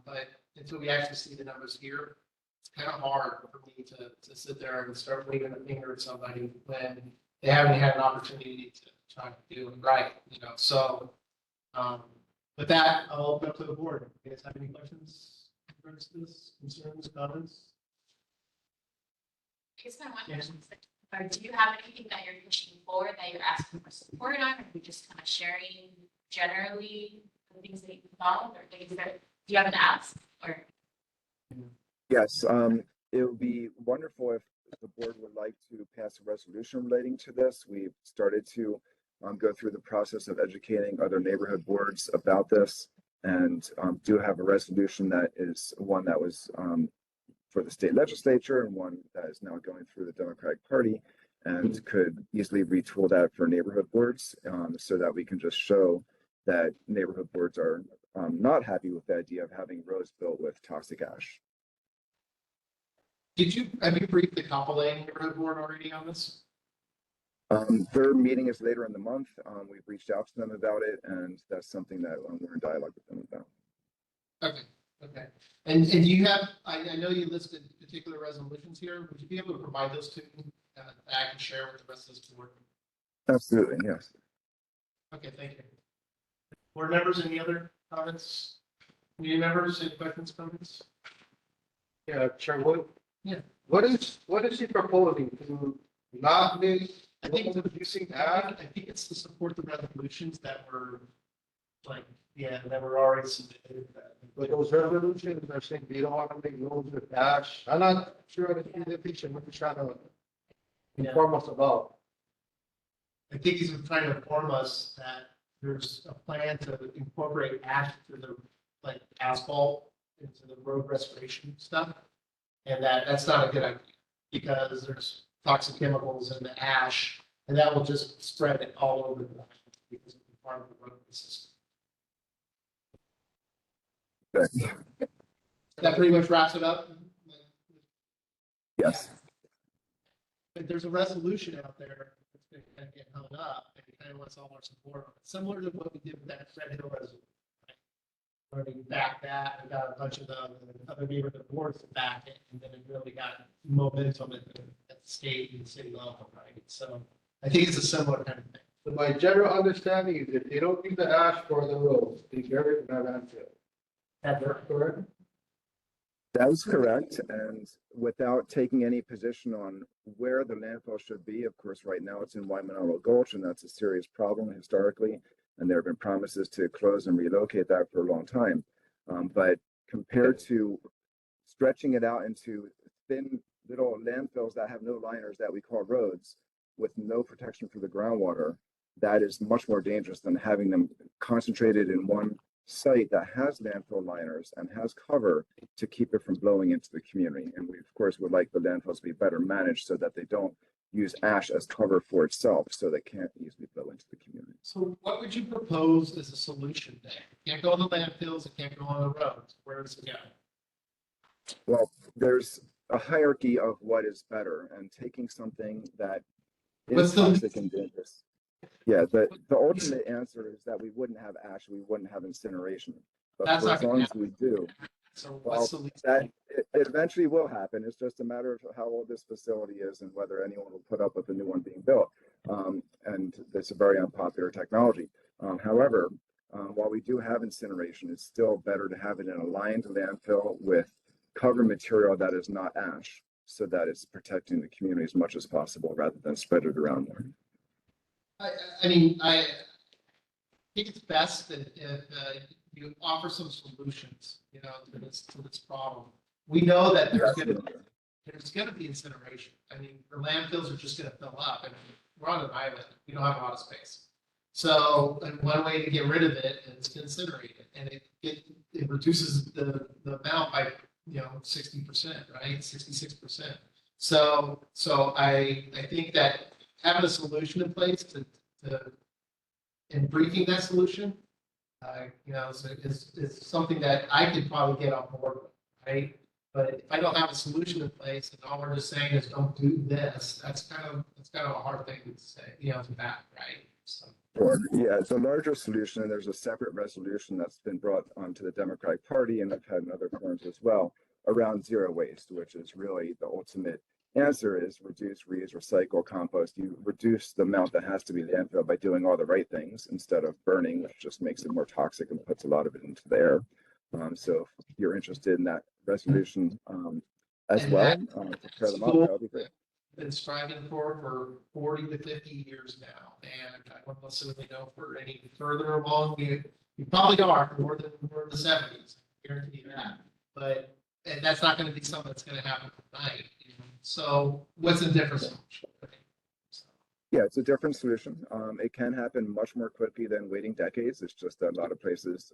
but until we actually see the numbers here, it's kind of hard for me to sit there and start waving a finger at somebody when they haven't had an opportunity to try to do it right, So with that, I'll open up to the board. You guys have any questions, regards to this, concerns, comments? Here's my one question. Or do you have anything that you're pushing forward that you're asking for support on, or you're just kind of sharing generally the things that you found, or things that do you have an ask or? Yes, it would be wonderful if the board would like to pass a resolution relating to this. We've started to go through the process of educating other neighborhood boards about this, and do have a resolution that is one that was for the state legislature and one that is now going through the Democratic Party, and could easily retool that for neighborhood boards so that we can just show that neighborhood boards are not happy with the idea of having roads built with toxic ash. Have you briefed the Kapolei neighborhood board already on this? Their meeting is later in the month. We've reached out to them about it, and that's something that we're in dialogue with them about. Okay. And do you have, I know you listed particular resolutions here. Would you be able to provide those to me that I can share with the rest of this board? Absolutely, yes. Okay, thank you. Board members, any other comments? Community members, any questions, comments? Yeah, Chair, Yeah. what is he proposing to not make I think using ash? I think it's to support the resolutions that were like Yeah, that were already submitted. But those resolutions are saying they don't want to make roads with ash. I'm not sure of the definition, what you're trying to inform us about. I think he's trying to inform us that there's a plan to incorporate ash to the, like, asphalt into the road restoration stuff. And that's not a good idea, because there's toxic chemicals in the ash, and that will just spread it all over the land because of the part of the road system. That pretty much wraps it up. Yes. But there's a resolution out there that's going to kind of get held up, and it kind of wants all our support on it, similar to what we did with that Red Hill resolution. Where we backed that, and got a bunch of the other neighborhood boards to back it, and then it really got momentum at the state and city level, right? So I think it's a similar kind of thing. So my general understanding is if they don't use the ash for the roads, they bury it in that landfill. That's correct? That is correct. And without taking any position on where the landfill should be, of course, right now it's in Waimanalo Gulch, and that's a serious problem historically. And there have been promises to close and relocate that for a long time. But compared to stretching it out into thin little landfills that have no liners that we call roads with no protection for the groundwater, that is much more dangerous than having them concentrated in one site that has landfill liners and has cover to keep it from blowing into the community. And we, of course, would like the landfills to be better managed so that they don't use ash as cover for itself, so they can't easily blow into the community. So what would you propose as a solution then? It can't go on the landfills, it can't go on the roads. Where does it go? Well, there's a hierarchy of what is better, and taking something that is toxic and dangerous. Yeah, the ultimate answer is that we wouldn't have ash, we wouldn't have incineration. But That's for not as long gonna as we do, So well, what's the least? that it eventually will happen. It's just a matter of how old this facility is and whether anyone will put up with the new one being built. And it's a very unpopular technology. However, while we do have incineration, it's still better to have it in a lined landfill with cover material that is not ash, so that it's protecting the community as much as possible rather than spread it around more. I mean, I think it's best that if you offer some solutions, you know, to this problem. We know that there's gonna be incineration. I mean, the landfills are just gonna fill up, and we're on an island. We don't have a lot of space. So, and one way to get rid of it is to incinerate it, and it reduces the amount by 60%, right? 66%. So I think that having a solution in place and briefing that solution, is something that I could probably get on board with, right? But if I don't have a solution in place and all we're just saying is don't do this, that's kind of a hard thing to say, to back, right? So. Sure. Yeah, it's a larger solution, and there's a separate resolution that's been brought onto the Democratic Party, and I've had in other forums as well, around zero waste, which is really the ultimate answer is reduce, reuse, recycle, compost. You reduce the amount that has to be landfill by doing all the right things instead of burning, which just makes it more toxic and puts a lot of it into the air. So if you're interested in that resolution as And well, that- to pair them up, that would be great. Been striving for 40 to 50 years now, and I don't necessarily know if we're any further along. We probably are more than the 70s, I guarantee you that. And that's not going to be something that's going to happen tonight. So what's the difference? Yeah, it's a different solution. It can happen much more quickly than waiting decades. It's just that a lot of places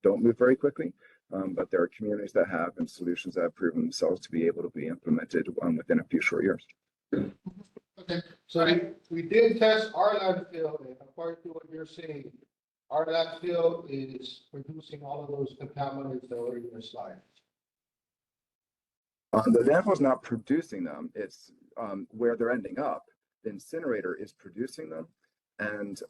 don't move very quickly, but there are communities that have and solutions that have proven themselves to be able to be implemented within a few short years. Okay. So we did test our landfill, and according to what you're saying, our landfill is producing all of those contaminants that were in your slide. The landfill is not producing them. It's where they're ending up. The incinerator is producing them. And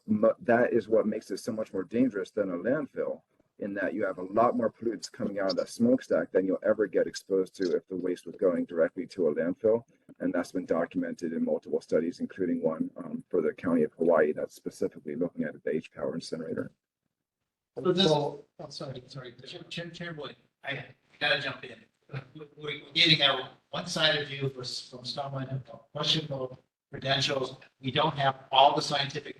that is what makes it so much more dangerous than a landfill, in that you have a lot more pollutants coming out of that smokestack than you'll ever get exposed to if the waste was going directly to a landfill. And that's been documented in multiple studies, including one for the county of Hawaii that's specifically looking at the H-Power incinerator. Sorry. Chairman, I gotta jump in. We're getting a one-sided view from someone questionable credentials. We don't have all the scientific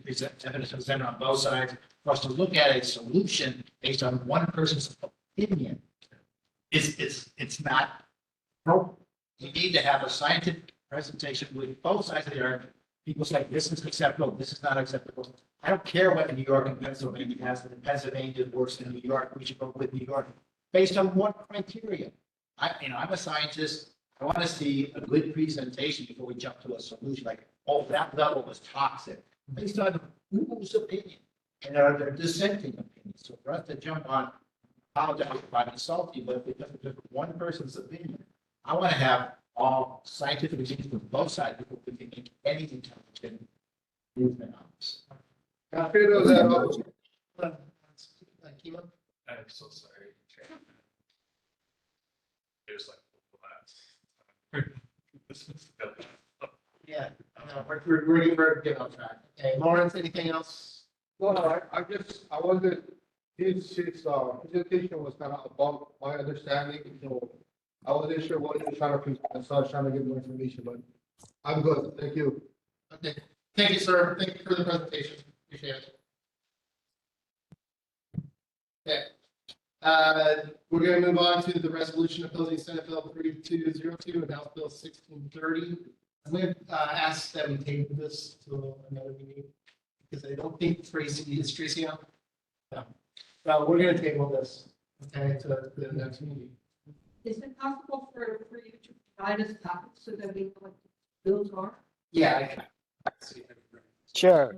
evidence presented on both sides. For us to look at a solution based on one person's opinion it's not appropriate. You need to have a scientific presentation with both sides of the argument. People say, this is acceptable, this is not acceptable. I don't care what New York and Pennsylvania has, but in Pennsylvania is worse than New York, we should go with New York. Based on what criteria? I'm a scientist, I want to see a good presentation before we jump to a solution, like, oh, that level was toxic. Based on whose opinion? And are there dissenting opinions? So for us to jump on, I'll I'm insulting, but because of just one person's opinion, I want to have all scientific opinions from both sides before we can make any intelligent movement on this. After that, I'm so sorry. There's like Yeah, no, we're getting ready to get on track. Okay, Lawrence, anything else? well, I wondered, his presentation was kind of above my understanding, so I wasn't sure what he was trying to present, so I was trying to get more information, but I'm good, thank you. Okay, thank you, sir. Thank you for the presentation. Appreciate it. Okay. We're going to move on to the resolution opposing Senate Bill 3202 and House Bill 1630. I'm going to ask that we table this to another meeting because I don't think Tracy on. No. Well, we're going to table this, okay, to the next meeting. Is it possible for you to provide us copies so that we know what the bills are? Yeah, I can. Chair,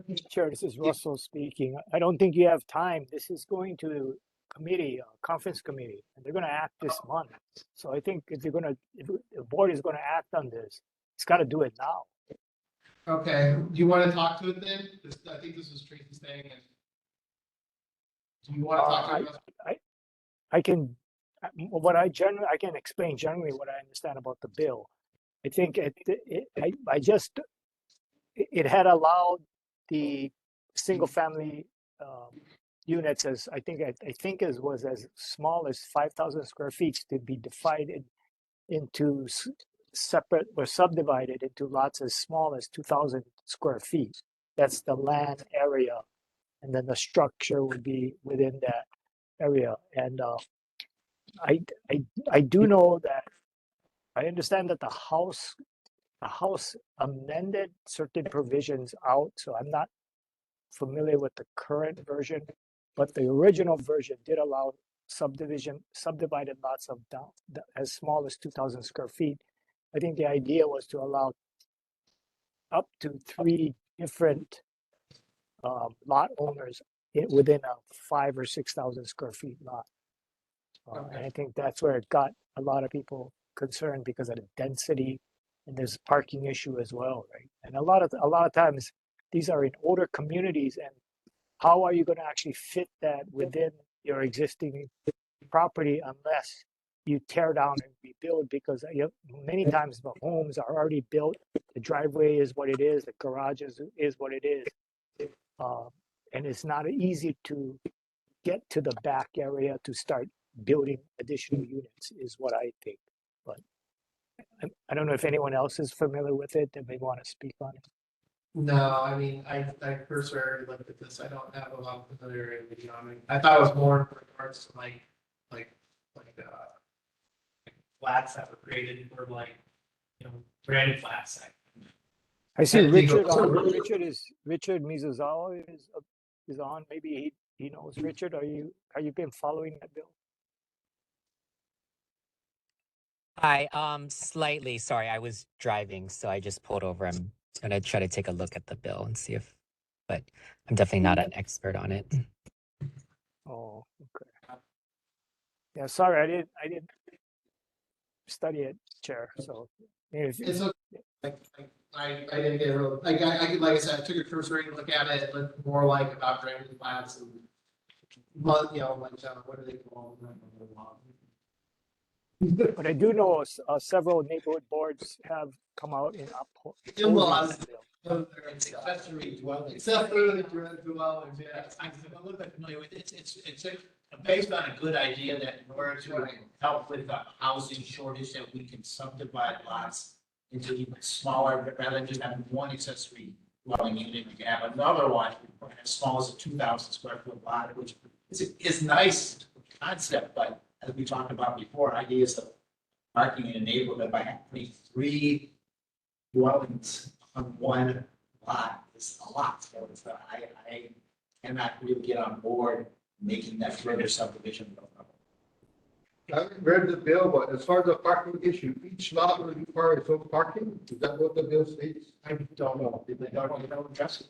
this is Russell speaking. I don't think you have time. This is going to committee, conference committee, and they're going to act this month. So I think if the board is going to act on this, it's got to do it now. Okay, do you want to talk to it then? I think this was Tracy's thing. And do you want to talk to it? I can, I can explain generally what I understand about the bill. I think it had allowed the single family units as I think it was as small as 5,000 square feet to be divided into separate or subdivided into lots as small as 2,000 square feet. That's the land area, and then the structure would be within that area. And I do know that I understand that the House amended certain provisions out, so I'm not familiar with the current version, but the original version did allow subdivided lots of down as small as 2,000 square feet. I think the idea was to allow up to 3 different lot owners within a 5,000 or 6,000 square feet lot. And I think that's where it got a lot of people concerned because of the density, and there's a parking issue as well, right? And a lot of times these are in older communities, and how are you going to actually fit that within your existing property unless you tear down and rebuild? Because many times the homes are already built, the driveway is what it is, the garage is what it is, and it's not easy to get to the back area to start building additional units, is what I think. But I don't know if anyone else is familiar with it and may want to speak on it. No, I mean, I personally already looked at this. I don't have a lot of familiarity on it. I thought it was more in regards to like flats that were created for brand flats. I see Richard on. Richard Mizuzawa is on. Maybe he knows. Richard, are you been following that bill? Hi, slightly. Sorry, I was driving, so I just pulled over. I'm gonna try to take a look at the bill and see but I'm definitely not an expert on it. Oh, okay. Yeah, sorry, I didn't study it, Chair. So It's okay. I didn't get real like I said, I took a cursory look at it. It looked more like about brand flats and what do they call them? But I do know several neighborhood boards have come out in opposing that bill. Accessory dwellings. Accessory dwellings, yeah. I'm a little bit familiar with it. It's based on a good idea that in order to help with the housing shortage, that we can subdivide lots into even smaller, rather than just having one accessory dwelling unit, you can have another one as small as a 2,000 square foot lot, which is nice concept, but as we talked about before, ideas of parking in a neighborhood by having 3 dwellings on one lot is a lot. So it's, I cannot really get on board making that further subdivision. I haven't read the bill, but as far as the parking issue, each lot will require its own parking? Is that what the bill states? I don't know. Did they don't address it?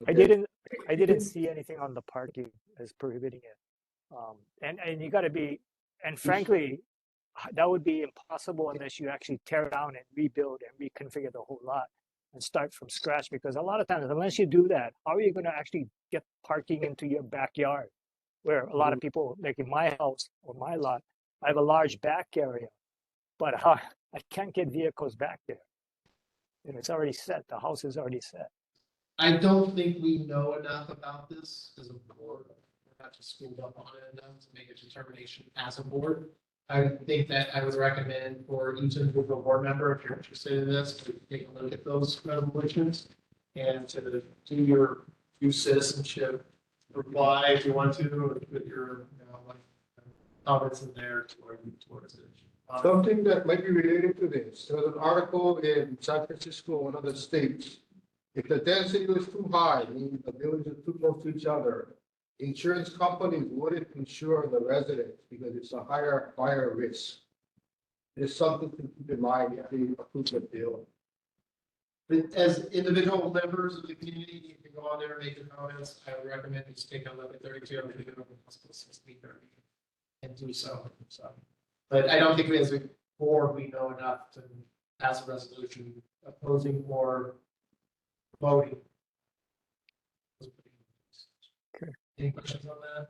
I didn't see anything on the parking as prohibiting it. And you got to be, and frankly, that would be impossible unless you actually tear down and rebuild and reconfigure the whole lot and start from scratch. Because a lot of times, unless you do that, how are you going to actually get parking into your backyard? Where a lot of people, like in my house or my lot, I have a large back area, but I can't get vehicles back there. And it's already set. The house is already set. I don't think we know enough about this as a board. We're not just schooled up on it enough to make a determination as a board. I think that I would recommend for each individual board member, if you're interested in this, to take a look at those resolutions and to do your due citizenship reply if you want to, or put your, like, comments in there towards it. Something that might be related to this, there was an article in San Francisco and other states. If the density was too high, meaning the buildings are too close to each other, insurance companies wouldn't insure the residents because it's a higher risk. It's something to keep in mind if they approve the bill. But as individual members of the community, you can go on there and make your comments. I would recommend you just take a look at 32 and do so. But I don't think we as a board, we know enough to pass a resolution opposing or voting. Okay. Any questions on that?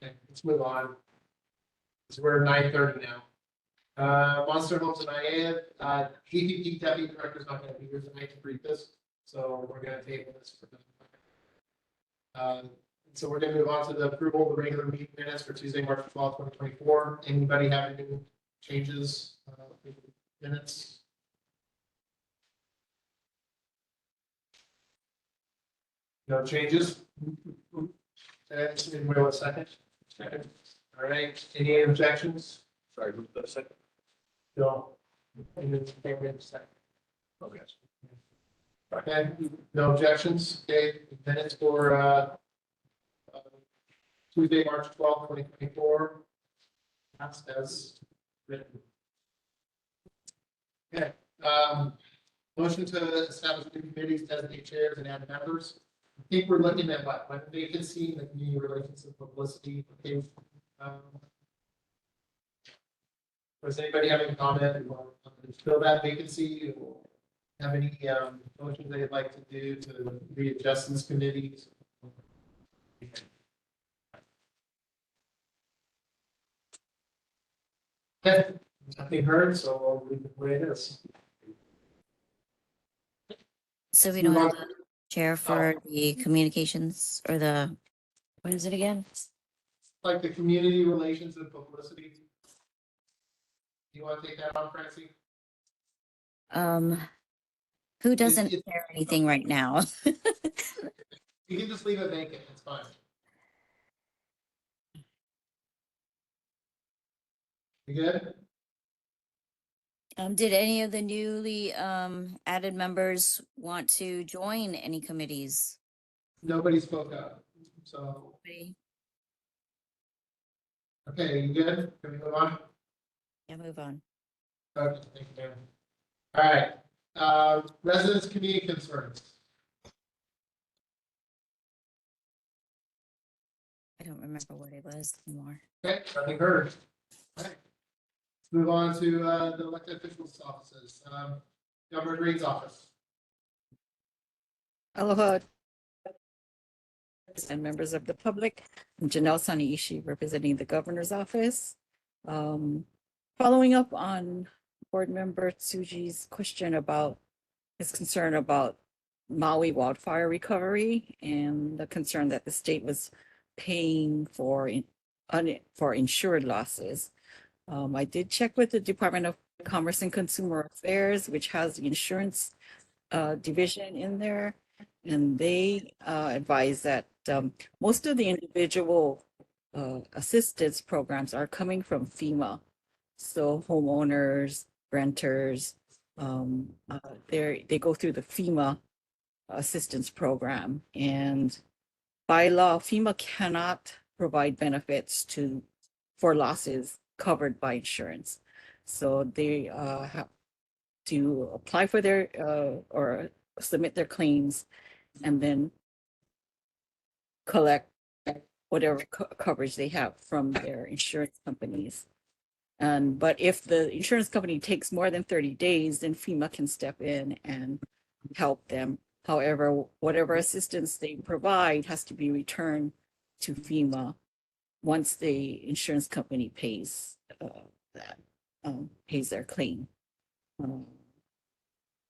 Okay, let's move on. So we're 9:30 now. Monster Homes and Aiea, DPP Deputy Director is not going to be here tonight to brief this, so we're going to table this for them. So we're going to move on to the approval of the regular meeting minutes for Tuesday, March 12th, 2024. Anybody have any changes in minutes? No changes? Anybody want a second? Second. All right, any objections? Sorry, who's the second? No. Okay. Okay, no objections, okay, minutes for, Tuesday, March 12th, 2024. That's as written. Okay, motion to establish new committees, designate chairs and add members. I think we're looking at what, when vacancy, the community relations and publicity. Okay. Does anybody have any comment or fill that vacancy or have any motions they'd like to do to readjust these committees? Okay, nothing heard, so we'll leave it the way it is. So we don't have a chair for the communications or the, what is it again? Like the community relations and publicity. Do you want to take that on, Francie? Who doesn't share anything right now? You can just leave it vacant, it's fine. You good? Did any of the newly added members want to join any committees? Nobody spoke up, so. Okay, you good? Can we move on? Yeah, move on. Okay, thank you, Dan. All right, residents' community concerns. I don't remember what it was anymore. Okay, nothing heard. All right. Let's move on to the elected officials' offices. Governor Green's office. Aloha. And members of the public, I'm Janelle Saniishi, representing the governor's office. Following up on board member Tsuji's question about his concern about Maui wildfire recovery and the concern that the state was paying for insured losses. I did check with the Department of Commerce and Consumer Affairs, which has the insurance division in there. And they advise that most of the individual assistance programs are coming from FEMA. So homeowners, renters, they go through the FEMA assistance program. And by law, FEMA cannot provide benefits for losses covered by insurance. So they have to apply for their or submit their claims and then collect whatever coverage they have from their insurance companies. But if the insurance company takes more than 30 days, then FEMA can step in and help them. However, whatever assistance they provide has to be returned to FEMA once the insurance company pays pays their claim.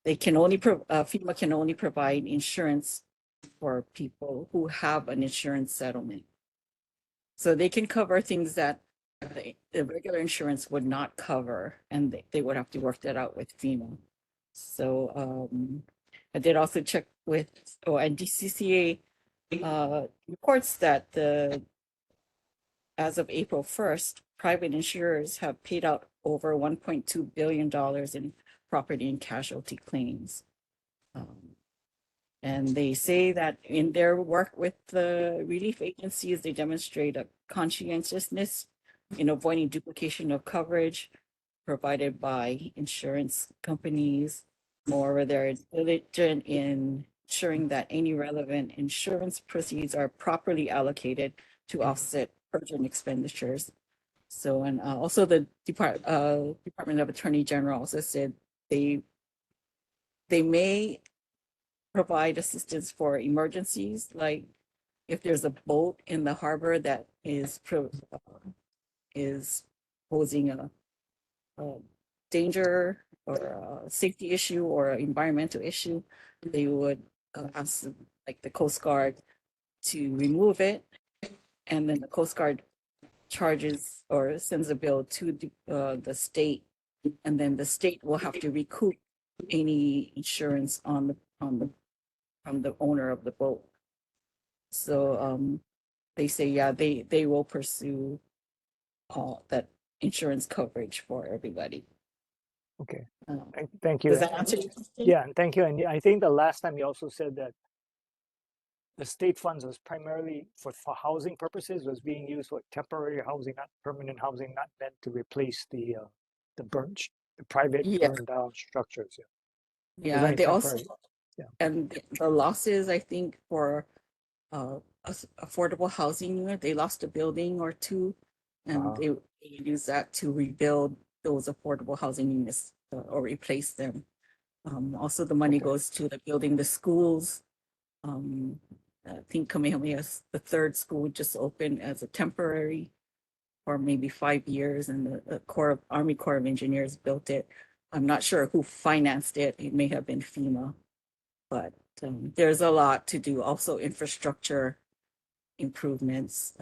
FEMA can only provide insurance for people who have an insurance settlement. So they can cover things that the regular insurance would not cover, and they would have to work that out with FEMA. So I did also check with, and DCCA reports that as of April 1st, private insurers have paid out over $1.2 billion in property and casualty claims. And they say that in their work with the relief agencies, they demonstrate a conscientiousness in avoiding duplication of coverage provided by insurance companies. Moreover, they're diligent in ensuring that any relevant insurance proceeds are properly allocated to offset urgent expenditures. So, and also the Department of Attorney General also said they may provide assistance for emergencies, like if there's a boat in the harbor that is posing a danger or a safety issue or environmental issue, they would ask like the Coast Guard to remove it, and then the Coast Guard charges or sends a bill to the state, and then the state will have to recoup any insurance from the owner of the boat. So they say, yeah, they will pursue that insurance coverage for everybody. Okay, thank you. Does that answer your question? Yeah, and thank you. And I think the last time you also said that the state funds was primarily for housing purposes, was being used for temporary housing, not permanent housing, not meant to replace the private burned down structures. Yeah, they also, yeah. And the losses, I think, for affordable housing unit, they lost a building or two, and they use that to rebuild those affordable housing units or replace them. Also, the money goes to building the schools. I think Kamehameha's the third school just opened as a temporary for maybe 5 years, and the Army Corps of Engineers built it. I'm not sure who financed it. It may have been FEMA, but there's a lot to do. Also, infrastructure improvements,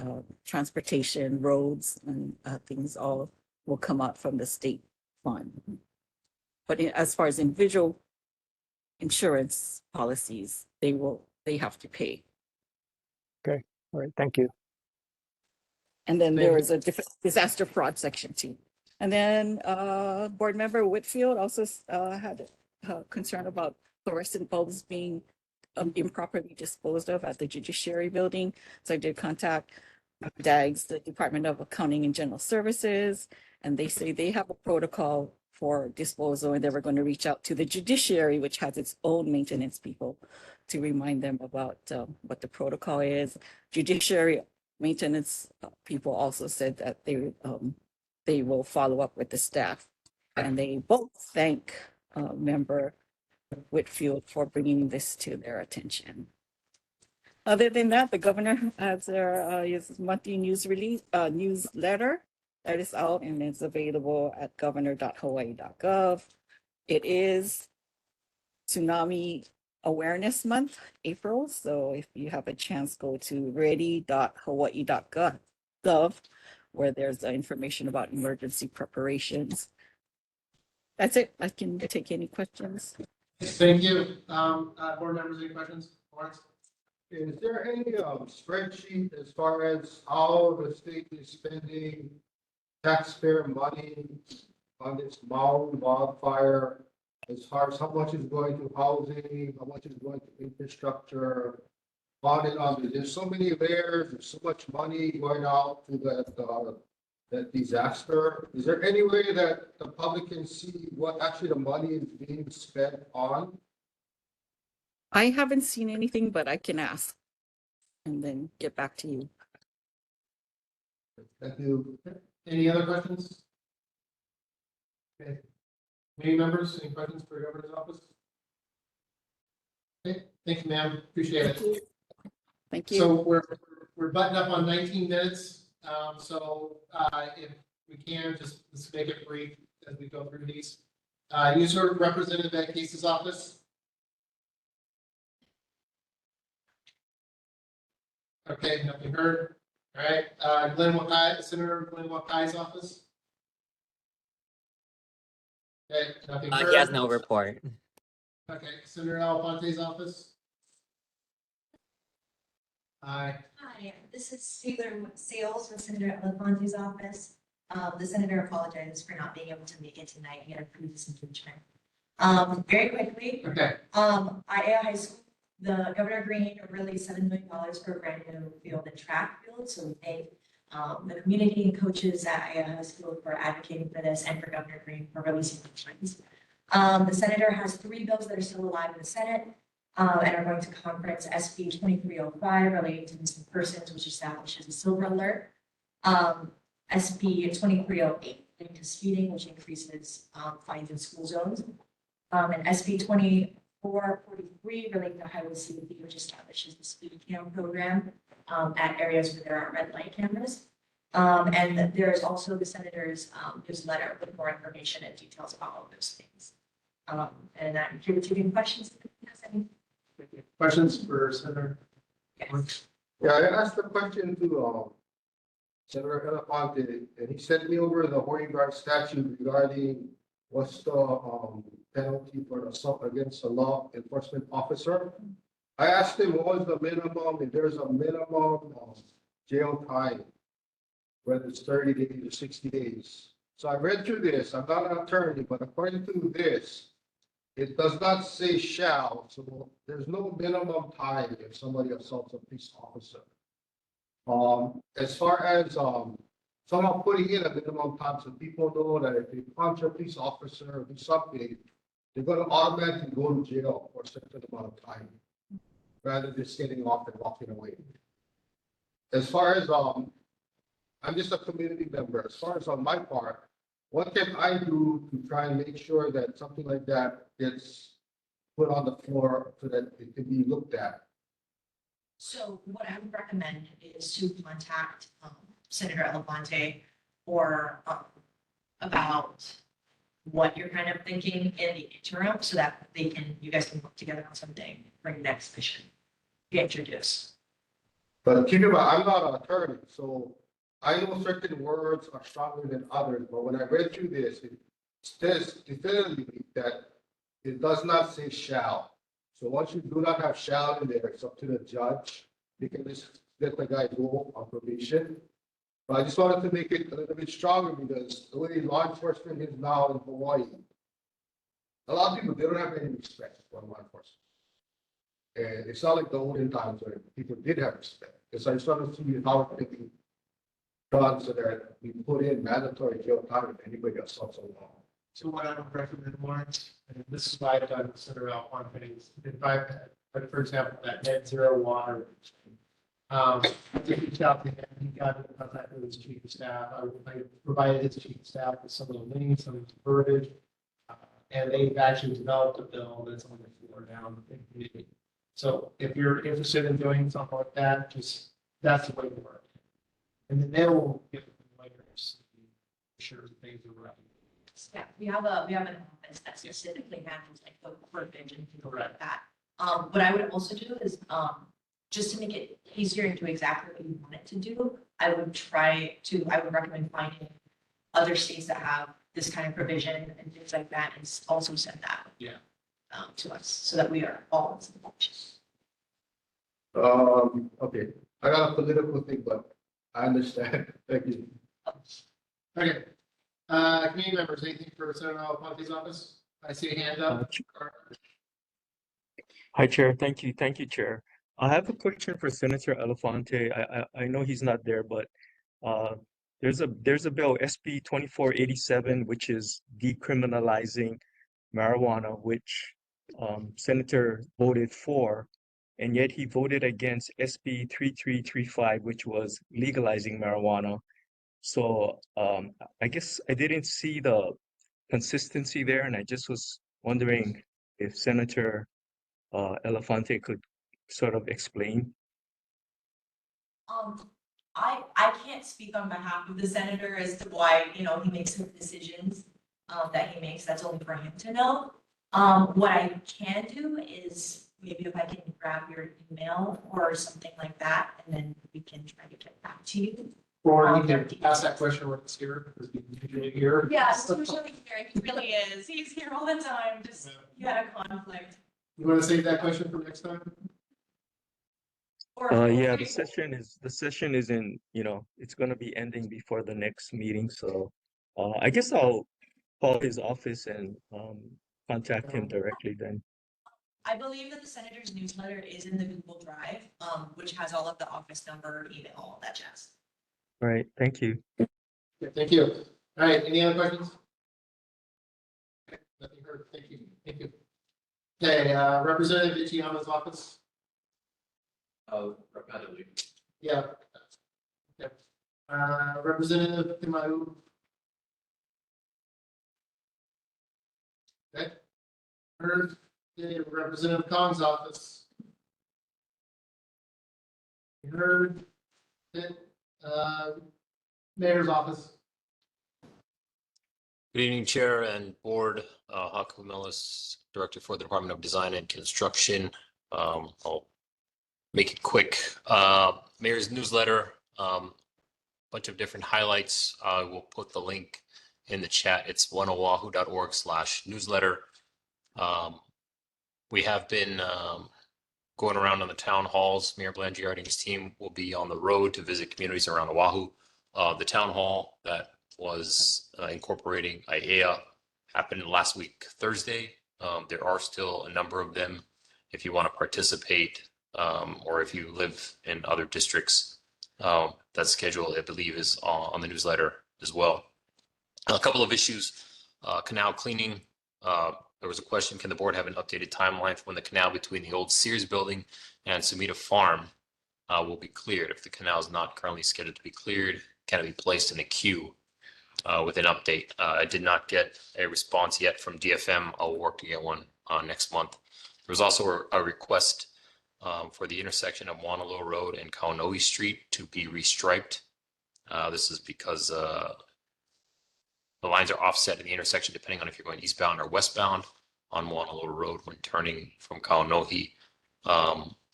transportation, roads, and things all will come out from the state fund. But as far as individual insurance policies, they have to pay. Okay, all right, thank you. And then there was a disaster fraud section too. And then board member Whitfield also had concern about fluorescent bulbs being improperly disposed of at the Judiciary Building. So I did contact DAGS, the Department of Accounting and General Services, and they say they have a protocol for disposal, and they were going to reach out to the Judiciary, which has its own maintenance people, to remind them about what the protocol is. Judiciary maintenance people also said that they will follow up with the staff, and they both thank member Whitfield for bringing this to their attention. Other than that, the governor has his monthly newsletter that is out, and it's available at governor.hawaii.gov. It is Tsunami Awareness Month, April. So if you have a chance, go to ready.hawaii.gov, where there's information about emergency preparations. That's it. I can take any questions. Thank you. Board members, any questions? Lawrence? Is there any spreadsheet as far as how the state is spending taxpayer money on this Maui wildfire? As far as how much is going to housing, how much is going to infrastructure, on and on. There's so many layers, there's so much money going out to that disaster. Is there any way that the public can see what actually the money is being spent on? I haven't seen anything, but I can ask and then get back to you. Thank you. Any other questions? Okay. Any members, any questions for the governor's office? Okay, thank you, ma'am. Appreciate it. Thank you. So we're buttoned up on 19 minutes. If we can, just let's make it brief as we go through these. User representative at Case's office. Okay, nothing heard. All right, Senator Glenn Wakai's office. Okay, nothing heard. He has no report. Okay, Senator Alfonte's office. Hi. Hi, this is Taylor Sales with Senator Alfonte's office. The senator apologizes for not being able to make it tonight. He had a previous engagement. Very quickly. Okay. Aiea High School, the Governor Green released $7 million for a brand new field and track field. So we thank the community and coaches at Aiea High School for advocating for this and for Governor Green for releasing the funds. The senator has 3 bills that are still alive in the Senate. And are going to conference SB 2305 relating to missing persons, which establishes a silver alert. SB 2308 relating to speeding, which increases fines in school zones. And SB 2443 relating to highway safety, which establishes the speed cam program at areas where there are red light cameras. And there's also the senator's newsletter with more information and details about all of those things. And I'm here to take any questions. If anyone has any. Questions for Senator? Yes. Yeah, I asked a question to Senator Alfonte, and he sent me over the Hawaii Guard statute regarding what's the penalty for assault against a law enforcement officer. I asked him what was the minimum, if there's a minimum jail time, whether it's 30 days or 60 days. So I read through this. I'm not an attorney, but according to this, it does not say shall, so there's no minimum time if somebody assaults a police officer. As far as somehow putting in a minimum time so people know that if they punch a police officer or do something, they're going to automatically go to jail for a certain amount of time, rather than just getting off and walking away. As far as I'm just a community member. As far as on my part, what can I do to try and make sure that something like that gets put on the floor so that it can be looked at? So what I would recommend is to contact Senator Alfonte or about what you're kind of thinking in the interim so that you guys can work together on something for your next mission. Get introduced. But keep in mind, I'm not an attorney, so I know certain words are stronger than others, but when I read through this, it says definitively that it does not say shall. So once you do not have shall in there, it's up to the judge. They can just let the guy go on probation. But I just wanted to make it a little bit stronger because the way law enforcement is now in Hawaii, a lot of people, they don't have any respect for law enforcement. And it's not like the olden times where people did have respect. Because I just wanted to see how it can be done so that we put in mandatory jail time if anybody assaults a law. So what I would recommend, Lawrence, and this is why I've done Senator Alfonte, if I, like, for example, that net zero water. Reach out to him, he got in contact with his chief of staff. I provided his chief of staff with some of the links, some of the verbiage. And they've actually developed a bill that's on the floor now. So if you're interested in doing something like that, just, that's the way to work. And then they will get the lawyers to be sure things are right. Yeah, we have an office that specifically handles like the verbiage and things like that. What I would also do is, just to make it easier and do exactly what you want it to do, I would recommend finding other states that have this kind of provision and things like that, and also send that. Yeah. To us, so that we are all. Okay, I got a political thing, but I understand. Thank you. Okay. Community members, anything for Senator Alafonte's office? I see a hand up. Hi, Chair. Thank you. Thank you, Chair. I have a question for Senator Elefante. I know he's not there, but there's a bill, SB 2487, which is decriminalizing marijuana, which Senator voted for, and yet he voted against SB 3335, which was legalizing marijuana. So I guess I didn't see the consistency there, and I just was wondering if Senator Elefante could sort of explain. I can't speak on behalf of the senator as to why, you know, he makes the decisions that he makes. That's only for him to know. What I can do is maybe if I can grab your email or something like that, and then we can try to get back to you. Or you can ask that question when it's here, because we usually here. Yeah, it's usually here. He really is. He's here all the time. Just, you had a conflict. You want to save that question for next time? Yeah, the session is in, you know, it's gonna be ending before the next meeting, so I guess I'll call his office and contact him directly then. I believe that the senator's newsletter is in the Google Drive, which has all of the office number, email, all that jazz. All right, thank you. Okay, thank you. All right, any other questions? Okay, nothing heard. Thank you. Thank you. Okay, Representative Ichiyama's office. Repetitively. Yeah. Okay. Representative Timau. Okay. Heard. Okay, Representative Kong's office. Heard. Okay. Mayor's office. Good evening, Chair and Board. Haku Mellis, Director for the Department of Design and Construction. I'll make it quick. Mayor's newsletter, bunch of different highlights. I will put the link in the chat. It's oneoahu.org/newsletter. We have been going around on the town halls. Mayor Blangiardi and his team will be on the road to visit communities around Oahu. The town hall that was incorporating Aiea happened last week, Thursday. There are still a number of them. If you want to participate, or if you live in other districts, that schedule, I believe, is on the newsletter as well. A couple of issues, canal cleaning. There was a question, can the board have an updated timeline for when the canal between the old Sears building and Sumida Farm will be cleared? If the canal is not currently scheduled to be cleared, can it be placed in a queue with an update? I did not get a response yet from DFM. I'll work to get one next month. There was also a request for the intersection of Wanalo Road and Kaunoe Street to be restriped. This is because the lines are offset in the intersection depending on if you're going eastbound or westbound on Wanalo Road when turning from Kaunoe.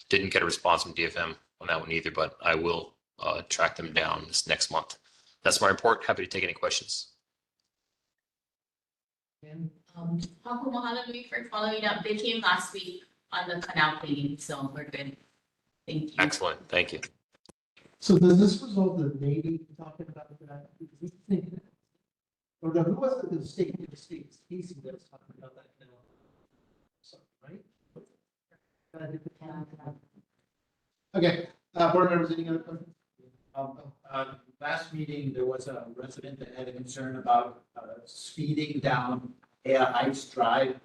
Didn't get a response from DFM on that one either, but I will track them down this next month. That's my report. Happy to take any questions. Haku mahalo nui for following up. They came last week on the canal cleaning, so we're good. Thank you. Excellent. Thank you. So does this result in Navy talking about that? Or no, who was it, the state Casey that was talking about that now? Something, right? Okay, board members, any other questions? Last meeting, there was a resident that had a concern about speeding down Aiea Heights Drive.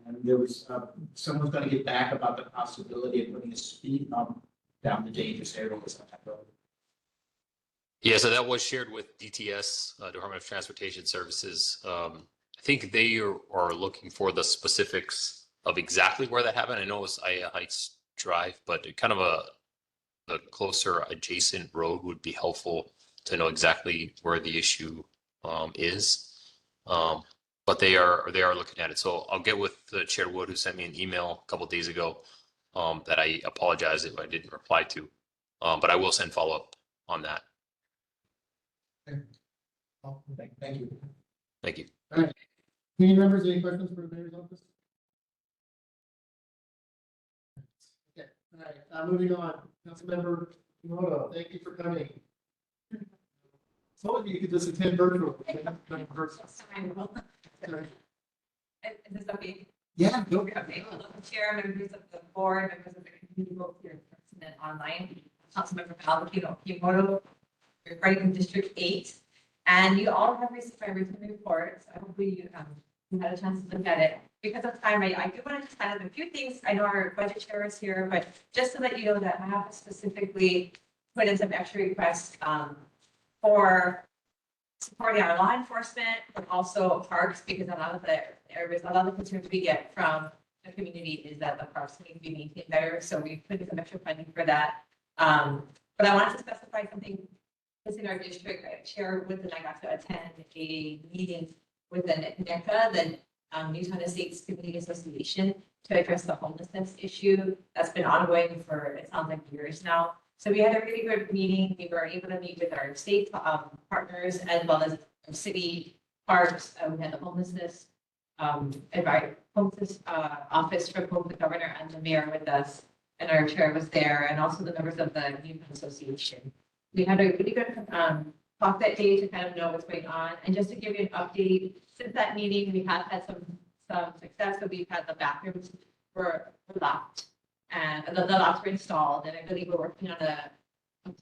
And there was, someone's gonna get back about the possibility of putting a speed bump down the dangerous areas on that road. Yeah, so that was shared with DTS, Department of Transportation Services. I think they are looking for the specifics of exactly where that happened. I know it's Aiea Heights Drive, but kind of a closer adjacent road would be helpful to know exactly where the issue is. But they are looking at it. So I'll get with Chair Wood, who sent me an email a couple of days ago that I apologize if I didn't reply to, but I will send follow up on that. Thank you. Thank you. All right. Community members, any questions for the mayor's office? Okay, all right, moving on. Councilmember Kimoto, thank you for coming. Some of you could just attend virtual. Is this okay? Yeah, go. Okay, well, the chair, members of the board, members of the community, both here in person and online. Councilmember Kimoto, regarding from District 8. And you all have received my written report. So hopefully you had a chance to look at it. Because of time, I do want to just kind of a few things. I know our budget chair is here, but just to let you know that I have specifically put in some extra requests for supporting our law enforcement, but also parks, because a lot of the concerns we get from the community is that the parks need to be maintained better. So we put in some extra funding for that. But I wanted to specify something. This in our district, Chair Woods and I got to attend a meeting with the NECA, the Newtown Estates Community Association, to address the homelessness issue that's been ongoing for, it sounds like, years now. So we had a really good meeting. We were able to meet with our state partners as well as our city parks. We had the homelessness office for both the governor and the mayor with us, and our chair was there, and also the members of the Newtown Association. We had a really good talk that day to kind of know what's going on, and just to give you an update, since that meeting, we have had some success. So we've had the bathrooms were locked, and the locks were installed, and I believe we're working on a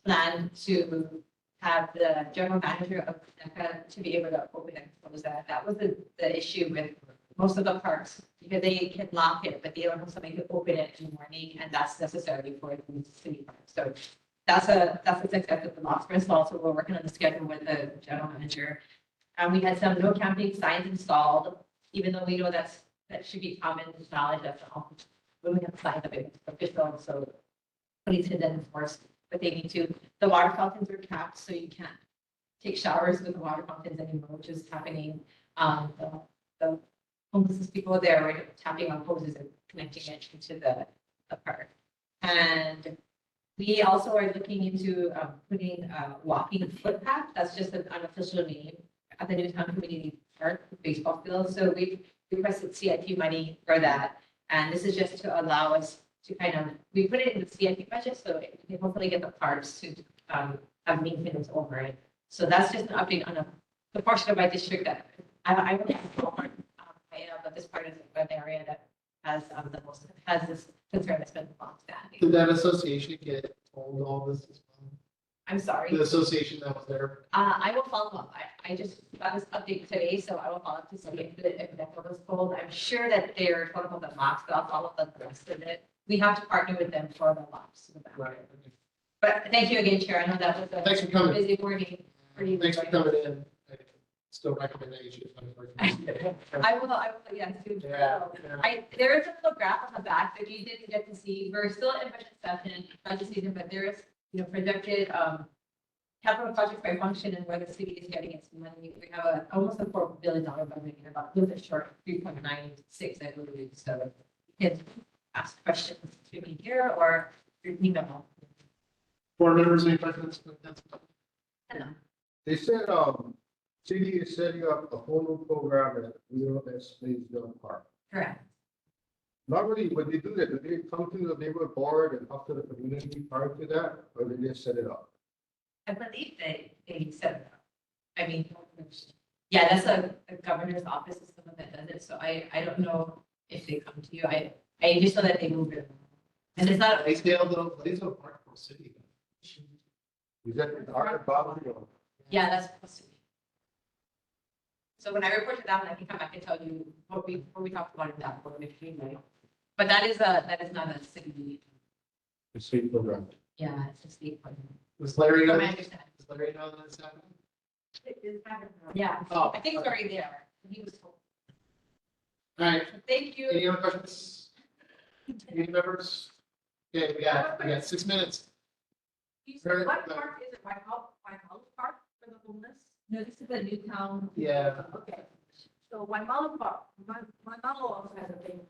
plan to have the general manager of NECA to be able to open and close that. That was the issue with most of the parks, because they can lock it, but they don't have somebody to open it in the morning, and that's necessary for the city parks. So that's a success that the locks were installed. So we're working on the schedule with the general manager. And we had some no camping signs installed, even though we know that should be common knowledge that when we have signs of it official, so police can then enforce what they need to. The water fountains are capped, so you can't take showers with the water fountains anymore, which is happening. The homeless people there were tapping on hoses and connecting it into the park. And we also are looking into putting a walking footpath. That's just an unofficial name at the Newtown Community Park baseball field. So we've requested CIP money for that. And this is just to allow us to kind of, we put it in the CIP budget, so we can hopefully get the parks to have maintenance over it. So that's just an update on the portion of my district that I would have but this part is an area that has has this concern that's been long standing. Did that association get told all this as well? I'm sorry. The association that was there. I will follow up. I just got this update today, so I will follow up to see if that was told. I'm sure that they're talking about the locks, but I'll follow up on the rest of it. We have to partner with them for the locks. Right. But thank you again, Chair. I know that was a Thanks for coming. busy morning. Thanks for coming in. I still recommend that you should. I will, yes. Yeah. There is a little graph on the back that you didn't get to see. We're still in budget season, but there is, projected capital projects by function and where the city is getting its money. We have almost a $4 billion budget, and about a little bit short, 3.96, I believe. So you can ask questions to me here or through email. Board members, any questions? Hello. They said, city is setting up a whole new program at USS Blaisdell Park. Correct. Normally, when they do that, do they come to the neighborhood board and talk to the community prior to that, or they just set it up? I believe they set it up. I mean, yeah, that's a governor's office is someone that does it. So I don't know if they come to you. I just know that they move it. And it's not. Blaisdell Park for city. Is that the art property or? Yeah, that's supposed to be. So when I report to them, I can come back and tell you what we talked about in that board meeting. But that is not a city. The state program. Yeah, it's a state program. Was Larry From on? my understanding. Does Larry know that it's happening? Yeah, Oh, I think it's already there. He was told. All right. Thank you. Any other questions? Community members? Okay, we got 6 minutes. What park is it? White Hollow Park for the homeless? No, this is the Newtown. Yeah. Okay. So White Hollow Park, White Hollow also has a big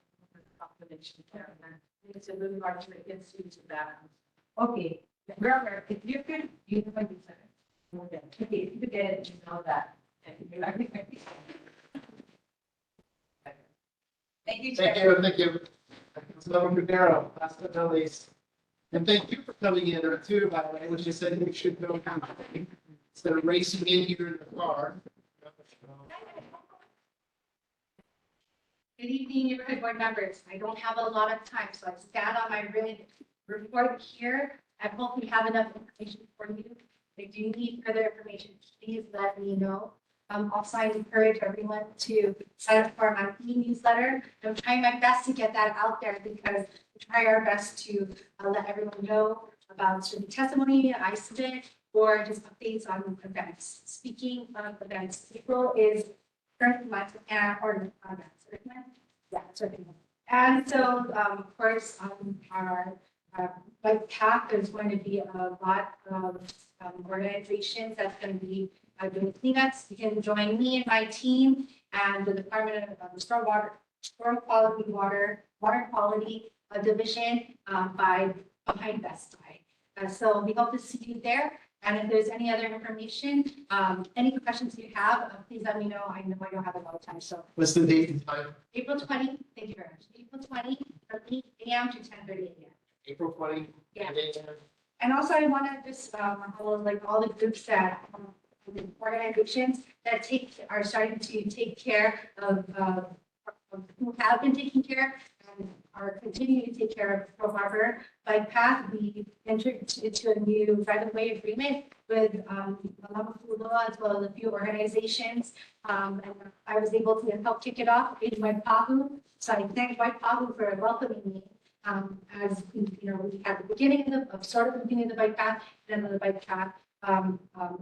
population there, and I think it's a really hard to get students to that. Okay, remember, if you could, you know, like you said, okay, if you could get it, you know that Thank you, Thank Chair. you, thank you. Councilmember Cordero, last but not least. And thank you for coming in there too, by the way, which you said you should know. Instead of racing in here in the car. Good evening, neighborhood board members. I don't have a lot of time, so I stand on my written report here. I hope we have enough information for you. If you need further information, please let me know. Also, I encourage everyone to sign up for our monthly newsletter. I'm trying my best to get that out there because we try our best to let everyone know about certain testimony I submit or just updates on events. Speaking of events, April is current month or yeah, certainly. And so, of course, our bike path, there's going to be a lot of organizations that's going to be doing cleanups. You can join me and my team and the Department of Storm Quality Water Quality Division behind Best Buy. So we hope to see you there. And if there's any other information, any questions you have, please let me know. I know I don't have a lot of time, so. What's the date and time? April 20, thank you very much. April 20 from 8 a.m. to 10:30 a.m. April 20. Yeah. And also I want to just, like all the groups that, the organizations that are starting to take care of who have been taking care and are continuing to take care of Pearl Harbor Bike Path. We entered into a new right-of-way agreement with Alamafuloa as well as a few organizations. And I was able to help kick it off in Waipahu. So I thank Waipahu for welcoming me. As you know, we had the beginning of the beginning of the bike path, and then the bike path in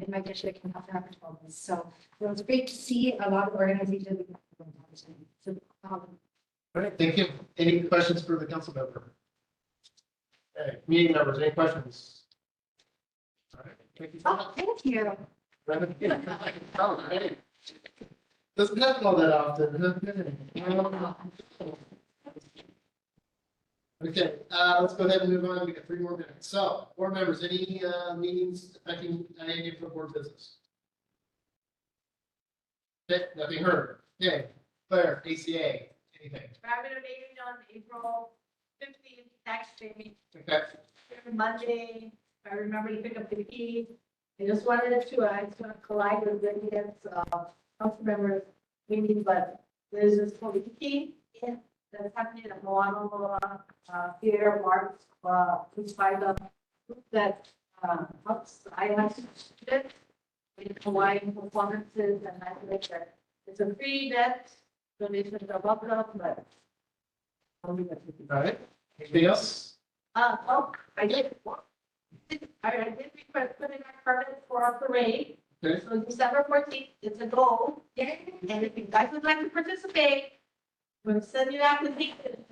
my district and after 12 months. So it was great to see a lot of organizations. So, All right, thank you. Any questions for the council member? Okay, meeting members, any questions? All right, thank you. Oh, thank you. Doesn't happen all that often. Okay, let's go ahead and move on. We got 3 more minutes. So, board members, any meetings affecting any for board business? Okay, nothing heard. Okay, Claire, ACA, anything? Having a meeting on April 15th, next day. Okay. Every Monday, I remember you pick up the key. I just wanted to collide with the against council members meeting, but there's this key in that's happening at Moana Theater Marks, who's by the group that helps Aiea students in Hawaiian performances and I think that it's a free net. Donations are welcome, but. All right, anything else? I did. I did request put in a permit for a parade. Okay. So December 14th, it's a goal. And if you guys would like to participate, we'll send you an application.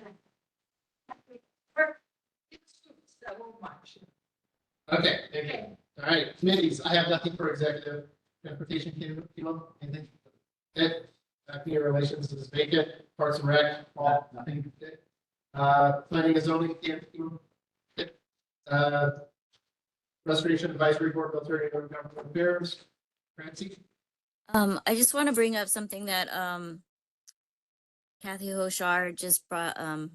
That won't much. Okay, thank you. All right, committees, I have nothing for executive transportation, Kilo, anything? Okay, community relations is vacant, Parks and Rec, Paul, nothing. Okay. Planning and zoning, Kilo. Okay. Restoration Advisory Board, Military and Government Affairs, Francie. I just want to bring up something that Kathy Hoshar just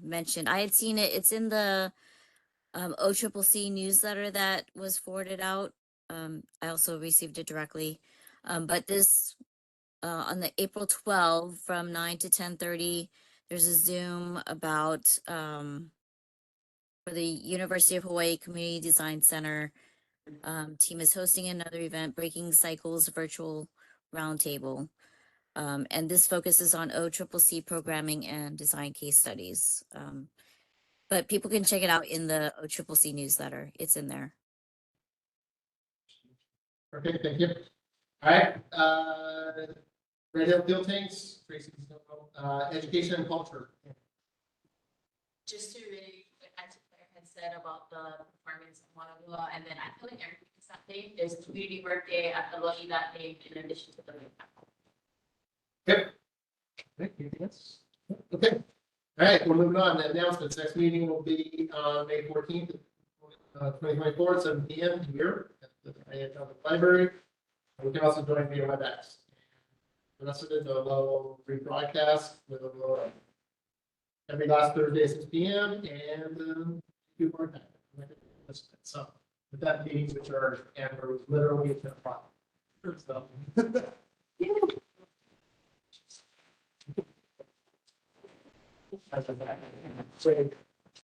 mentioned. I had seen it. It's in the OCCC newsletter that was forwarded out. I also received it directly. But this on the April 12 from 9 to 10:30, there's a Zoom about for the University of Hawaii Community Design Center. Team is hosting another event, Breaking Cycles Virtual Roundtable. And this focuses on OCCC programming and design case studies. But people can check it out in the OCCC newsletter. It's in there. Okay, thank you. All right, Red Hill Fuel Tanks, Tracy's, education and culture. Just to really, as Claire had said about the performance of Honolulu, and then I feel like everything's that day. There's a community work day at the Lohi that day, in addition to the. Okay. Okay. All right, we're moving on. The announcements. Next meeting will be on May 14th, 2024, at 7 p.m. here at the Aiea Public Library. We can also join via WebEx. the rest of it, they'll rebroadcast, every last Thursday at 6 p.m. and do more time. So with that meetings, which are, and we're literally at the problem. So. So